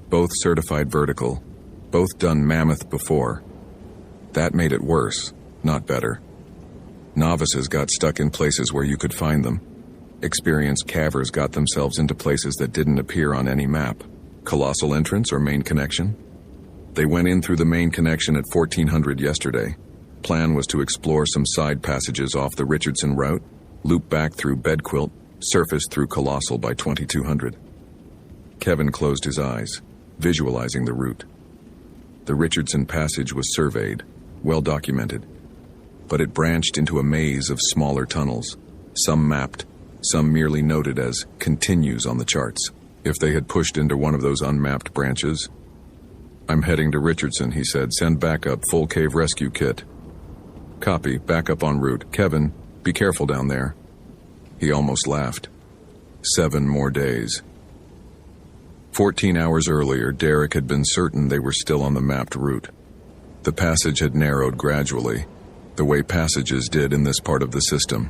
Both certified vertical. Both done mammoth before. That made it worse, not better. Novices got stuck in places where you could find them. Experienced cavers got themselves into places that didn't appear on any map. Colossal entrance or main connection? They went in through the main connection at 1400 yesterday. Plan was to explore some side passages off the Richardson route, loop back through Bedquilt, surface through Colossal by 2200. Kevin closed his eyes, visualizing the route. The Richardson passage was surveyed, well documented, but it branched into a maze of smaller tunnels, some mapped, some merely noted as continues on the charts. If they had pushed into one of those unmapped branches... I'm heading to Richardson, he said. Send backup, full cave rescue kit. Copy, backup en route. Kevin, be careful down there. He almost laughed. 7 more days. 14 hours earlier, Derek had been certain they were still on the mapped route. The passage had narrowed gradually, the way passages did in this part of the system.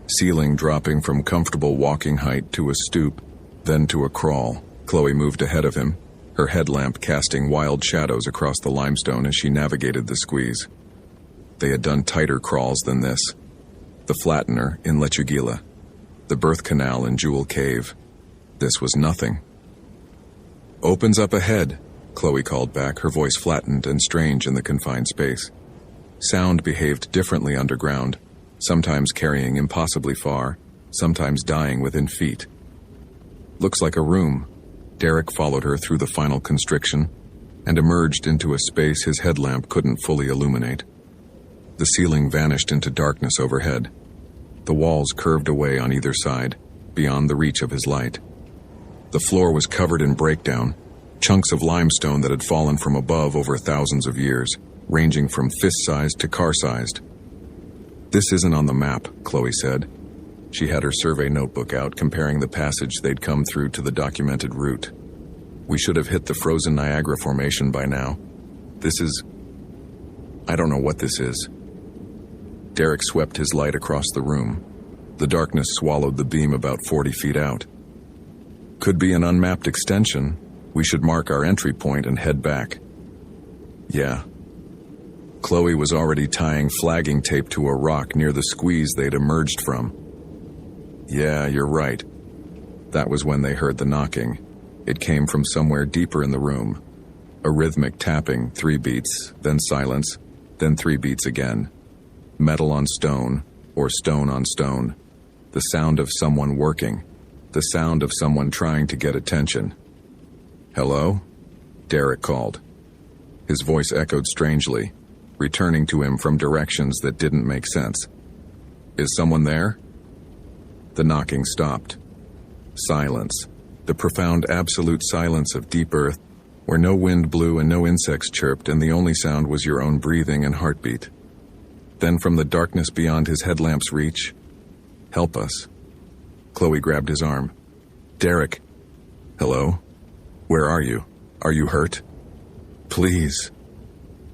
Ceiling dropping from comfortable walking height to a stoop, then to a crawl. Chloe moved ahead of him, her headlamp casting wild shadows across the limestone as she navigated the squeeze. They had done tighter crawls than this. The Flattener in Lechugila, the birth canal in Jewel Cave. This was nothing. Opens up ahead, Chloe called back, her voice flattened and strange in the confined space. Sound behaved differently underground, sometimes carrying impossibly far, sometimes dying within feet. Looks like a room. Derek followed her through the final constriction and emerged into a space his headlamp couldn't fully illuminate. The ceiling vanished into darkness overhead. The walls curved away on either side, beyond the reach of his light. The floor was covered in breakdown, chunks of limestone that had fallen from above over thousands of years, ranging from fist-sized to car-sized. This isn't on the map, Chloe said. She had her survey notebook out, comparing the passage they'd come through to the documented route. We should have hit the frozen Niagara Formation by now. I don't know what this is. Derek swept his light across the room. The darkness swallowed the beam about 40 feet out. Could be an unmapped extension. We should mark our entry point and head back. Yeah. Chloe was already tying flagging tape to a rock near the squeeze they'd emerged from. Yeah, you're right. That was when they heard the knocking. It came from somewhere deeper in the room. A rhythmic tapping, 3 beats, then silence, then 3 beats again. Metal on stone, or stone on stone. The sound of someone working. The sound of someone trying to get attention. Hello? Derek called. His voice echoed strangely, returning to him from directions that didn't make sense. Is someone there? The knocking stopped. Silence. The profound absolute silence of deep earth, where no wind blew and no insects chirped, and the only sound was your own breathing and heartbeat. Then from the darkness beyond his headlamp's reach, help us. Chloe grabbed his arm. Derek. Hello? Where are you? Are you hurt? Please.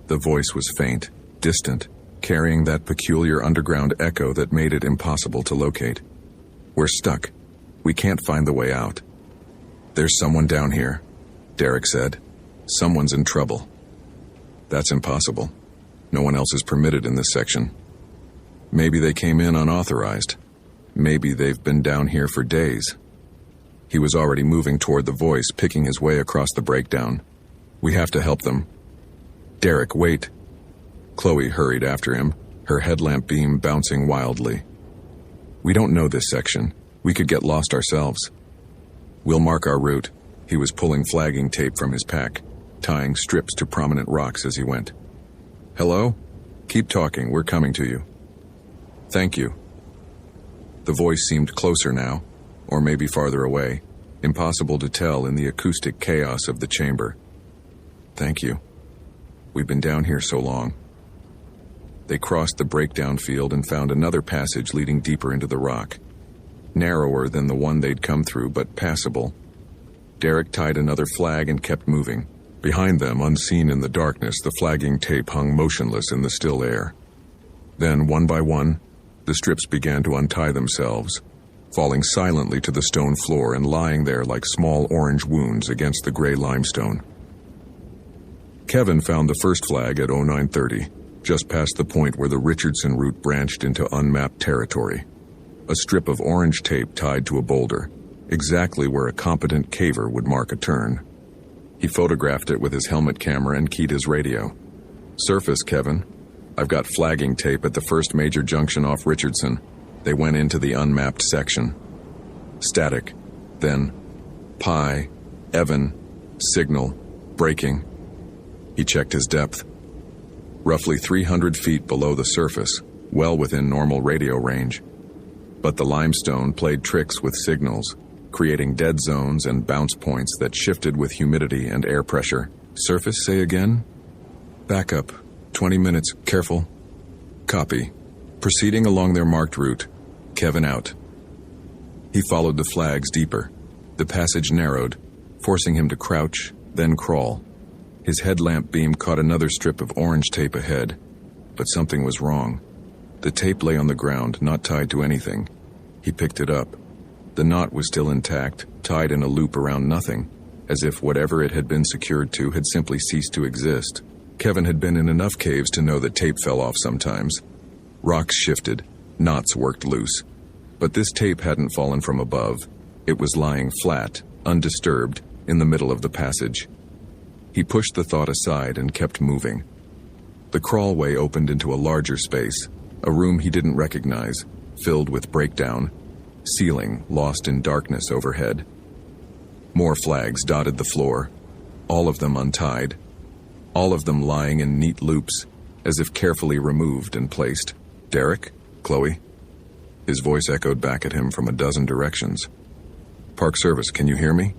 The voice was faint, distant, carrying that peculiar underground echo that made it impossible to locate. We're stuck. We can't find the way out. There's someone down here, Derek said. Someone's in trouble. That's impossible. No one else is permitted in this section. Maybe they came in unauthorized. Maybe they've been down here for days. He was already moving toward the voice, picking his way across the breakdown. We have to help them. Derek, wait. Chloe hurried after him, her headlamp beam bouncing wildly. We don't know this section. We could get lost ourselves. We'll mark our route. He was pulling flagging tape from his pack, tying strips to prominent rocks as he went. Hello? Keep talking. We're coming to you. Thank you. The voice seemed closer now, or maybe farther away, impossible to tell in the acoustic chaos of the chamber. Thank you. We've been down here so long. They crossed the breakdown field and found another passage leading deeper into the rock. Narrower than the one they'd come through, but passable. Derek tied another flag and kept moving. Behind them, unseen in the darkness, the flagging tape hung motionless in the still air. Then, one by one, the strips began to untie themselves, falling silently to the stone floor and lying there like small orange wounds against the gray limestone. Kevin found the first flag at 0930, just past the point where the Richardson route branched into unmapped territory. A strip of orange tape tied to a boulder, exactly where a competent caver would mark a turn. He photographed it with his helmet camera and keyed his radio. "Surface, Kevin. I've got flagging tape at the first major junction off Richardson." They went into the unmapped section. Static. Then, Pi, Evan, signal, braking. He checked his depth. Roughly 300 feet below the surface, well within normal radio range. But the limestone played tricks with signals, creating dead zones and bounce points that shifted with humidity and air pressure. "Surface, say again?" "Back up. 20 minutes. Careful." "Copy." Proceeding along their marked route. Kevin out. He followed the flags deeper. The passage narrowed, forcing him to crouch, then crawl. His headlamp beam caught another strip of orange tape ahead, but something was wrong. The tape lay on the ground, not tied to anything. He picked it up. The knot was still intact, tied in a loop around nothing, as if whatever it had been secured to had simply ceased to exist. Kevin had been in enough caves to know that tape fell off sometimes. Rocks shifted, knots worked loose. But this tape hadn't fallen from above. It was lying flat, undisturbed, in the middle of the passage. He pushed the thought aside and kept moving. The crawlway opened into a larger space, a room he didn't recognize, filled with breakdown, ceiling lost in darkness overhead. More flags dotted the floor, all of them untied, all of them lying in neat loops, as if carefully removed and placed. "Derek? Chloe?" His voice echoed back at him from a dozen directions. "Park Service, can you hear me?"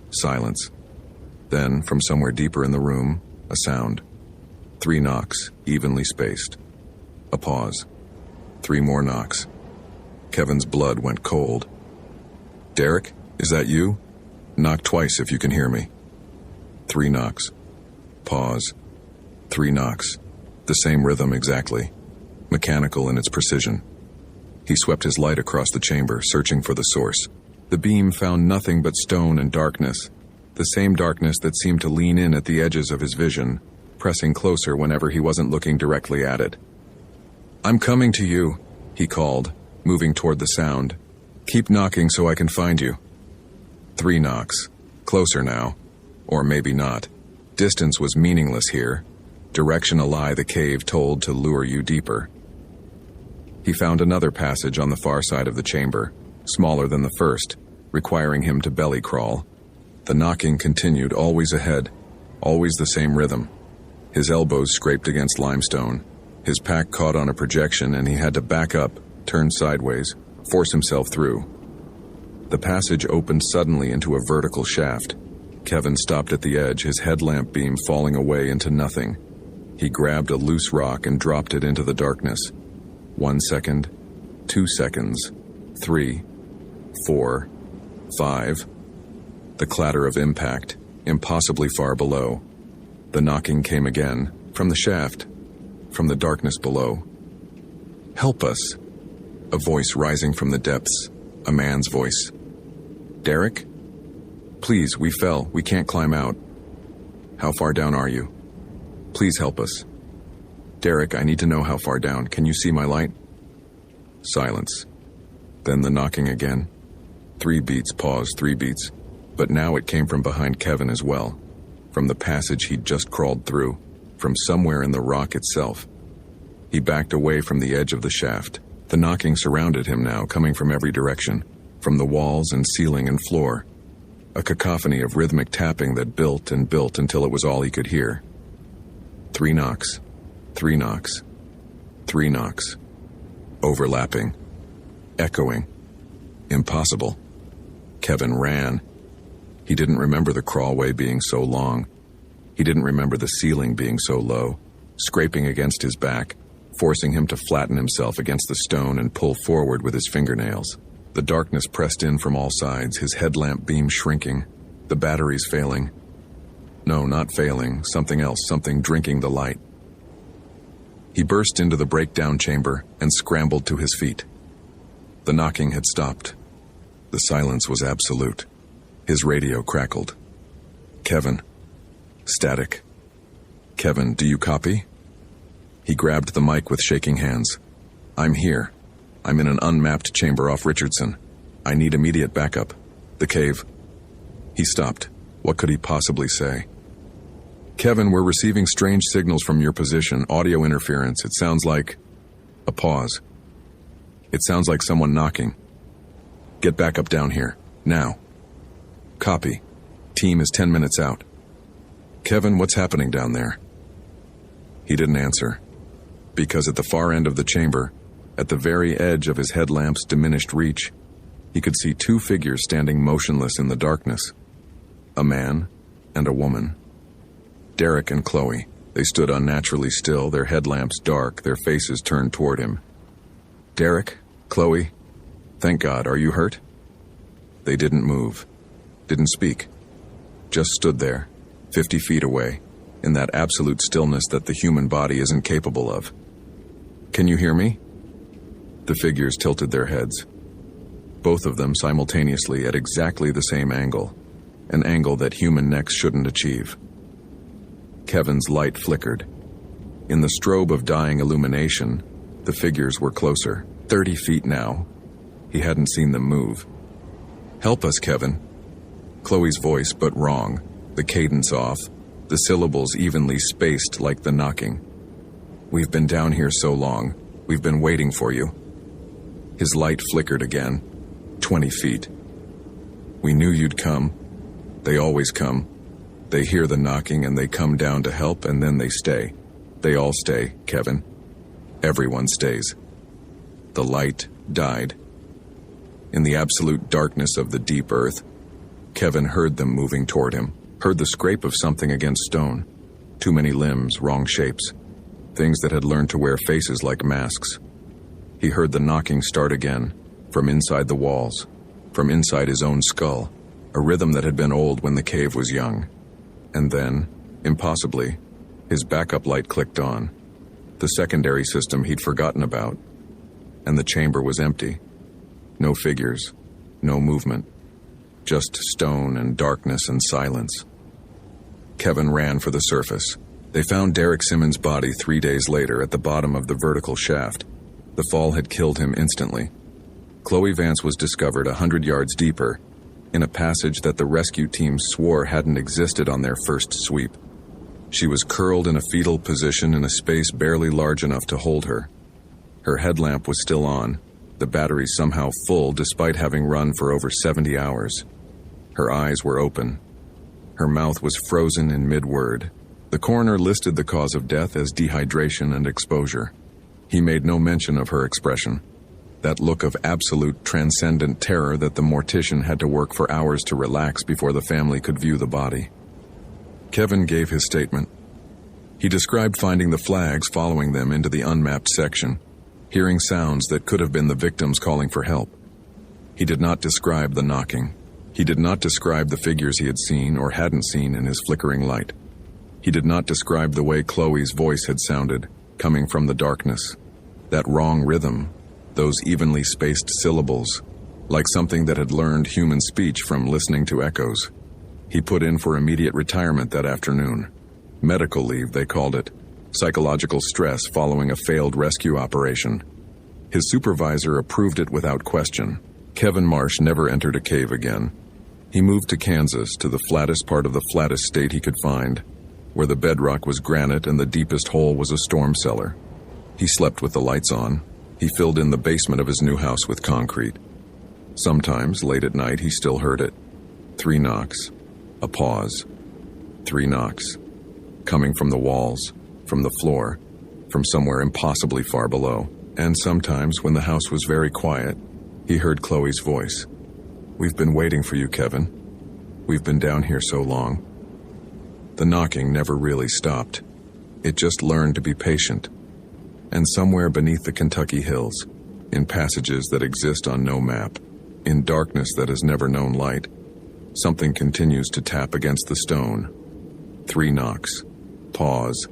Silence. Then, from somewhere deeper in the room, a sound. 3 knocks, evenly spaced. A pause. 3 more knocks. Kevin's blood went cold. "Derek, is that you? Knock twice if you can hear me." 3 knocks. Pause. 3 knocks. The same rhythm exactly. Mechanical in its precision. He swept his light across the chamber, searching for the source. The beam found nothing but stone and darkness. The same darkness that seemed to lean in at the edges of his vision, pressing closer whenever he wasn't looking directly at it. "I'm coming to you," he called, moving toward the sound. "Keep knocking so I can find you." 3 knocks. Closer now. Or maybe not. Distance was meaningless here. Direction a lie the cave told to lure you deeper. He found another passage on the far side of the chamber, smaller than the first, requiring him to belly crawl. The knocking continued, always ahead, always the same rhythm. His elbows scraped against limestone. His pack caught on a projection and he had to back up, turn sideways, force himself through. The passage opened suddenly into a vertical shaft. Kevin stopped at the edge, his headlamp beam falling away into nothing. He grabbed a loose rock and dropped it into the darkness. 1 second, 2 seconds, 3, 4, 5. The clatter of impact, impossibly far below. The knocking came again, from the shaft, from the darkness below. "Help us!" A voice rising from the depths, a man's voice. "Derek? Please, we fell. We can't climb out." "How far down are you?" "Please help us." "Derek, I need to know how far down. Can you see my light?" Silence. Then the knocking again. 3 beats, pause, 3 beats. But now it came from behind Kevin as well. From the passage he'd just crawled through. From somewhere in the rock itself. He backed away from the edge of the shaft. The knocking surrounded him now, coming from every direction. From the walls and ceiling and floor. A cacophony of rhythmic tapping that built and built until it was all he could hear. 3 knocks. 3 knocks. 3 knocks. Overlapping. Echoing. Impossible. Kevin ran. He didn't remember the crawlway being so long. He didn't remember the ceiling being so low, scraping against his back, forcing him to flatten himself against the stone and pull forward with his fingernails. The darkness pressed in from all sides, his headlamp beam shrinking, the batteries failing. No, not failing, something else, something drinking the light. He burst into the breakdown chamber and scrambled to his feet. The knocking had stopped. The silence was absolute. His radio crackled. Kevin. Static. Kevin, do you copy? He grabbed the mic with shaking hands. I'm here. I'm in an unmapped chamber off Richardson. I need immediate backup. The cave. He stopped. What could he possibly say? Kevin, we're receiving strange signals from your position, audio interference. It sounds like... A pause. It sounds like someone knocking. Get back up down here. Now. Copy. Team is 10 minutes out. Kevin, what's happening down there? He didn't answer. Because at the far end of the chamber, at the very edge of his headlamp's diminished reach, he could see two figures standing motionless in the darkness. A man and a woman. Derek and Chloe. They stood unnaturally still, their headlamps dark, their faces turned toward him. Derek? Chloe? Thank God, are you hurt? They didn't move. Didn't speak. Just stood there, 50 feet away, in that absolute stillness that the human body isn't capable of. Can you hear me? The figures tilted their heads. Both of them simultaneously at exactly the same angle, an angle that human necks shouldn't achieve. Kevin's light flickered. In the strobe of dying illumination, the figures were closer, 30 feet now. He hadn't seen them move. Help us, Kevin. Chloe's voice, but wrong, the cadence off, the syllables evenly spaced like the knocking. We've been down here so long. We've been waiting for you. His light flickered again. 20 feet. We knew you'd come. They always come. They hear the knocking and they come down to help and then they stay. They all stay, Kevin. Everyone stays. The light died. In the absolute darkness of the deep earth, Kevin heard them moving toward him, heard the scrape of something against stone. Too many limbs, wrong shapes. Things that had learned to wear faces like masks. He heard the knocking start again, from inside the walls, from inside his own skull, a rhythm that had been old when the cave was young. And then, impossibly, his backup light clicked on, the secondary system he'd forgotten about, and the chamber was empty. No figures, no movement, just stone and darkness and silence. Kevin ran for the surface. They found Derek Simmons' body 3 days later at the bottom of the vertical shaft. The fall had killed him instantly. Chloe Vance was discovered 100 yards deeper, in a passage that the rescue team swore hadn't existed on their first sweep. She was curled in a fetal position in a space barely large enough to hold her. Her headlamp was still on, the battery somehow full despite having run for over 70 hours. Her eyes were open. Her mouth was frozen in mid-word. The coroner listed the cause of death as dehydration and exposure. He made no mention of her expression, that look of absolute transcendent terror that the mortician had to work for hours to relax before the family could view the body. Kevin gave his statement. He described finding the flags following them into the unmapped section, hearing sounds that could have been the victims calling for help. He did not describe the knocking. He did not describe the figures he had seen or hadn't seen in his flickering light. He did not describe the way Chloe's voice had sounded, coming from the darkness. That wrong rhythm, those evenly spaced syllables, like something that had learned human speech from listening to echoes. He put in for immediate retirement that afternoon. Medical leave, they called it. Psychological stress following a failed rescue operation. His supervisor approved it without question. Kevin Marsh never entered a cave again. He moved to Kansas, to the flattest part of the flattest state he could find, where the bedrock was granite and the deepest hole was a storm cellar. He slept with the lights on. He filled in the basement of his new house with concrete. Sometimes, late at night, he still heard it. 3 knocks. A pause. 3 knocks. Coming from the walls, from the floor, from somewhere impossibly far below. And sometimes, when the house was very quiet, he heard Chloe's voice. We've been waiting for you, Kevin. We've been down here so long. The knocking never really stopped. It just learned to be patient. And somewhere beneath the Kentucky hills, in passages that exist on no map, in darkness that has never known light, something continues to tap against the stone. 3 knocks. Pause.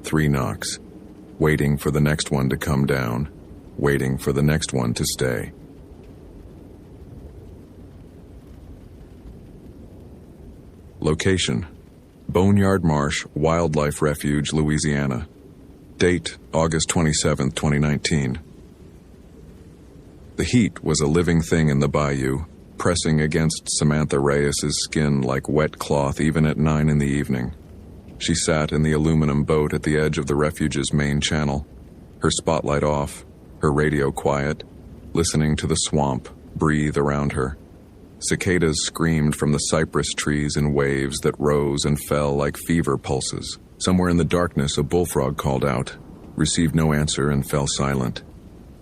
3 knocks. Waiting for the next one to come down. Waiting for the next one to stay. Location: Boneyard Marsh Wildlife Refuge, Louisiana. Date: August 27, 2019. The heat was a living thing in the bayou, pressing against Samantha Reyes's skin like wet cloth even at 9 in the evening. She sat in the aluminum boat at the edge of the refuge's main channel, her spotlight off, her radio quiet, listening to the swamp breathe around her. Cicadas screamed from the cypress trees in waves that rose and fell like fever pulses. Somewhere in the darkness, a bullfrog called out, received no answer, and fell silent.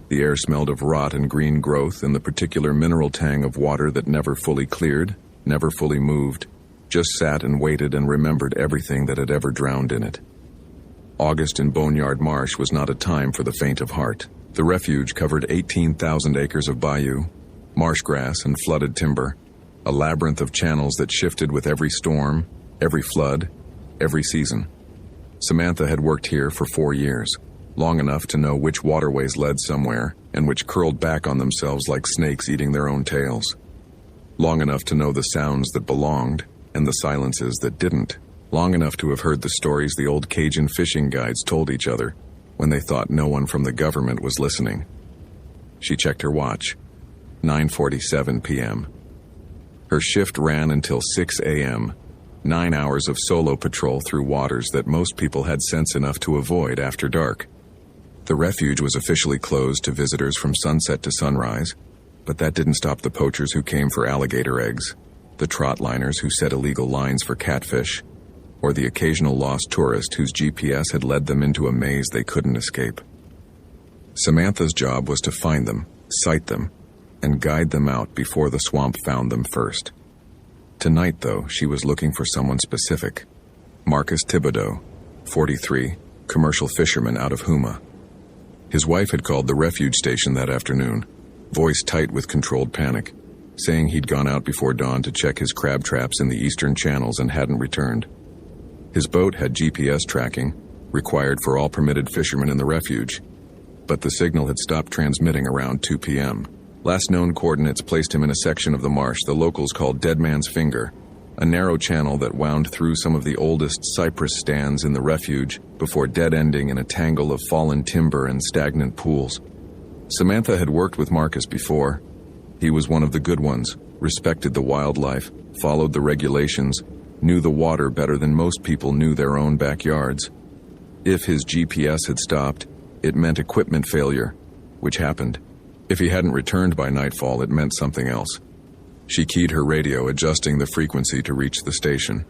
The air smelled of rot and green growth and the particular mineral tang of water that never fully cleared, never fully moved, just sat and waited and remembered everything that had ever drowned in it. August in Boneyard Marsh was not a time for the faint of heart. The refuge covered 18,000 acres of bayou, marsh grass and flooded timber, a labyrinth of channels that shifted with every storm, every flood, every season. Samantha had worked here for 4 years, long enough to know which waterways led somewhere and which curled back on themselves like snakes eating their own tails. Long enough to know the sounds that belonged and the silences that didn't. Long enough to have heard the stories the old Cajun fishing guides told each other when they thought no one from the government was listening. She checked her watch. 9:47 p.m. Her shift ran until 6 a.m., 9 hours of solo patrol through waters that most people had sense enough to avoid after dark. The refuge was officially closed to visitors from sunset to sunrise, but that didn't stop the poachers who came for alligator eggs, the trotliners who set illegal lines for catfish, or the occasional lost tourist whose GPS had led them into a maze they couldn't escape. Samantha's job was to find them, sight them, and guide them out before the swamp found them first. Tonight, though, she was looking for someone specific. Marcus Thibodeau, 43, commercial fisherman out of Houma. His wife had called the refuge station that afternoon, voice tight with controlled panic, saying he'd gone out before dawn to check his crab traps in the eastern channels and hadn't returned. His boat had GPS tracking, required for all permitted fishermen in the refuge, but the signal had stopped transmitting around 2 p.m. Last known coordinates placed him in a section of the marsh the locals called Dead Man's Finger, a narrow channel that wound through some of the oldest cypress stands in the refuge before dead-ending in a tangle of fallen timber and stagnant pools. Samantha had worked with Marcus before. He was one of the good ones, respected the wildlife, followed the regulations, knew the water better than most people knew their own backyards. If his GPS had stopped, it meant equipment failure, which happened. If he hadn't returned by nightfall, it meant something else. She keyed her radio, adjusting the frequency to reach the station.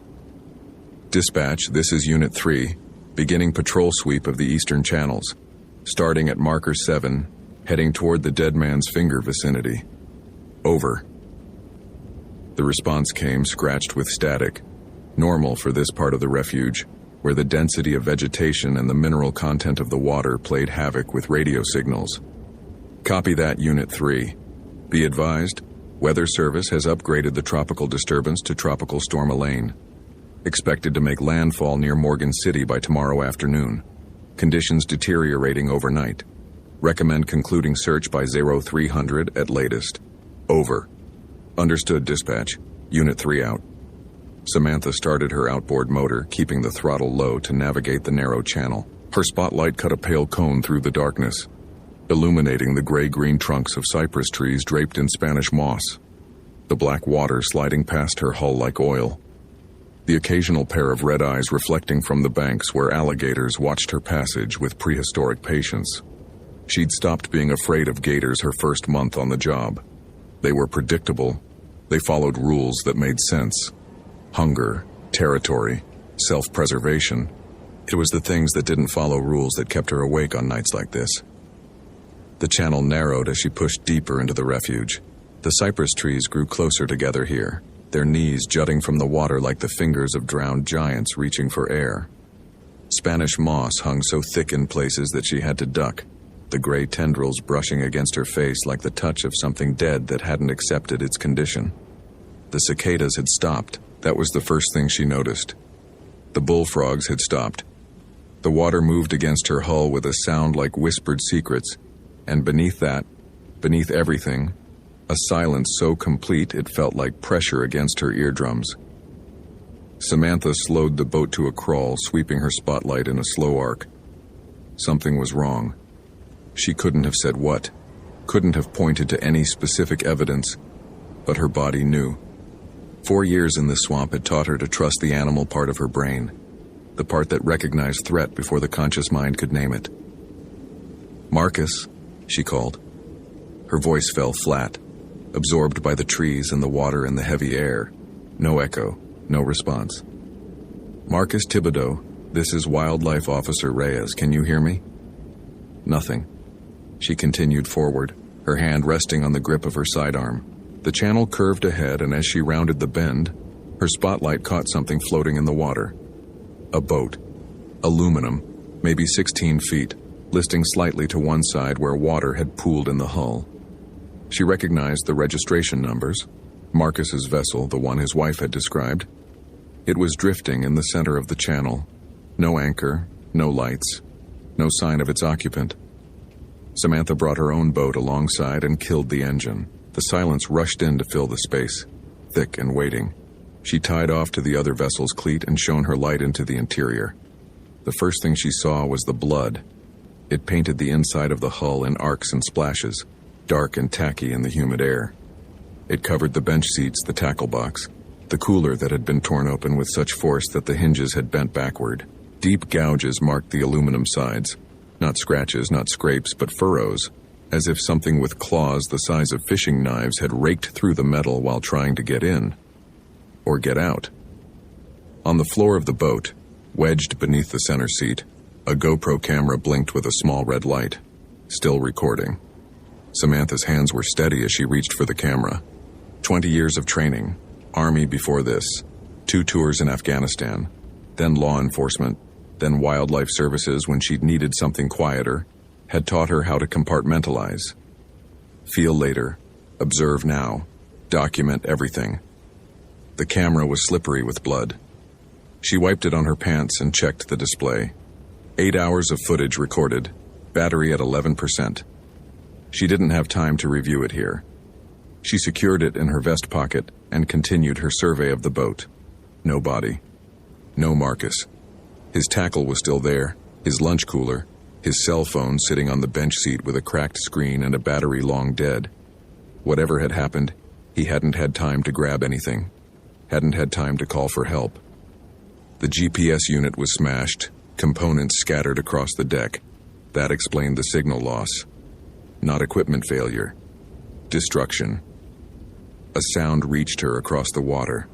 Dispatch, this is Unit 3, beginning patrol sweep of the eastern channels, starting at marker 7, heading toward the Dead Man's Finger vicinity. Over. The response came scratched with static, normal for this part of the refuge, where the density of vegetation and the mineral content of the water played havoc with radio signals. Copy that, Unit 3. Be advised, Weather Service has upgraded the tropical disturbance to Tropical Storm Elaine. Expected to make landfall near Morgan City by tomorrow afternoon. Conditions deteriorating overnight. Recommend concluding search by 0300 at latest. Over. Understood, dispatch. Unit 3 out. Samantha started her outboard motor, keeping the throttle low to navigate the narrow channel. Her spotlight cut a pale cone through the darkness, illuminating the gray-green trunks of cypress trees draped in Spanish moss, the black water sliding past her hull like oil, the occasional pair of red eyes reflecting from the banks where alligators watched her passage with prehistoric patience. She'd stopped being afraid of gators her first month on the job. They were predictable. They followed rules that made sense. Hunger, territory, self-preservation. It was the things that didn't follow rules that kept her awake on nights like this. The channel narrowed as she pushed deeper into the refuge. The cypress trees grew closer together here, their knees jutting from the water like the fingers of drowned giants reaching for air. Spanish moss hung so thick in places that she had to duck, the gray tendrils brushing against her face like the touch of something dead that hadn't accepted its condition. The cicadas had stopped. That was the first thing she noticed. The bullfrogs had stopped. The water moved against her hull with a sound like whispered secrets, and beneath that, beneath everything, a silence so complete it felt like pressure against her eardrums. Samantha slowed the boat to a crawl, sweeping her spotlight in a slow arc. Something was wrong. She couldn't have said what, couldn't have pointed to any specific evidence, but her body knew. 4 years in this swamp had taught her to trust the animal part of her brain, the part that recognized threat before the conscious mind could name it. "Marcus," she called. Her voice fell flat, absorbed by the trees and the water and the heavy air. No echo, no response. "Marcus Thibodeau, this is Wildlife Officer Reyes. Can you hear me?" Nothing. She continued forward, her hand resting on the grip of her sidearm. The channel curved ahead, and as she rounded the bend, her spotlight caught something floating in the water. A boat. Aluminum, maybe 16 feet, listing slightly to one side where water had pooled in the hull. She recognized the registration numbers. Marcus's vessel, the one his wife had described. It was drifting in the center of the channel. No anchor, no lights, no sign of its occupant. Samantha brought her own boat alongside and killed the engine. The silence rushed in to fill the space, thick and waiting. She tied off to the other vessel's cleat and shone her light into the interior. The first thing she saw was the blood. It painted the inside of the hull in arcs and splashes, dark and tacky in the humid air. It covered the bench seats, the tackle box, the cooler that had been torn open with such force that the hinges had bent backward. Deep gouges marked the aluminum sides. Not scratches, not scrapes, but furrows, as if something with claws the size of fishing knives had raked through the metal while trying to get in. Or get out. On the floor of the boat, wedged beneath the center seat, a GoPro camera blinked with a small red light, still recording. Samantha's hands were steady as she reached for the camera. 20 years of training, Army before this, 2 tours in Afghanistan, then law enforcement, then wildlife services when she'd needed something quieter, had taught her how to compartmentalize. Feel later, observe now, document everything. The camera was slippery with blood. She wiped it on her pants and checked the display. 8 hours of footage recorded, battery at 11%. She didn't have time to review it here. She secured it in her vest pocket and continued her survey of the boat. No body. No Marcus. His tackle was still there, his lunch cooler, his cell phone sitting on the bench seat with a cracked screen and a battery long dead. Whatever had happened, he hadn't had time to grab anything. Hadn't had time to call for help. The GPS unit was smashed, components scattered across the deck. That explained the signal loss. Not equipment failure. Destruction. A sound reached her across the water.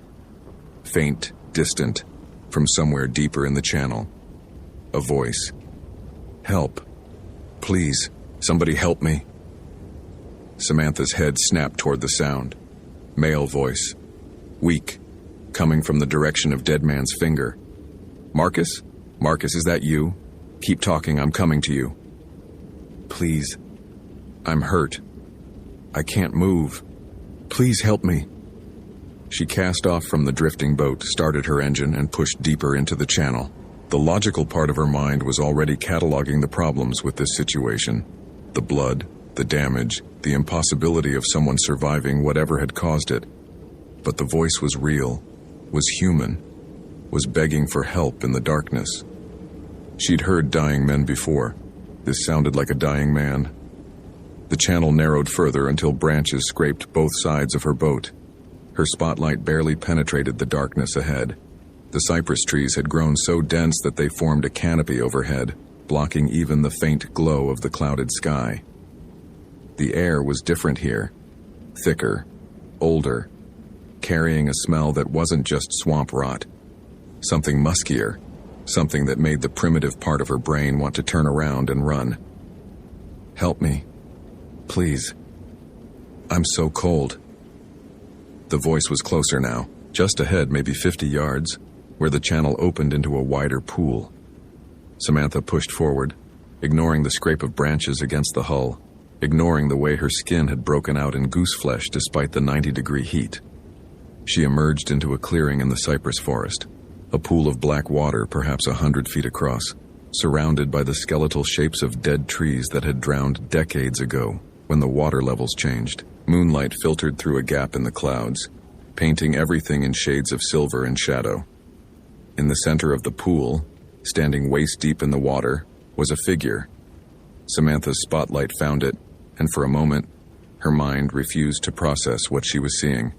Faint, distant, from somewhere deeper in the channel. A voice. "Help. Please, somebody help me." Samantha's head snapped toward the sound. Male voice. Weak, coming from the direction of Dead Man's finger. "Marcus? Marcus, is that you? Keep talking, I'm coming to you." "Please. I'm hurt. I can't move. Please help me." She cast off from the drifting boat, started her engine, and pushed deeper into the channel. The logical part of her mind was already cataloging the problems with this situation. The blood, the damage, the impossibility of someone surviving whatever had caused it. But the voice was real, was human, was begging for help in the darkness. She'd heard dying men before. This sounded like a dying man. The channel narrowed further until branches scraped both sides of her boat. Her spotlight barely penetrated the darkness ahead. The cypress trees had grown so dense that they formed a canopy overhead, blocking even the faint glow of the clouded sky. The air was different here. Thicker, older, carrying a smell that wasn't just swamp rot. Something muskier, something that made the primitive part of her brain want to turn around and run. "Help me. Please. I'm so cold." The voice was closer now, just ahead, maybe 50 yards, where the channel opened into a wider pool. Samantha pushed forward, ignoring the scrape of branches against the hull, ignoring the way her skin had broken out in goose flesh despite the 90-degree heat. She emerged into a clearing in the cypress forest, a pool of black water perhaps 100 feet across, surrounded by the skeletal shapes of dead trees that had drowned decades ago when the water levels changed. Moonlight filtered through a gap in the clouds, painting everything in shades of silver and shadow. In the center of the pool, standing waist-deep in the water, was a figure. Samantha's spotlight found it, and for a moment, her mind refused to process what she was seeing.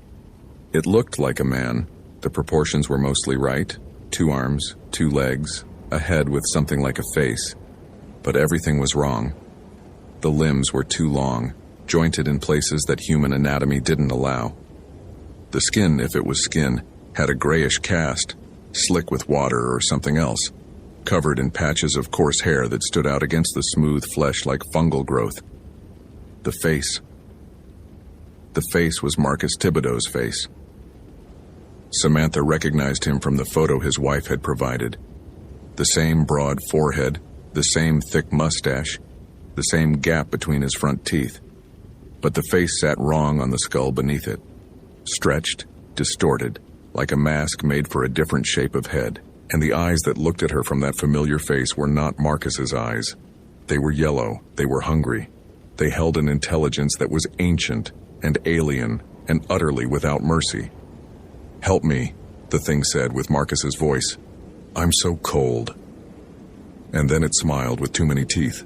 It looked like a man. The proportions were mostly right, 2 arms, 2 legs, a head with something like a face. But everything was wrong. The limbs were too long, jointed in places that human anatomy didn't allow. The skin, if it was skin, had a grayish cast, slick with water or something else, covered in patches of coarse hair that stood out against the smooth flesh like fungal growth. The face. The face was Marcus Thibodeau's face. Samantha recognized him from the photo his wife had provided. The same broad forehead, the same thick mustache, the same gap between his front teeth. But the face sat wrong on the skull beneath it, stretched, distorted, like a mask made for a different shape of head. And the eyes that looked at her from that familiar face were not Marcus's eyes. They were yellow, they were hungry. They held an intelligence that was ancient and alien and utterly without mercy. "Help me," the thing said with Marcus's voice. "I'm so cold." And then it smiled with too many teeth.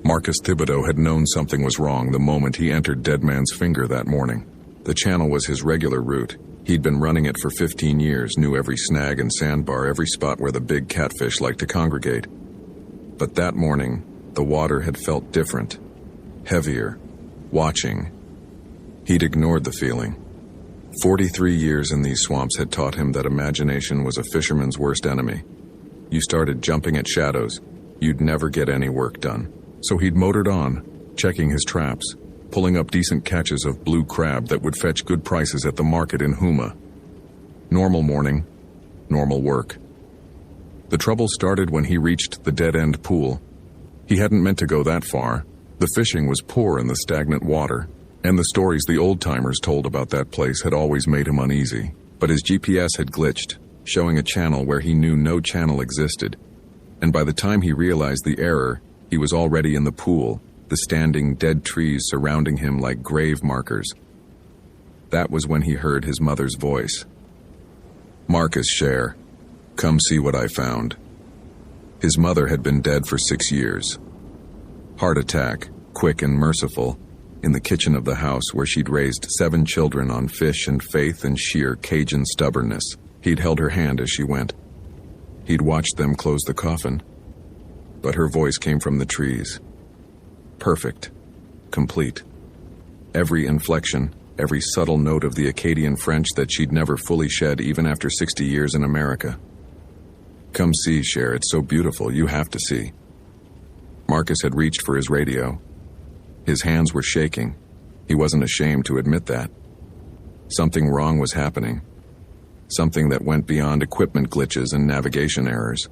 Marcus Thibodeau had known something was wrong the moment he entered Dead Man's Finger that morning. The channel was his regular route. He'd been running it for 15 years, knew every snag and sandbar, every spot where the big catfish liked to congregate. But that morning, the water had felt different, heavier, watching. He'd ignored the feeling. 43 years in these swamps had taught him that imagination was a fisherman's worst enemy. You started jumping at shadows, you'd never get any work done. So he'd motored on, checking his traps, pulling up decent catches of blue crab that would fetch good prices at the market in Houma. Normal morning, normal work. The trouble started when he reached the dead-end pool. He hadn't meant to go that far. The fishing was poor in the stagnant water, and the stories the old-timers told about that place had always made him uneasy. But his GPS had glitched, showing a channel where he knew no channel existed. And by the time he realized the error, he was already in the pool, the standing dead trees surrounding him like grave markers. That was when he heard his mother's voice. "Marcus, Cher, come see what I found." His mother had been dead for 6 years. Heart attack, quick and merciful, in the kitchen of the house where she'd raised 7 children on fish and faith and sheer Cajun stubbornness. He'd held her hand as she went. He'd watched them close the coffin. But her voice came from the trees. Perfect. Complete. Every inflection, every subtle note of the Acadian French that she'd never fully shed even after 60 years in America. "Come see, Cher, it's so beautiful, you have to see." Marcus had reached for his radio. His hands were shaking. He wasn't ashamed to admit that. Something wrong was happening. Something that went beyond equipment glitches and navigation errors.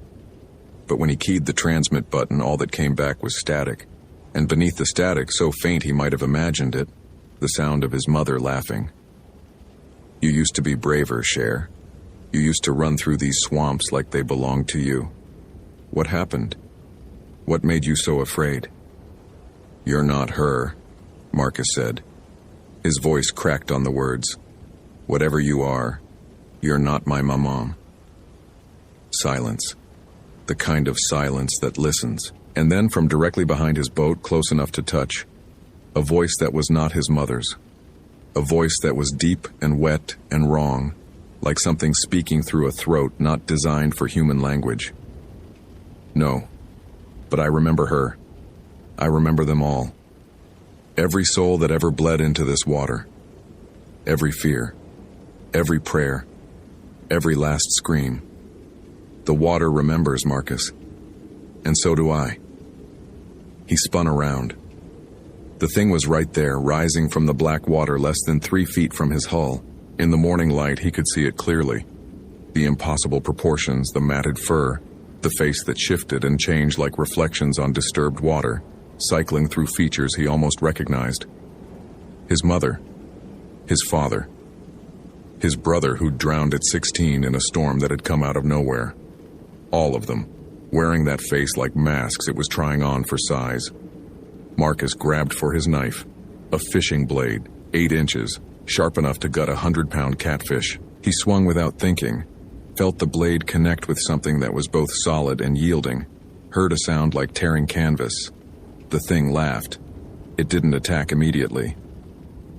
But when he keyed the transmit button, all that came back was static. And beneath the static, so faint he might have imagined it, the sound of his mother laughing. "You used to be braver, Cher. You used to run through these swamps like they belonged to you. What happened? What made you so afraid?" "You're not her," Marcus said. His voice cracked on the words. "Whatever you are, you're not my maman." Silence. The kind of silence that listens. And then from directly behind his boat, close enough to touch, a voice that was not his mother's. A voice that was deep and wet and wrong, like something speaking through a throat not designed for human language. "No, but I remember her. I remember them all. Every soul that ever bled into this water. Every fear. Every prayer. Every last scream. The water remembers, Marcus. And so do I." He spun around. The thing was right there, rising from the black water less than 3 feet from his hull. In the morning light, he could see it clearly. The impossible proportions, the matted fur, the face that shifted and changed like reflections on disturbed water, cycling through features he almost recognized. His mother, his father, his brother who'd drowned at 16 in a storm that had come out of nowhere. All of them, wearing that face like masks it was trying on for size. Marcus grabbed for his knife, a fishing blade, 8 inches, sharp enough to gut a 100-pound catfish. He swung without thinking, felt the blade connect with something that was both solid and yielding, heard a sound like tearing canvas. The thing laughed. It didn't attack immediately.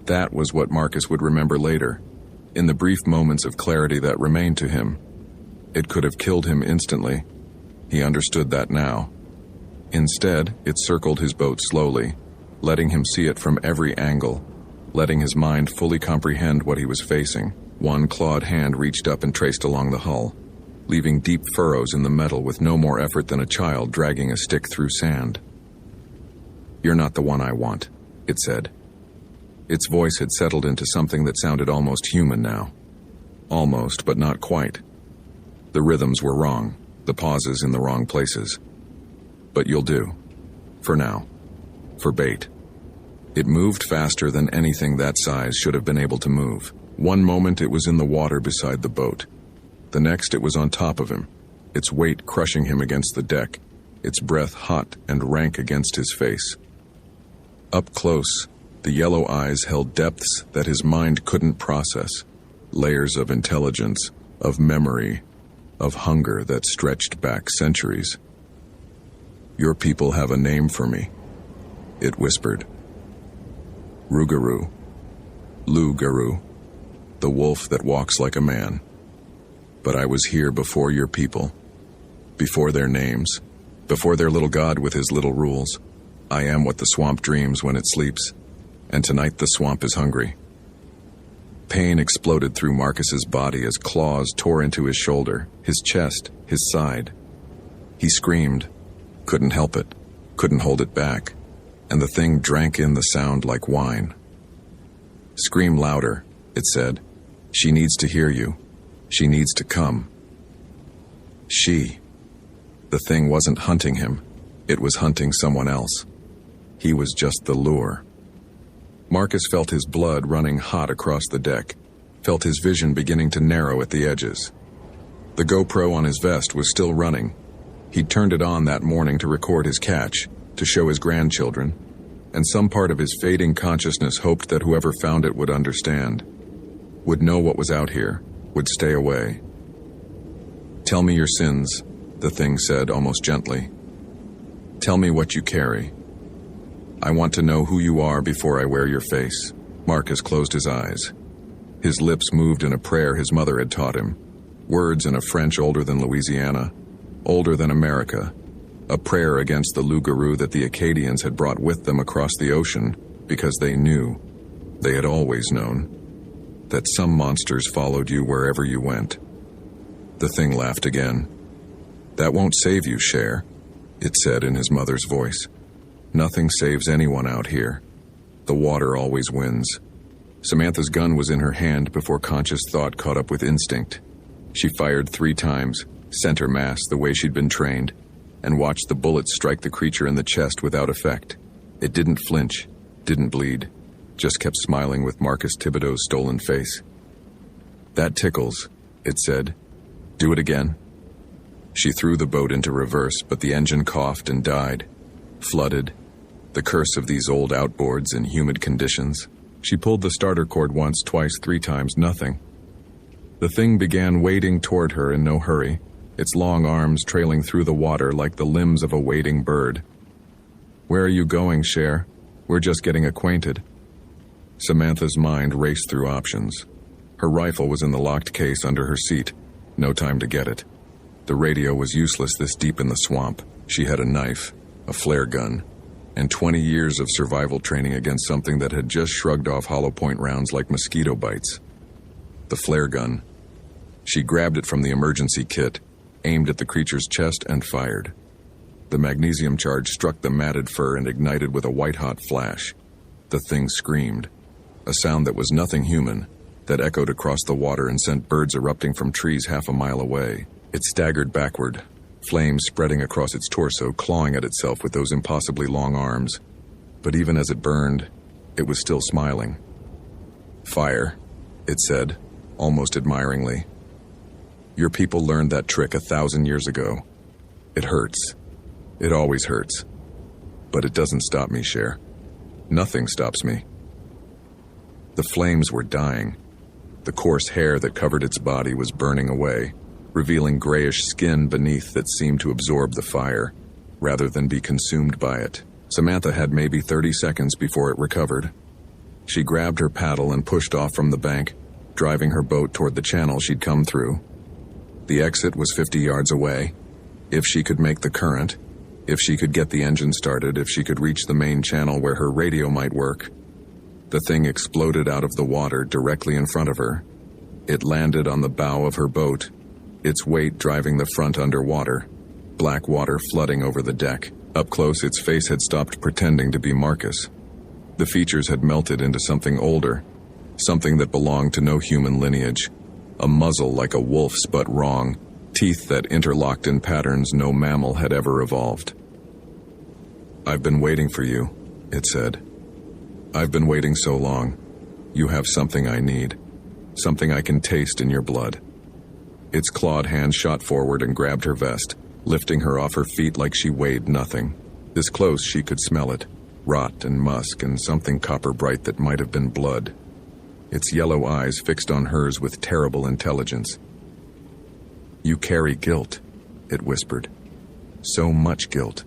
That was what Marcus would remember later, in the brief moments of clarity that remained to him. It could have killed him instantly. He understood that now. Instead, it circled his boat slowly, letting him see it from every angle, letting his mind fully comprehend what he was facing. One clawed hand reached up and traced along the hull, leaving deep furrows in the metal with no more effort than a child dragging a stick through sand. "You're not the one I want," it said. Its voice had settled into something that sounded almost human now. Almost, but not quite. The rhythms were wrong, the pauses in the wrong places. "But you'll do. For now. For bait." It moved faster than anything that size should have been able to move. One moment it was in the water beside the boat. The next it was on top of him, its weight crushing him against the deck, its breath hot and rank against his face. Up close, the yellow eyes held depths that his mind couldn't process, layers of intelligence, of memory, of hunger that stretched back centuries. "Your people have a name for me," it whispered. "Rougarou. Loup-garou. The wolf that walks like a man. But I was here before your people, before their names, before their little god with his little rules. I am what the swamp dreams when it sleeps, and tonight the swamp is hungry." Pain exploded through Marcus's body as claws tore into his shoulder, his chest, his side. He screamed, couldn't help it, couldn't hold it back, and the thing drank in the sound like wine. "Scream louder," it said. "She needs to hear you. She needs to come." She. The thing wasn't hunting him. It was hunting someone else. He was just the lure. Marcus felt his blood running hot across the deck, felt his vision beginning to narrow at the edges. The GoPro on his vest was still running. He'd turned it on that morning to record his catch, to show his grandchildren, and some part of his fading consciousness hoped that whoever found it would understand, would know what was out here, would stay away. "Tell me your sins," the thing said almost gently. "Tell me what you carry. I want to know who you are before I wear your face." Marcus closed his eyes. His lips moved in a prayer his mother had taught him, words in a French older than Louisiana, older than America, a prayer against the loup-garou that the Acadians had brought with them across the ocean because they knew, they had always known, that some monsters followed you wherever you went. The thing laughed again. "That won't save you, Cher," it said in his mother's voice. "Nothing saves anyone out here. The water always wins." Samantha's gun was in her hand before conscious thought caught up with instinct. She fired 3 times, center mass the way she'd been trained, and watched the bullets strike the creature in the chest without effect. It didn't flinch, didn't bleed, just kept smiling with Marcus Thibodeau's stolen face. "That tickles," it said. "Do it again." She threw the boat into reverse, but the engine coughed and died. Flooded. The curse of these old outboards in humid conditions. She pulled the starter cord once, twice, 3 times, nothing. The thing began wading toward her in no hurry, its long arms trailing through the water like the limbs of a wading bird. "Where are you going, Cher? We're just getting acquainted." Samantha's mind raced through options. Her rifle was in the locked case under her seat. No time to get it. The radio was useless this deep in the swamp. She had a knife, a flare gun, and 20 years of survival training against something that had just shrugged off hollow point rounds like mosquito bites. The flare gun. She grabbed it from the emergency kit, aimed at the creature's chest, and fired. The magnesium charge struck the matted fur and ignited with a white-hot flash. The thing screamed, a sound that was nothing human, that echoed across the water and sent birds erupting from trees half a mile away. It staggered backward, flames spreading across its torso, clawing at itself with those impossibly long arms. But even as it burned, it was still smiling. "Fire," it said, almost admiringly. "Your people learned that trick 1,000 years ago. It hurts. It always hurts. But it doesn't stop me, Cher. Nothing stops me." The flames were dying. The coarse hair that covered its body was burning away, revealing grayish skin beneath that seemed to absorb the fire, rather than be consumed by it. Samantha had maybe 30 seconds before it recovered. She grabbed her paddle and pushed off from the bank, driving her boat toward the channel she'd come through. The exit was 50 yards away. If she could make the current, if she could get the engine started, if she could reach the main channel where her radio might work. The thing exploded out of the water directly in front of her. It landed on the bow of her boat, its weight driving the front underwater, black water flooding over the deck. Up close, its face had stopped pretending to be Marcus. The features had melted into something older, something that belonged to no human lineage. A muzzle like a wolf's but wrong, teeth that interlocked in patterns no mammal had ever evolved. "I've been waiting for you," it said. "I've been waiting so long. You have something I need, something I can taste in your blood." Its clawed hand shot forward and grabbed her vest, lifting her off her feet like she weighed nothing. This close she could smell it, rot and musk and something copper-bright that might have been blood. Its yellow eyes fixed on hers with terrible intelligence. "You carry guilt," it whispered. "So much guilt.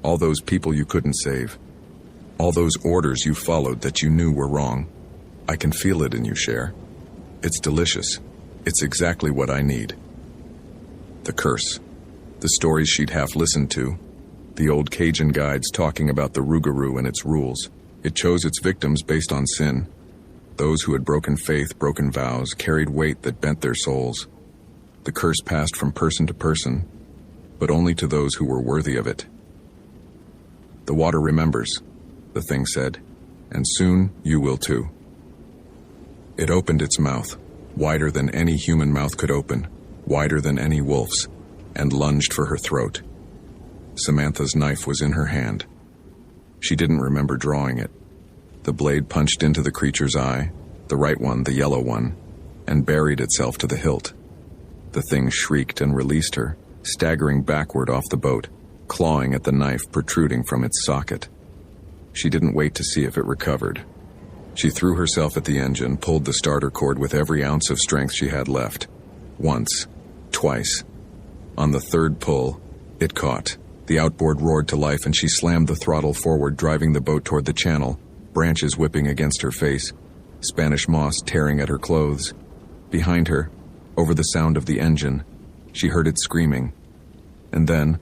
All those people you couldn't save. All those orders you followed that you knew were wrong. I can feel it in you, Cher. It's delicious. It's exactly what I need." The curse. The stories she'd half listened to. The old Cajun guides talking about the Rougarou and its rules. It chose its victims based on sin. Those who had broken faith, broken vows, carried weight that bent their souls. The curse passed from person to person, but only to those who were worthy of it. "The water remembers," the thing said, "and soon you will too." It opened its mouth, wider than any human mouth could open, wider than any wolf's, and lunged for her throat. Samantha's knife was in her hand. She didn't remember drawing it. The blade punched into the creature's eye, the right one, the yellow one, and buried itself to the hilt. The thing shrieked and released her, staggering backward off the boat, clawing at the knife protruding from its socket. She didn't wait to see if it recovered. She threw herself at the engine, pulled the starter cord with every ounce of strength she had left. Once, twice. On the third pull, it caught. The outboard roared to life and she slammed the throttle forward, driving the boat toward the channel, branches whipping against her face, Spanish moss tearing at her clothes. Behind her, over the sound of the engine, she heard it screaming. And then,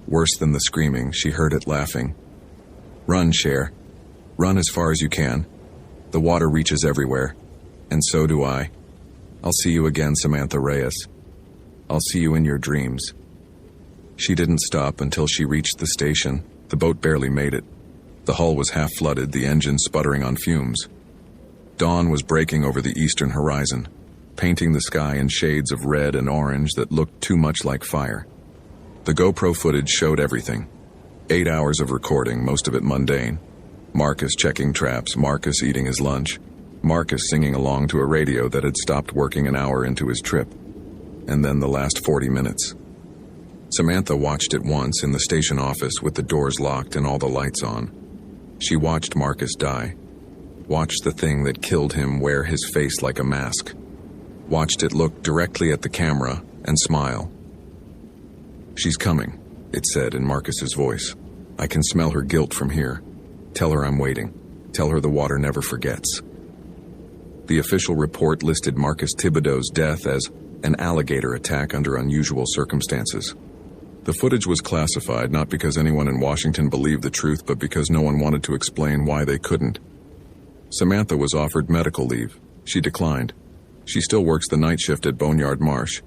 worse than the screaming, she heard it laughing. "Run, Cher. Run as far as you can. The water reaches everywhere. And so do I. I'll see you again, Samantha Reyes. I'll see you in your dreams." She didn't stop until she reached the station. The boat barely made it. The hull was half flooded, the engine sputtering on fumes. Dawn was breaking over the eastern horizon, painting the sky in shades of red and orange that looked too much like fire. The GoPro footage showed everything. 8 hours of recording, most of it mundane. Marcus checking traps, Marcus eating his lunch, Marcus singing along to a radio that had stopped working an hour into his trip. And then the last 40 minutes. Samantha watched it once in the station office with the doors locked and all the lights on. She watched Marcus die. Watched the thing that killed him wear his face like a mask. Watched it look directly at the camera and smile. "She's coming," it said in Marcus's voice. "I can smell her guilt from here. Tell her I'm waiting. Tell her the water never forgets." The official report listed Marcus Thibodeau's death as an alligator attack under unusual circumstances. The footage was classified not because anyone in Washington believed the truth, but because no one wanted to explain why they couldn't. Samantha was offered medical leave. She declined. She still works the night shift at Boneyard Marsh.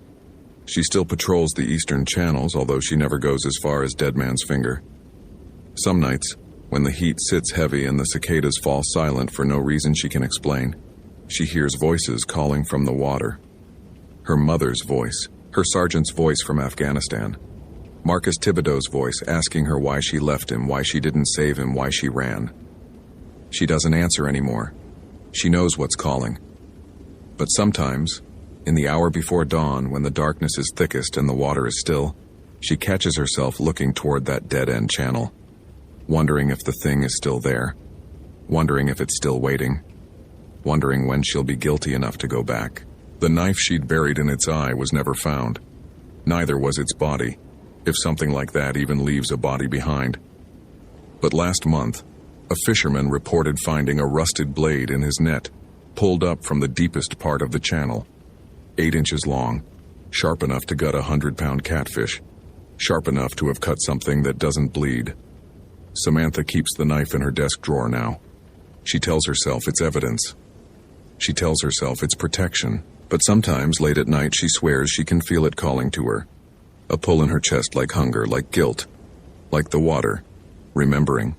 She still patrols the eastern channels, although she never goes as far as Dead Man's Finger. Some nights, when the heat sits heavy and the cicadas fall silent for no reason she can explain, She hears voices calling from the water. Her mother's voice, her sergeant's voice from Afghanistan. Marcus Thibodeau's voice asking her why she left him, why she didn't save him, why she ran. She doesn't answer anymore. She knows what's calling. But sometimes, in the hour before dawn, when the darkness is thickest and the water is still, she catches herself looking toward that dead-end channel, wondering if the thing is still there, wondering if it's still waiting, wondering when she'll be guilty enough to go back. The knife she'd buried in its eye was never found. Neither was its body, if something like that even leaves a body behind. But last month, a fisherman reported finding a rusted blade in his net, pulled up from the deepest part of the channel, 8 inches long, sharp enough to gut a 100-pound catfish, sharp enough to have cut something that doesn't bleed. Samantha keeps the knife in her desk drawer now. She tells herself it's evidence. She tells herself it's protection. But sometimes, late at night, she swears she can feel it calling to her. A pull in her chest like hunger, like guilt, like the water, remembering.